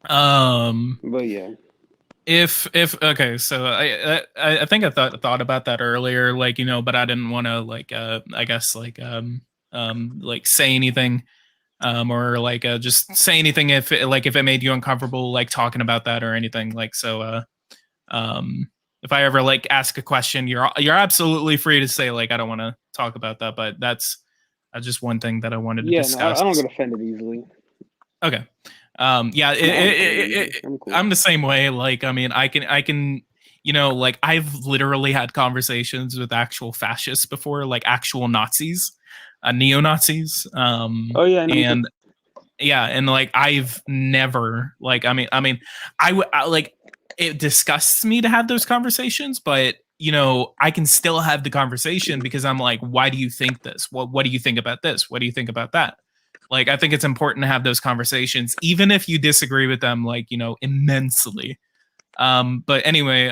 But yeah, If okay, so I think I thought about that earlier, like, you know, but I didn't want to, like, I guess, like say anything, or like just say anything if if it made you uncomfortable, like talking about that or anything, like, so if I ever like ask a question, you're absolutely free to say, like, I don't want to talk about that, but that's just one thing that I wanted to yeah, no, discuss. I don't get offended easily. Okay. Yeah, No, I'm offended easily. I'm cool. I'm the same way. Like, I mean, I can, you know, like, I've literally had conversations with actual fascists before, like actual Nazis, neo Nazis. Oh yeah, I know. And yeah, and like, I've never, like, I mean, like, it disgusts me to have those conversations, but you know, I can still have the conversation because I'm like, why do you think this? What do you think about this? What do you think about that? Like, I think it's important to have those conversations, even if you disagree with them, like, you know, immensely. But anyway,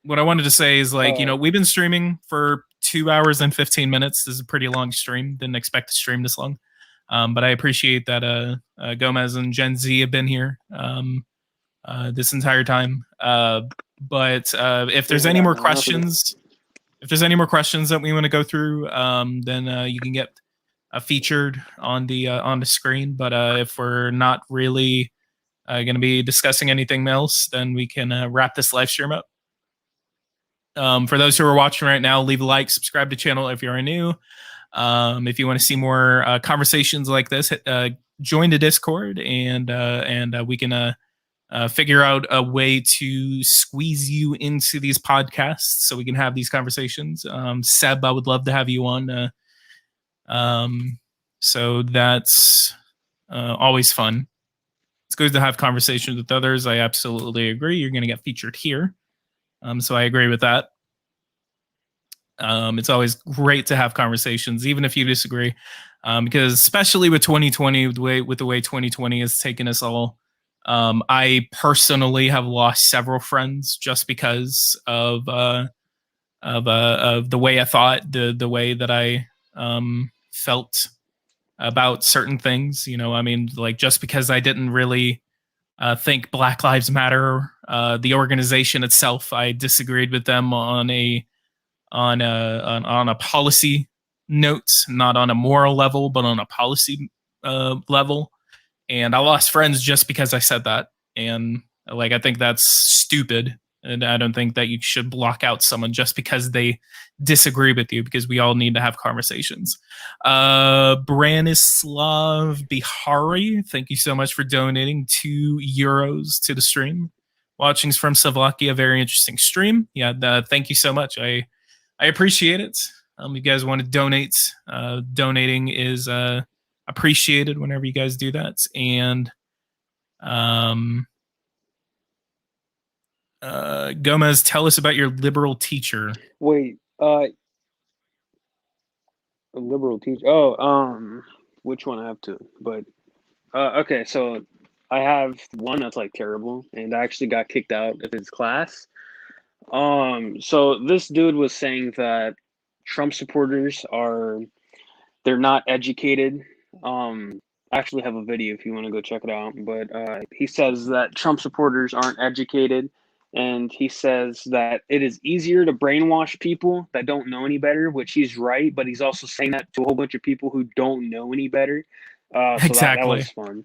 what I wanted to say is, like, you know, we've been streaming for 2 hours and 15 minutes. This is a pretty long stream. Didn't expect to stream this long. But I appreciate that Gomez and Gen Z have been here this entire time. But if there's any more questions, that we want to go through, then you can get featured on the screen. But if we're not really going to be discussing anything else, then we can wrap this live stream up. For those who are watching right now, leave a like, subscribe to the channel if you're new. If you want to see more conversations like this, join the Discord, and we can figure out a way to squeeze you into these podcasts so we can have these conversations. Seb, I would love to have you on. So that's always fun. It's good to have conversations with others. I absolutely agree. You're going to get featured here. So I agree with that. It's always great to have conversations, even if you disagree, because especially with 2020, with the way 2020 has taken us all, I personally have lost several friends just because of the way I thought, the way that I felt about certain things. You know, I mean, like, just because I didn't really think Black Lives Matter, the organization itself, I disagreed with them on a policy note, not on a moral level, but on a policy level. And I lost friends just because I said that. And like, I think that's stupid. And I don't think that you should block out someone just because they disagree with you, because we all need to have conversations. Branislav Bihari, thank you so much for donating €2 to the stream. Watching's from Slovakia, very interesting stream. Yeah, thank you so much. I appreciate it. You guys want to donate? Donating is appreciated whenever you guys do that. And Gomez, tell us about your liberal teacher. Wait, a liberal teacher. Oh, which one I have two? But okay, so I have one that's like terrible, and I actually got kicked out of his class. So this dude was saying that Trump supporters they're not educated. I actually have a video if you want to go check it out. But he says that Trump supporters aren't educated, and he says that it is easier to brainwash people that don't know any better, which he's right. But he's also saying that to a whole bunch of people who don't know any better. So that was fun.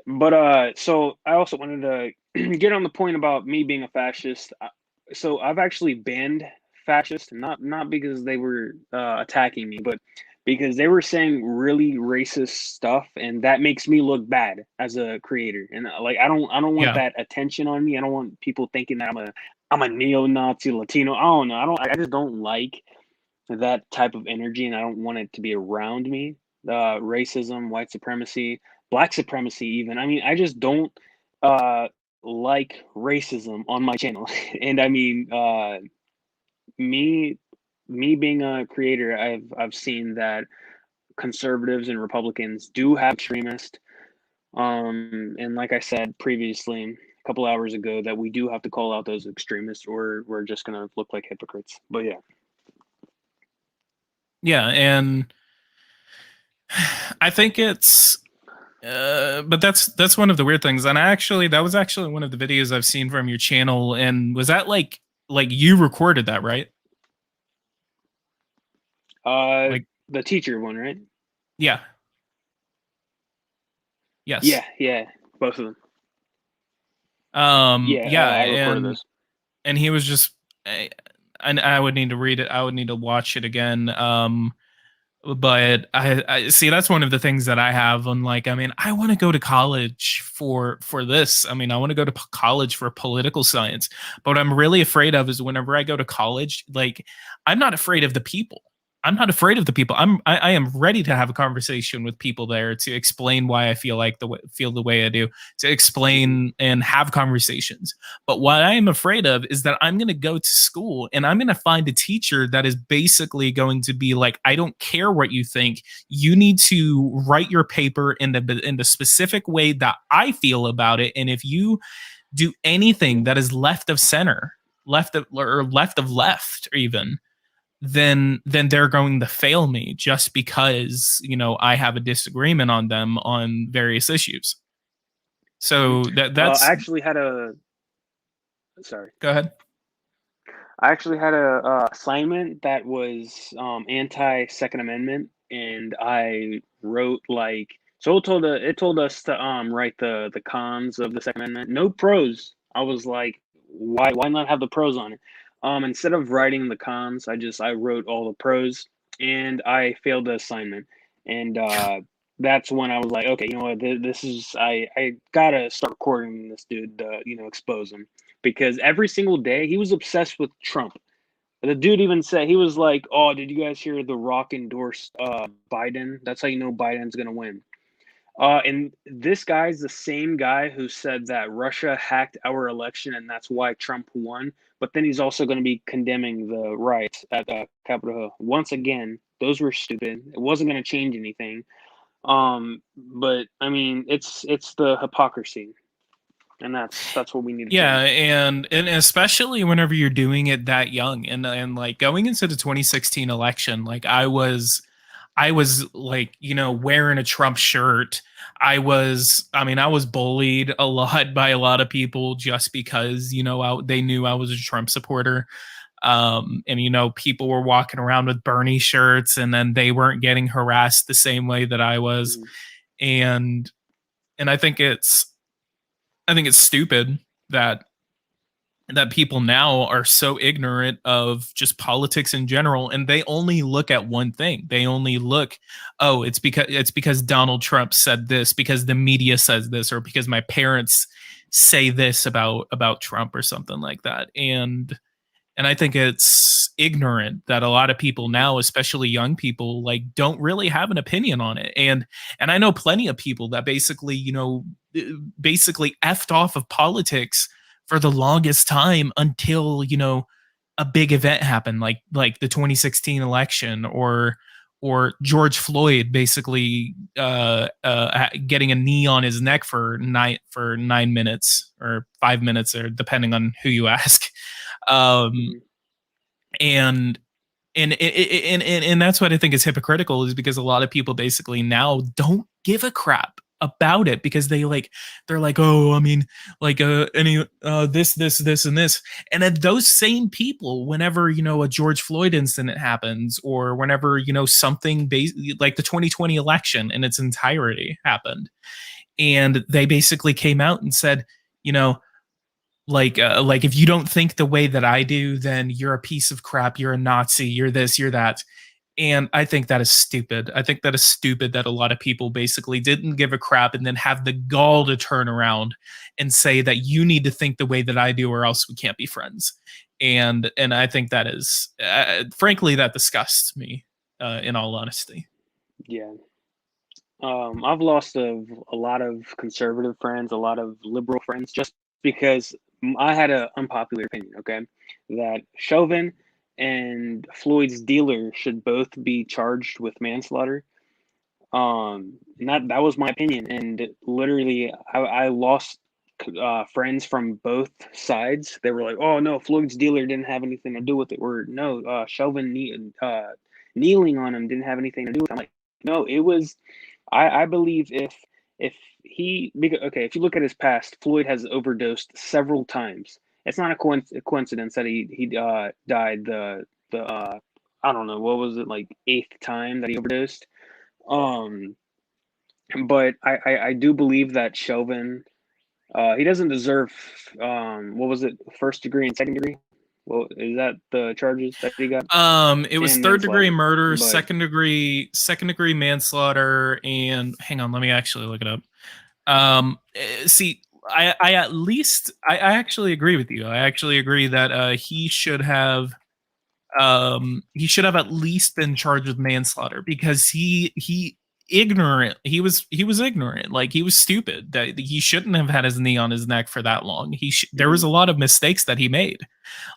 But so I also wanted to get on the point about me being a fascist. So I've actually banned fascists, not because they were attacking me, but because they were saying really racist stuff, and that makes me look bad as a creator. And like, I don't want Yeah. that attention on me. I don't want people thinking that I'm a neo-Nazi Latino. I don't know. I just don't like that type of energy, and I don't want it to be around me. Racism, white supremacy, black supremacy, even. I mean, I just don't like racism on my channel. And I mean, me being a creator, I've seen that conservatives and Republicans do have extremists. And like I said previously, a couple hours ago, that we do have to call out those extremists, or we're just gonna look like hypocrites. But yeah. Yeah, and I think it's but that's one of the weird things. And that was actually one of the videos I've seen from your channel. And was that like you recorded that, right? Like The teacher one, right? Yeah. Yes. Yeah, both of them. Yeah, I recorded those. and he was just and I would need to read it. I would need to watch it again. But I see, that's one of the things that I have on, like, I mean, I want to go to college for this. I mean, I want to go to college for political science. But what I'm really afraid of is whenever I go to college, like, I'm not afraid of the people. I'm not afraid of the people. I am ready to have a conversation with people there to explain why I feel the way I do, to explain and have conversations. But what I am afraid of is that I'm going to go to school and I'm going to find a teacher that is basically going to be like, I don't care what you think. You need to write your paper in the specific way that I feel about it. And if you do anything that is left of center, left of left, or even, then they're going to fail me just because, I have a disagreement on them on various issues. So that's I actually had a sorry. Go ahead. I actually had a assignment that was anti Second Amendment, and I wrote it told us to write the cons of the Second Amendment, no pros. I was like, why not have the pros on it? Instead of writing the cons, I wrote all the pros, and I failed the assignment. And that's when I was like, okay, you know what, this is I gotta start recording this dude, expose him, because every single day he was obsessed with Trump. The dude even said, he was like, "Oh, did you guys hear The Rock endorsed Biden? That's how you know Biden's gonna win." And this guy's the same guy who said that Russia hacked our election and that's why Trump won. But then he's also going to be condemning the riots at Capitol Hill. Once again, those were stupid. It wasn't going to change anything. But I mean, it's the hypocrisy, and that's what we need to change. and especially whenever you're doing it that young, and like going into the 2016 election, like I was like, wearing a Trump shirt. I was bullied a lot by a lot of people just because, they knew I was a Trump supporter. And, people were walking around with Bernie shirts, and then they weren't getting harassed the same way that I was. And I think it's stupid that people now are so ignorant of just politics in general, and they only look at one thing. They only look, oh, it's because Donald Trump said this, because the media says this, or because my parents say this about Trump or something like that. And I think it's ignorant that a lot of people now, especially young people, like, don't really have an opinion on it. And I know plenty of people that basically effed off of politics for the longest time until, a big event happened, like the 2016 election, or George Floyd basically getting a knee on his neck for 9 minutes or 5 minutes, or depending on who you ask. And that's what I think is hypocritical, is because a lot of people basically now don't give a crap about it, because they're like, oh, I mean, like, this and this. And then those same people, whenever, a George Floyd incident happens, or whenever, something like the 2020 election in its entirety happened, and they basically came out and said, like, if you don't think the way that I do, then you're a piece of crap, you're a Nazi, you're this, you're that. And I think that is stupid. I think that is stupid that a lot of people basically didn't give a crap and then have the gall to turn around and say that you need to think the way that I do or else we can't be friends. And I think that is, frankly, that disgusts me, in all honesty. Yeah. I've lost a lot of conservative friends, a lot of liberal friends, just because I had an unpopular opinion, okay? That Chauvin and Floyd's dealer should both be charged with manslaughter. And that was my opinion. And literally, I lost friends from both sides. They were like, "Oh no, Floyd's dealer didn't have anything to do with it," or "No, Chauvin kneeling on him didn't have anything to do with it." I'm like, "No, it was." I believe if if you look at his past, Floyd has overdosed several times. It's not a coincidence that he died the I don't know, what was it, like, eighth time that he overdosed. Um, but I do believe that Chauvin, he doesn't deserve, what was it, first degree and second degree? Well, is that the charges that he got? It was And third degree manslaughter, murder, but second degree manslaughter, and hang on, let me actually look it up. See, I at least I actually agree with you. I actually agree that he should have at least been charged with manslaughter because he ignorant. He was ignorant. Like, he was stupid. That he shouldn't have had his knee on his neck for that long. There was a lot of mistakes that he made.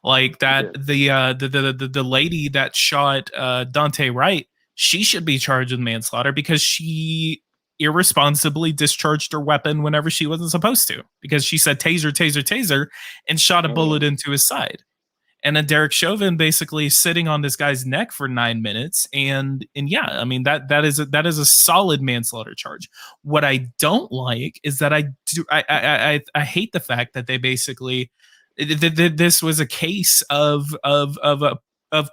Like that, the lady that shot Dante Wright, she should be charged with manslaughter because she irresponsibly discharged her weapon whenever she wasn't supposed to, because she said taser, taser, taser, and shot a bullet into his side. And then Derek Chauvin basically sitting on this guy's neck for 9 minutes, and yeah, I mean that is a solid manslaughter charge. What I don't like is that I hate the fact that they basically this was a case of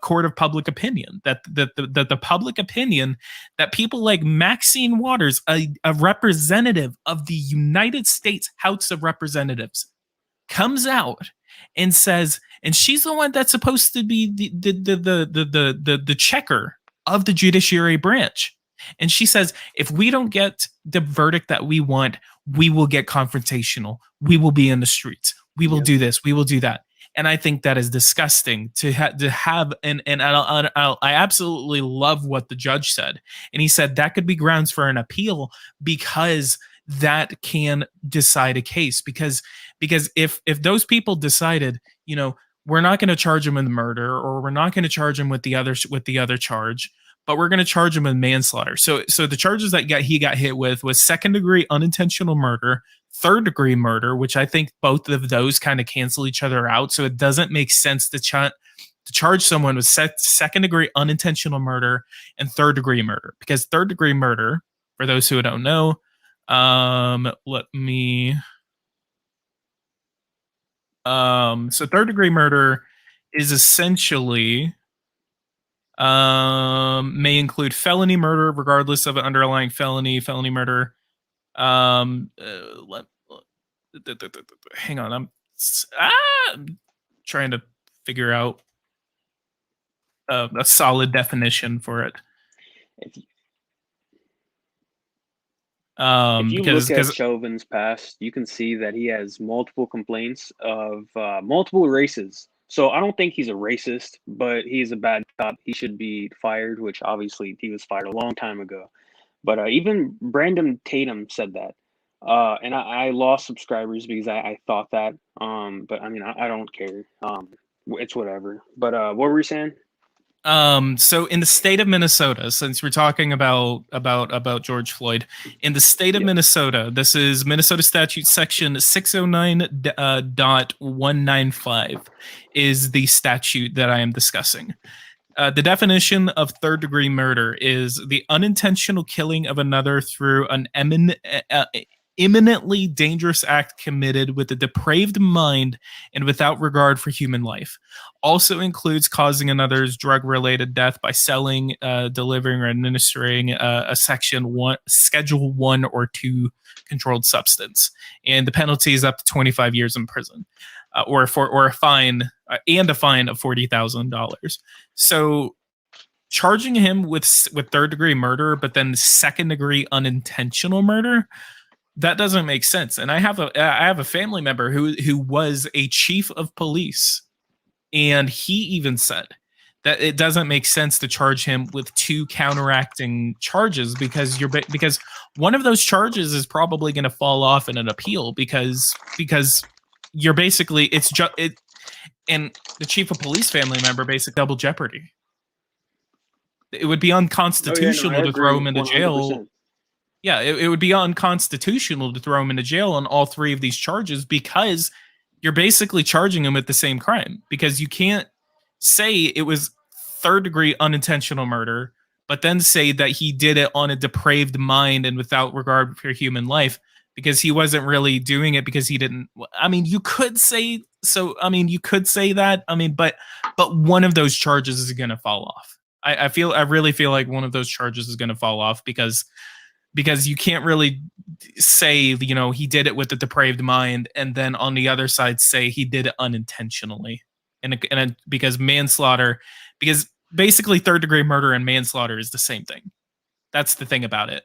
court of public opinion, that the public opinion that people like Maxine Waters, a representative of the United States House of Representatives, comes out and says, and she's the one that's supposed to be the checker of the judiciary branch. And she says, if we don't get the verdict that we want, we will get confrontational. We will be in the streets. We will do this. We will do that. And I think that is disgusting to have. And I absolutely love what the judge said. And he said that could be grounds for an appeal because that can decide a case. Because if those people decided, we're not going to charge him with murder, or we're not going to charge him with the other charge, but we're going to charge him with manslaughter. So the charges that he got hit with was second degree unintentional murder, third degree murder, which I think both of those kind of cancel each other out. So it doesn't make sense to charge someone with second degree unintentional murder and third degree murder, because third degree murder, for those who don't know, so third degree murder is essentially may include felony murder regardless of an underlying felony murder. Hang on, I'm trying to figure out a solid definition for it. If you look at Chauvin's past, you can see that he has multiple complaints of multiple races. So I don't think he's a racist, but he's a bad cop. He should be fired, which obviously he was fired a long time ago. But even Brandon Tatum said that. And I lost subscribers because I thought that. But I mean, I don't care. It's whatever. But what were you saying? So in the state of Minnesota, since we're talking about George Floyd, in the state of Minnesota, this is Minnesota statute section 609.195 is the statute that I am discussing. The definition of third degree murder is the unintentional killing of another through an imminently dangerous act committed with a depraved mind and without regard for human life. Also includes causing another's drug-related death by selling, delivering, or administering a Schedule 1 or 2 controlled substance. And the penalty is up to 25 years in prison, or a fine of $40,000. So charging him with third degree murder, but then second degree unintentional murder, that doesn't make sense. And I have a family member who was a chief of police, and he even said that it doesn't make sense to charge him with two counteracting charges because because one of those charges is probably going to fall off in an appeal because you're basically and the chief of police family member basically double jeopardy. It would be unconstitutional to throw him into jail. 100%. Yeah, it would be unconstitutional to throw him into jail on all three of these charges because you're basically charging him with the same crime, because you can't say it was third degree unintentional murder, but then say that he did it on a depraved mind and without regard for human life, because he wasn't really doing it because he didn't. I mean, you could say so. I mean, you could say that. I mean, but one of those charges is going to fall off. I really feel like one of those charges is going to fall off because you can't really say, you know, he did it with a depraved mind and then on the other side say he did it unintentionally. And because manslaughter, because basically third degree murder and manslaughter is the same thing. That's the thing about it.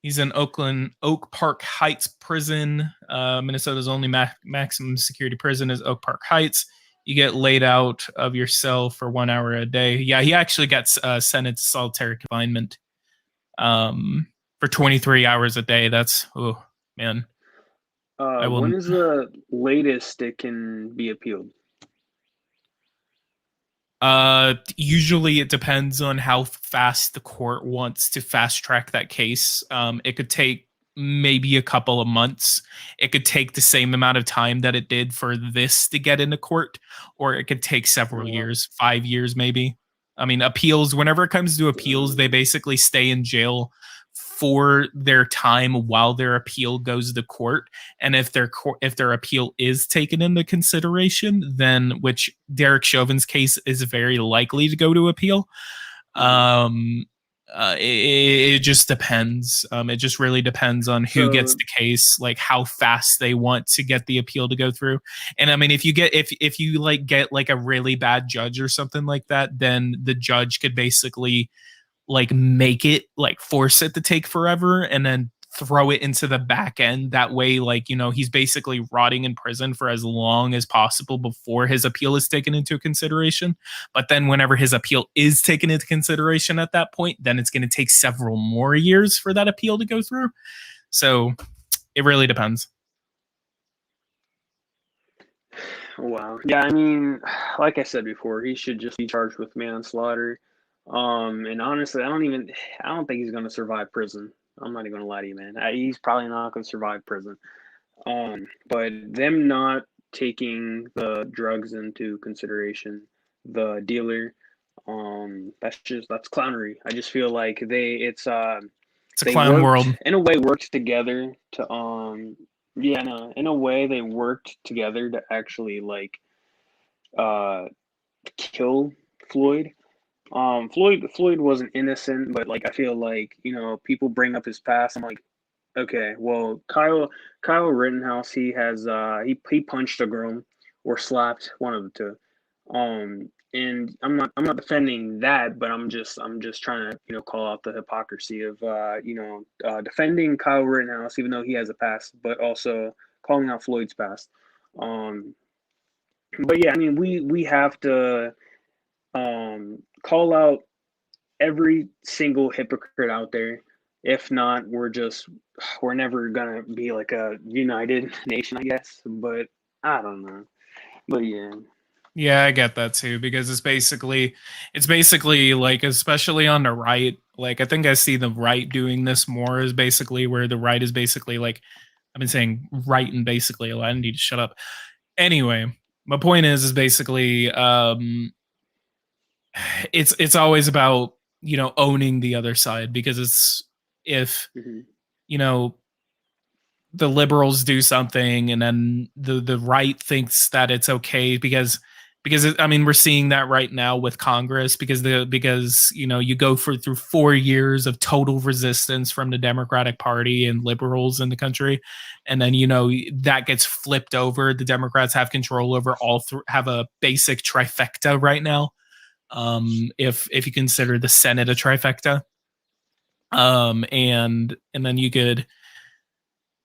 He's in Oak Park Heights prison. Minnesota's only maximum security prison is Oak Park Heights. You get laid out of your cell for 1 hour a day. Yeah, he actually got sentenced to solitary confinement for 23 hours a day. That's, oh, man. When is the latest it can be appealed? Usually it depends on how fast the court wants to fast track that case. It could take maybe a couple of months. It could take the same amount of time that it did for this to get into court, or it could take several years, 5 years maybe. I mean, appeals, whenever it comes to appeals, they basically stay in jail for their time while their appeal goes to court. And if their appeal is taken into consideration, then, which Derek Chauvin's case is very likely to go to appeal, it just depends. It just really depends on who gets the case, like how fast they want to get the appeal to go through. And I mean, if you get a really bad judge or something like that, then the judge could basically like make it, like force it to take forever and then throw it into the back end. That way, like, you know, he's basically rotting in prison for as long as possible before his appeal is taken into consideration. But then whenever his appeal is taken into consideration at that point, then it's going to take several more years for that appeal to go through. So it really depends. Wow. Yeah, I mean, like I said before, he should just be charged with manslaughter. And honestly, I don't think he's going to survive prison. I'm not even gonna lie to you, man. He's probably not gonna survive prison. But them not taking the drugs into consideration, the dealer, that's clownery. I just feel like it's a clown world. In a way, worked together to in a way they worked together to actually like kill Floyd. Floyd wasn't innocent, but like I feel like, you know, people bring up his past. I'm like, okay, well, Kyle Rittenhouse, he has he punched a girl or slapped one of the two. And I'm not defending that, but I'm just trying to, you know, call out the hypocrisy of defending Kyle Rittenhouse even though he has a past, but also calling out Floyd's past. But yeah, I mean, we have to call out every single hypocrite out there. If not, we're never gonna be like a united nation, I guess. But I don't know. But yeah. Yeah, I get that too, because it's basically like, especially on the right, like I think I see the right doing this more, is basically where the right is basically like, I've been saying right and basically a lot. I need to shut up. Anyway, my point is basically it's always about, you know, owning the other side, because it's if you know, the liberals do something and then the right thinks that it's okay because because I mean we're seeing that right now with Congress because you go through 4 years of total resistance from the Democratic Party and liberals in the country, and then that gets flipped over. The Democrats have control over have a basic trifecta right now. If you consider the Senate a trifecta, and then you could.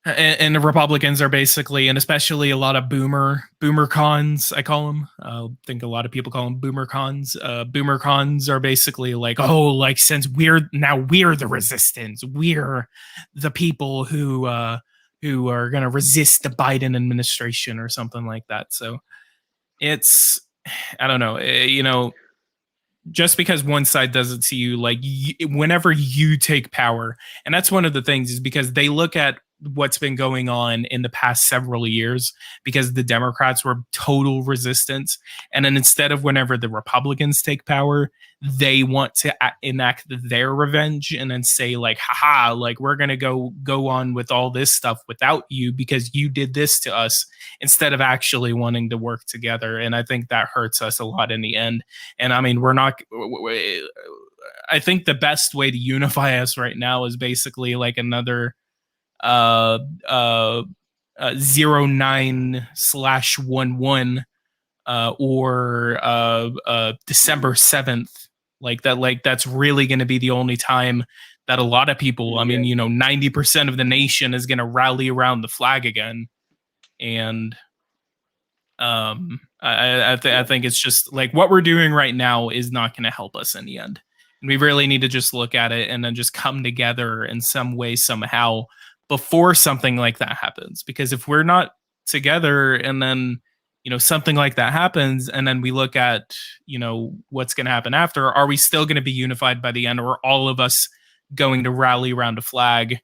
And the Republicans are basically, and especially a lot of boomer cons, I call them. I think a lot of people call them boomer cons. Boomer cons are basically like, oh, like since we're the resistance, we're the people who are going to resist the Biden administration or something like that. So it's, I don't know, just because one side does it to you, like whenever you take power, and that's one of the things is because they look at what's been going on in the past several years because the Democrats were total resistance. And then instead of whenever the Republicans take power, they want to enact their revenge and then say like, haha, like we're going to go on with all this stuff without you because you did this to us instead of actually wanting to work together. And I think that hurts us a lot in the end. And I mean, I think the best way to unify us right now is basically like another 09/11 or December 7th, like that. Like that's really going to be the only time that a lot of people, I mean, 90% of the nation is going to rally around the flag again. And I think it's just like what we're doing right now is not going to help us in the end. And we really need to just look at it and then just come together in some way, somehow, before something like that happens. Because if we're not together and then, something like that happens and then we look at, what's going to happen after, are we still going to be unified by the end, or are all of us going to rally around a flag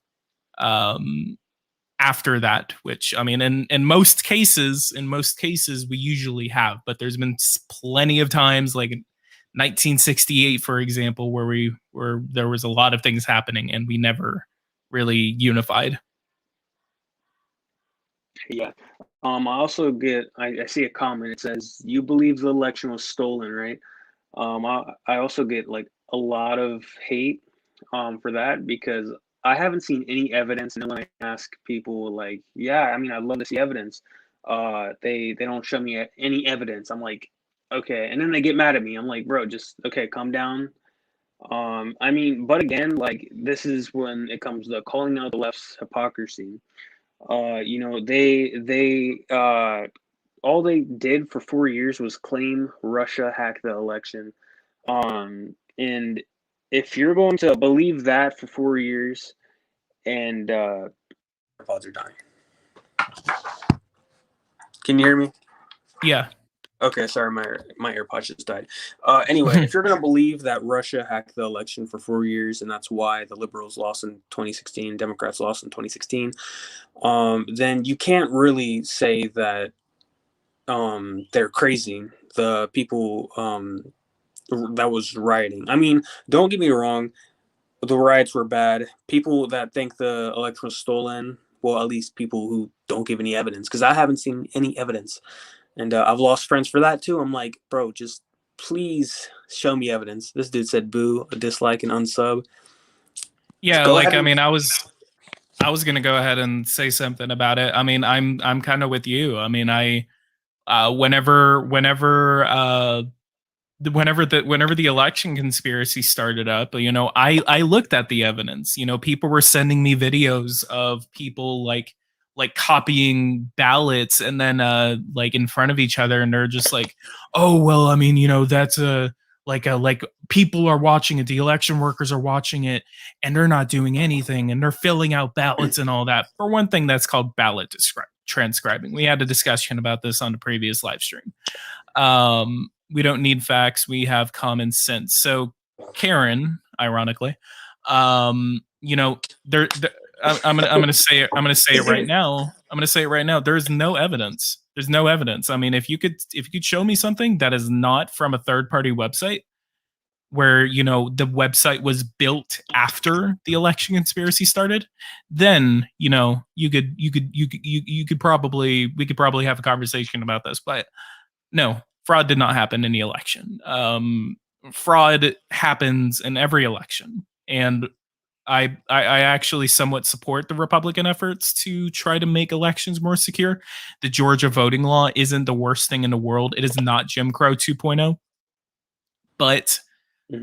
after that? Which, I mean, in most cases, we usually have, but there's been plenty of times like in 1968, for example, where there was a lot of things happening and we never really unified. Yeah. I also I see a comment. It says, you believe the election was stolen, right? I also get like a lot of hate for that because I haven't seen any evidence. And then when I ask people like, yeah, I mean, I'd love to see evidence. They don't show me any evidence. I'm like, okay. And then they get mad at me. I'm like, bro, just, okay, calm down. I mean, but again, like this is when it comes to calling out the left's hypocrisy. They all they did for 4 years was claim Russia hacked the election. And if you're going to believe that for 4 years, and AirPods are dying. Can you hear me? Yeah. Okay, sorry, my AirPods just died. Anyway, if you're going to believe that Russia hacked the election for 4 years and that's why the liberals lost in 2016, Democrats lost in 2016, then you can't really say that they're crazy, the people that was rioting. I mean, don't get me wrong, the riots were bad. People that think the election was stolen, well, at least people who don't give any evidence, because I haven't seen any evidence. And I've lost friends for that too. I'm like, bro, just please show me evidence. This dude said boo, a dislike, and unsub. Yeah, like I mean, I was gonna go ahead and say something about it. I mean, I'm kind of with you. I mean, whenever the election conspiracy started up, I looked at the evidence. People were sending me videos of people like copying ballots and then like in front of each other, and they're just like, oh well, I mean, that's like people are watching it, the election workers are watching it, and they're not doing anything, and they're filling out ballots and all that. For one thing, that's called ballot transcribing. We had a discussion about this on the previous live stream. We don't need facts, we have common sense. So Karen, ironically, I'm gonna say it right now. There's no evidence. I mean, if you could show me something that is not from a third party website, where the website was built after the election conspiracy started, then we could probably have a conversation about this. But no, fraud did not happen in the election. Fraud happens in every election, and I actually somewhat support the Republican efforts to try to make elections more secure. The Georgia voting law isn't the worst thing in the world. It is not Jim Crow 2.0. But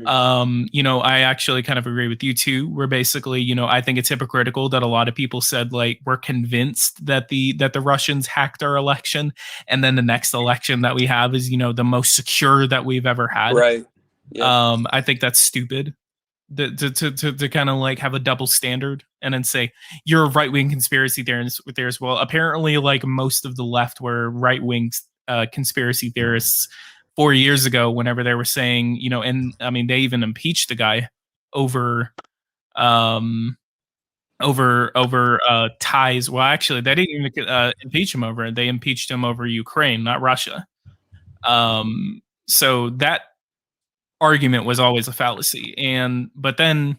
I actually kind of agree with you too. Where basically, I think it's hypocritical that a lot of people said like we're convinced that the Russians hacked our election, and then the next election that we have is the most secure that we've ever had. Right. Yeah. I think that's stupid. To kind of like have a double standard and then say you're a right-wing conspiracy theorist. Well, apparently like most of the left were right-wing conspiracy theorists 4 years ago whenever they were saying, and I mean they even impeached the guy over ties. Well, actually they didn't even impeach him over it. They impeached him over Ukraine, not Russia. So that argument was always a fallacy. But then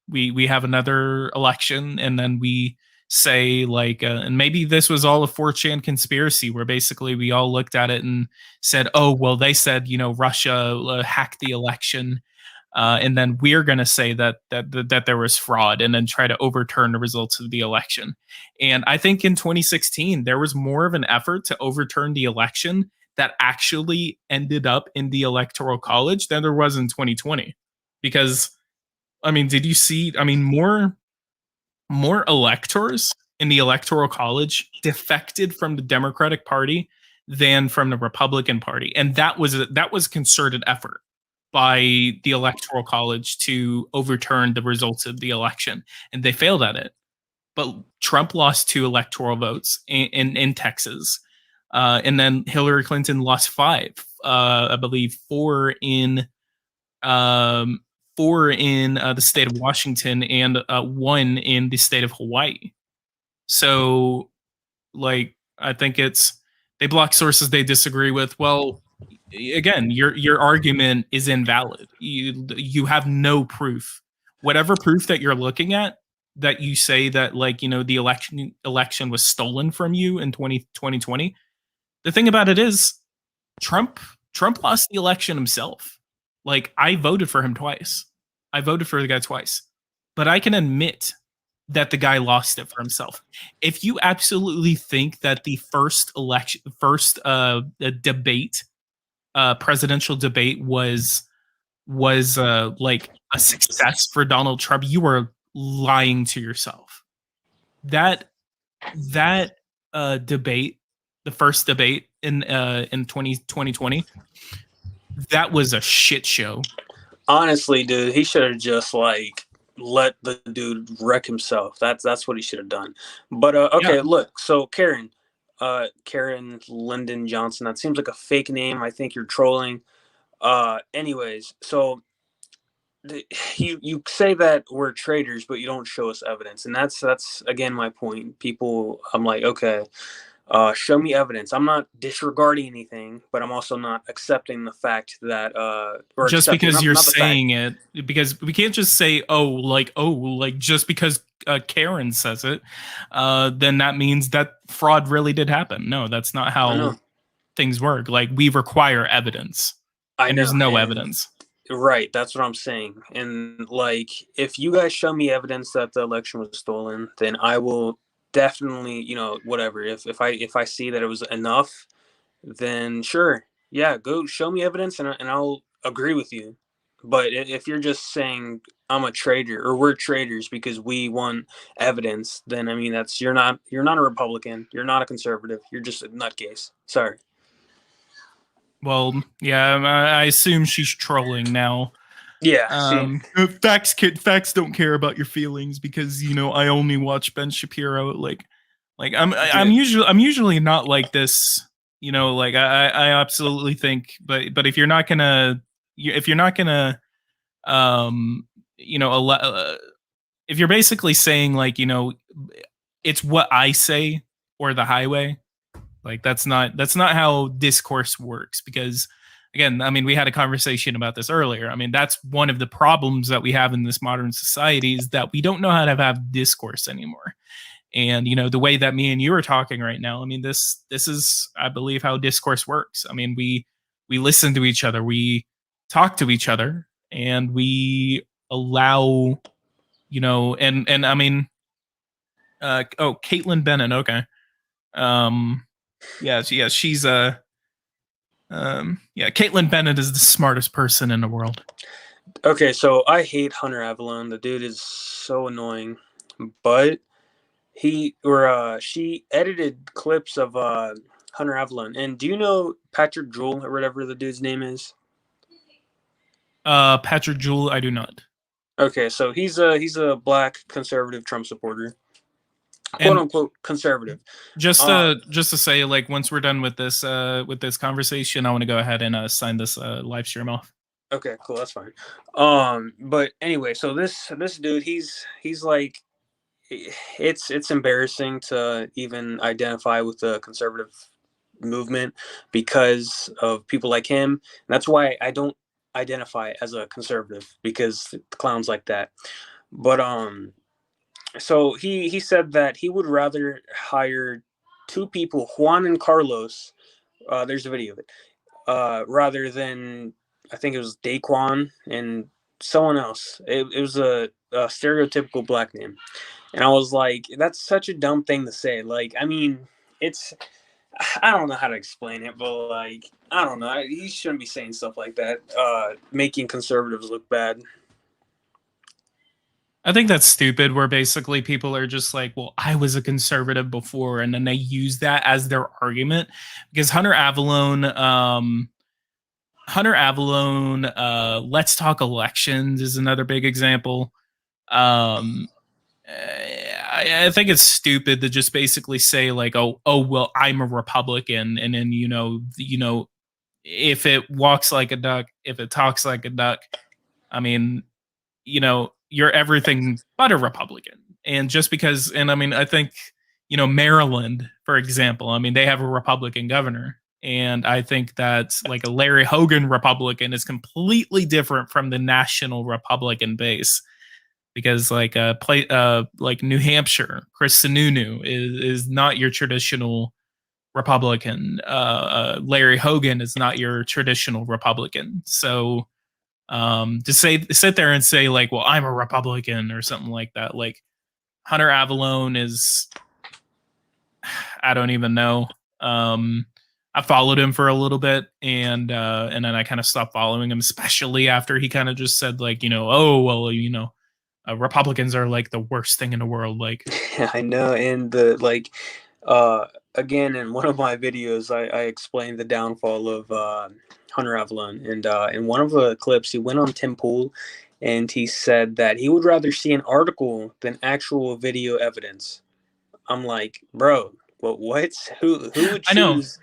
we have another election, and then we say like and maybe this was all a 4chan conspiracy where basically we all looked at it and said, oh well, they said Russia hacked the election, and then we're going to say that there was fraud and then try to overturn the results of the election. And I think in 2016 there was more of an effort to overturn the election that actually ended up in the Electoral College than there was in 2020. Because, I mean, did you see, more electors in the Electoral College defected from the Democratic Party than from the Republican Party. And that was a concerted effort by the Electoral College to overturn the results of the election. And they failed at it. But Trump lost 2 electoral votes in Texas. And then Hillary Clinton lost 5, I believe 4 in the state of Washington and 1 in the state of Hawaii. So, like, I think they block sources they disagree with. Well, again, your argument is invalid. You have no proof. Whatever proof that you're looking at, that you say that the election was stolen from you in 2020. The thing about it is, Trump lost the election himself. Like, I voted for him twice. I voted for the guy twice. But I can admit that the guy lost it for himself. If you absolutely think that the first presidential debate was like a success for Donald Trump, you are lying to yourself. That debate, the first debate in 2020, that was a shit show. Honestly, dude, he should have just like let the dude wreck himself. That's what he should have done. But okay, yeah. Look, so Karen Lyndon Johnson, that seems like a fake name. I think you're trolling. Anyways, so you say that we're traitors, but you don't show us evidence, and that's again my point. People, I'm like, okay, show me evidence. I'm not disregarding anything, but I'm also not accepting the fact that just because you're saying it, because we can't just say just because Karen says it, then that means that fraud really did happen. No, that's not how things work. Like, we require evidence, and there's no evidence. Right, that's what I'm saying. And like, if you guys show me evidence that the election was stolen, then I will definitely, whatever. If I see that it was enough, then sure, yeah, go show me evidence, and I'll agree with you. But if you're just saying I'm a traitor, or we're traitors because we want evidence, then I mean you're not a Republican, you're not a conservative, you're just a nutcase. Sorry. Well, yeah, I assume she's trolling now. Yeah. Facts don't care about your feelings because I only watch Ben Shapiro. I'm usually not like this. I absolutely think, but if you're not gonna if you're basically saying it's what I say or the highway. Like, that's not how discourse works, because again, I mean, we had a conversation about this earlier. I mean, that's one of the problems that we have in this modern society, is that we don't know how to have discourse anymore. And, the way that me and you are talking right now, I mean, this is, I believe, how discourse works. I mean, we listen to each other, we talk to each other, and we allow, and I mean, Caitlin Bennett, okay. She's Caitlin Bennett is the smartest person in the world. Okay, so I hate Hunter Avalon. The dude is so annoying, but she edited clips of Hunter Avalon. And do you know Patrick Jewell or whatever the dude's name is? Patrick Jewell, I do not. Okay, so he's a black conservative Trump supporter, quote unquote conservative. Just to say, like, once we're done with this conversation, I want to go ahead and sign this live stream off. Okay, cool, that's fine. But anyway, so this dude, he's like, it's embarrassing to even identify with the conservative movement because of people like him. And that's why I don't identify as a conservative, because clowns like that. But so he said that he would rather hire two people, Juan and Carlos. There's a video of it. Rather than, I think it was Daquan and someone else. It was a stereotypical black name. And I was like, that's such a dumb thing to say. Like, I mean, I don't know how to explain it, but like, I don't know. He shouldn't be saying stuff like that, making conservatives look bad. I think that's stupid, where basically people are just like, well, I was a conservative before, and then they use that as their argument. Because Hunter Avalon, Let's Talk Elections is another big example. I think it's stupid to just basically say like, oh, well, I'm a Republican, and then if it walks like a duck, if it talks like a duck, I mean, you're everything but a Republican. And just because, and I mean, I think Maryland, for example, I mean, they have a Republican governor, and I think that like a Larry Hogan Republican is completely different from the national Republican base. Because like like New Hampshire, Chris Sununu is not your traditional Republican. Larry Hogan is not your traditional Republican. So to sit there and say like, well, I'm a Republican or something like that, like Hunter Avalon is, I don't even know. I followed him for a little bit, and then I kind of stopped following him, especially after he kind of just said like, oh well, Republicans are like the worst thing in the world. Like, yeah, I know. And again, in one of my videos, I explained the downfall of Hunter Avalon. And in one of the clips, he went on Tim Pool, and he said that he would rather see an article than actual video evidence. I'm like, bro, what? Who would choose?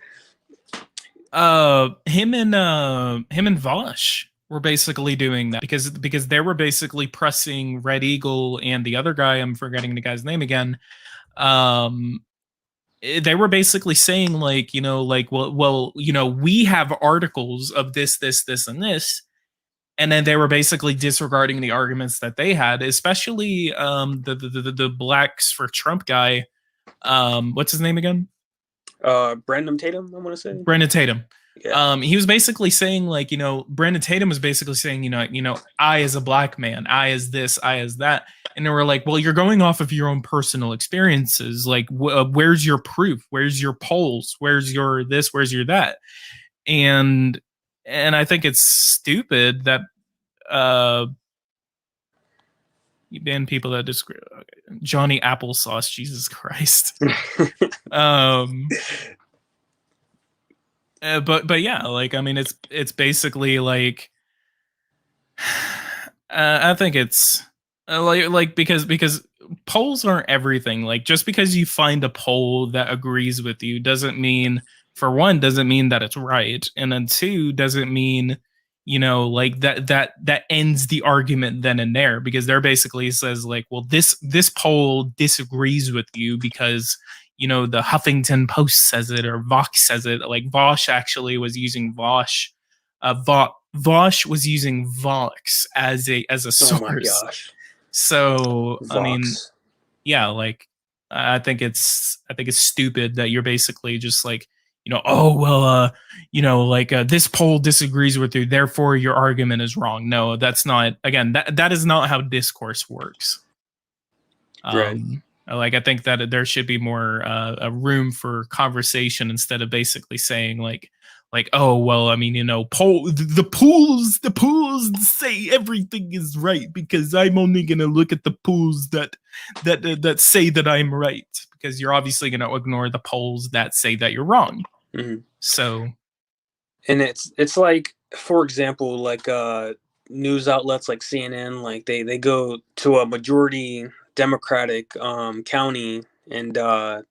I know. Him and Vosh were basically doing that because they were basically pressing Red Eagle and the other guy, I'm forgetting the guy's name again. They were basically saying like, well, we have articles of this, and this. And then they were basically disregarding the arguments that they had, especially the Blacks for Trump guy. What's his name again? Brandon Tatum, I want to say. Brandon Tatum. Yeah. He was basically saying like, Brandon Tatum was basically saying, I as a black man, I as this, I as that. And they were like, well, you're going off of your own personal experiences. Like, where's your proof? Where's your polls? Where's your this? Where's your that? And I think it's stupid that you ban people that disagree. Okay. Johnny Applesauce, Jesus Christ. But yeah, like, I mean, it's basically like, I think it's like because polls aren't everything. Like, just because you find a poll that agrees with you doesn't mean, for one, doesn't mean that it's right, and then two, doesn't mean like that ends the argument then and there, because they're basically says like, well, this poll disagrees with you because the Huffington Post says it, or Vox says it. Like, Vosh actually was using Vosh. Vosh was using Vox as a source. Oh my gosh. So Vox. I mean, yeah, like I think it's stupid that you're basically just like, oh well, like this poll disagrees with you, therefore your argument is wrong. No, that's not. Again, that is not how discourse works. Right. Like I think that there should be more a room for conversation instead of basically saying like oh well, I mean the pools say everything is right because I'm only gonna look at the pools that say that I'm right, because you're obviously gonna ignore the polls that say that you're wrong. Mm-hmm. So, and it's like, for example, like news outlets like CNN, like they go to a majority Democratic county, and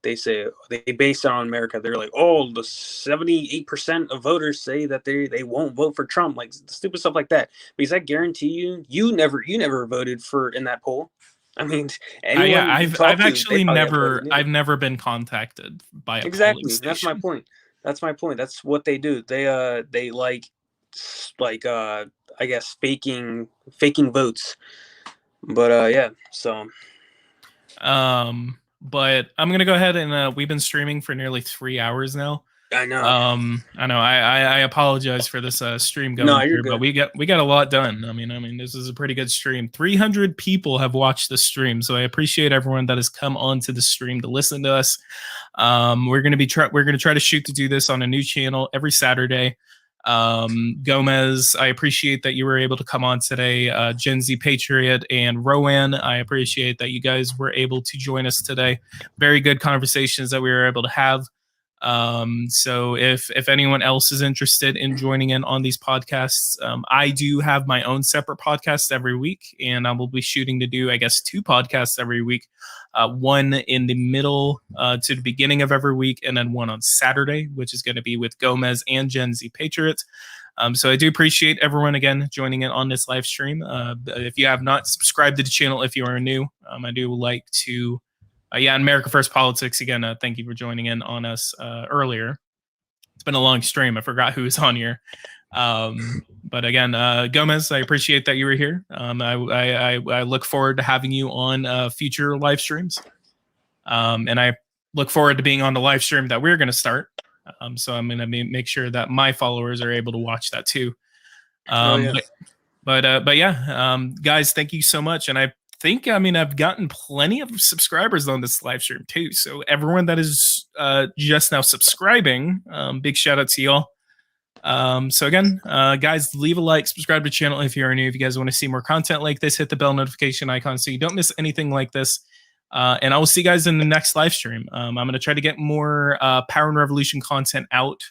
they say they base it on America. They're like, oh, the 78% of voters say that they won't vote for Trump, like stupid stuff like that. Because I guarantee you never voted for in that poll. I mean, anyone yeah, I've actually I've never been contacted by a exactly. polling That's my station. point. That's my point. That's what they do. They like I guess faking votes. But yeah, so but I'm gonna go ahead and we've been streaming for nearly 3 hours now. I know. I know. I apologize for this stream going No, you're through, but good. we got a lot done. I mean, this is a pretty good stream. 300 people have watched the stream, so I appreciate everyone that has come onto the stream to listen to us. We're gonna try to shoot to do this on a new channel every Saturday. Gomez, I appreciate that you were able to come on today. GenZ, Patriot, and Rowan, I appreciate that you guys were able to join us today. Very good conversations that we were able to have. So if anyone else is interested in joining in on these podcasts, I do have my own separate podcast every week, and I will be shooting to do, I guess, 2 podcasts every week. One in the middle to the beginning of every week, and then one on Saturday, which is going to be with Gomez and GenZ Patriots. So I do appreciate everyone again joining in on this live stream. If you have not subscribed to the channel, if you are new, I do like to America First Politics again. Thank you for joining in on us earlier. It's been a long stream. I forgot who was on here. But again, Gomez, I appreciate that you were here. I look forward to having you on future live streams. And I look forward to being on the live stream that we're going to start. So I'm going to make sure that my followers are able to watch that too. But yeah, guys, thank you so much. And I think, I've gotten plenty of subscribers on this live stream too. So everyone that is just now subscribing, big shout out to y'all. So again, guys, leave a like, subscribe to the channel if you're new. If you guys want to see more content like this, hit the bell notification icon so you don't miss anything like this. And I will see you guys in the next live stream. I'm going to try to get more Power and Revolution content out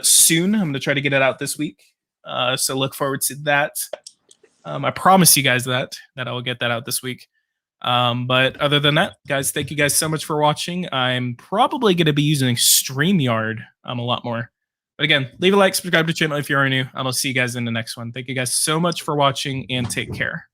soon. I'm going to try to get it out this week. So look forward to that. I promise you guys that I will get that out this week. But other than that, guys, thank you guys so much for watching. I'm probably going to be using StreamYard a lot more. But again, leave a like, subscribe to the channel if you're new. I'll see you guys in the next one. Thank you guys so much for watching, and take care.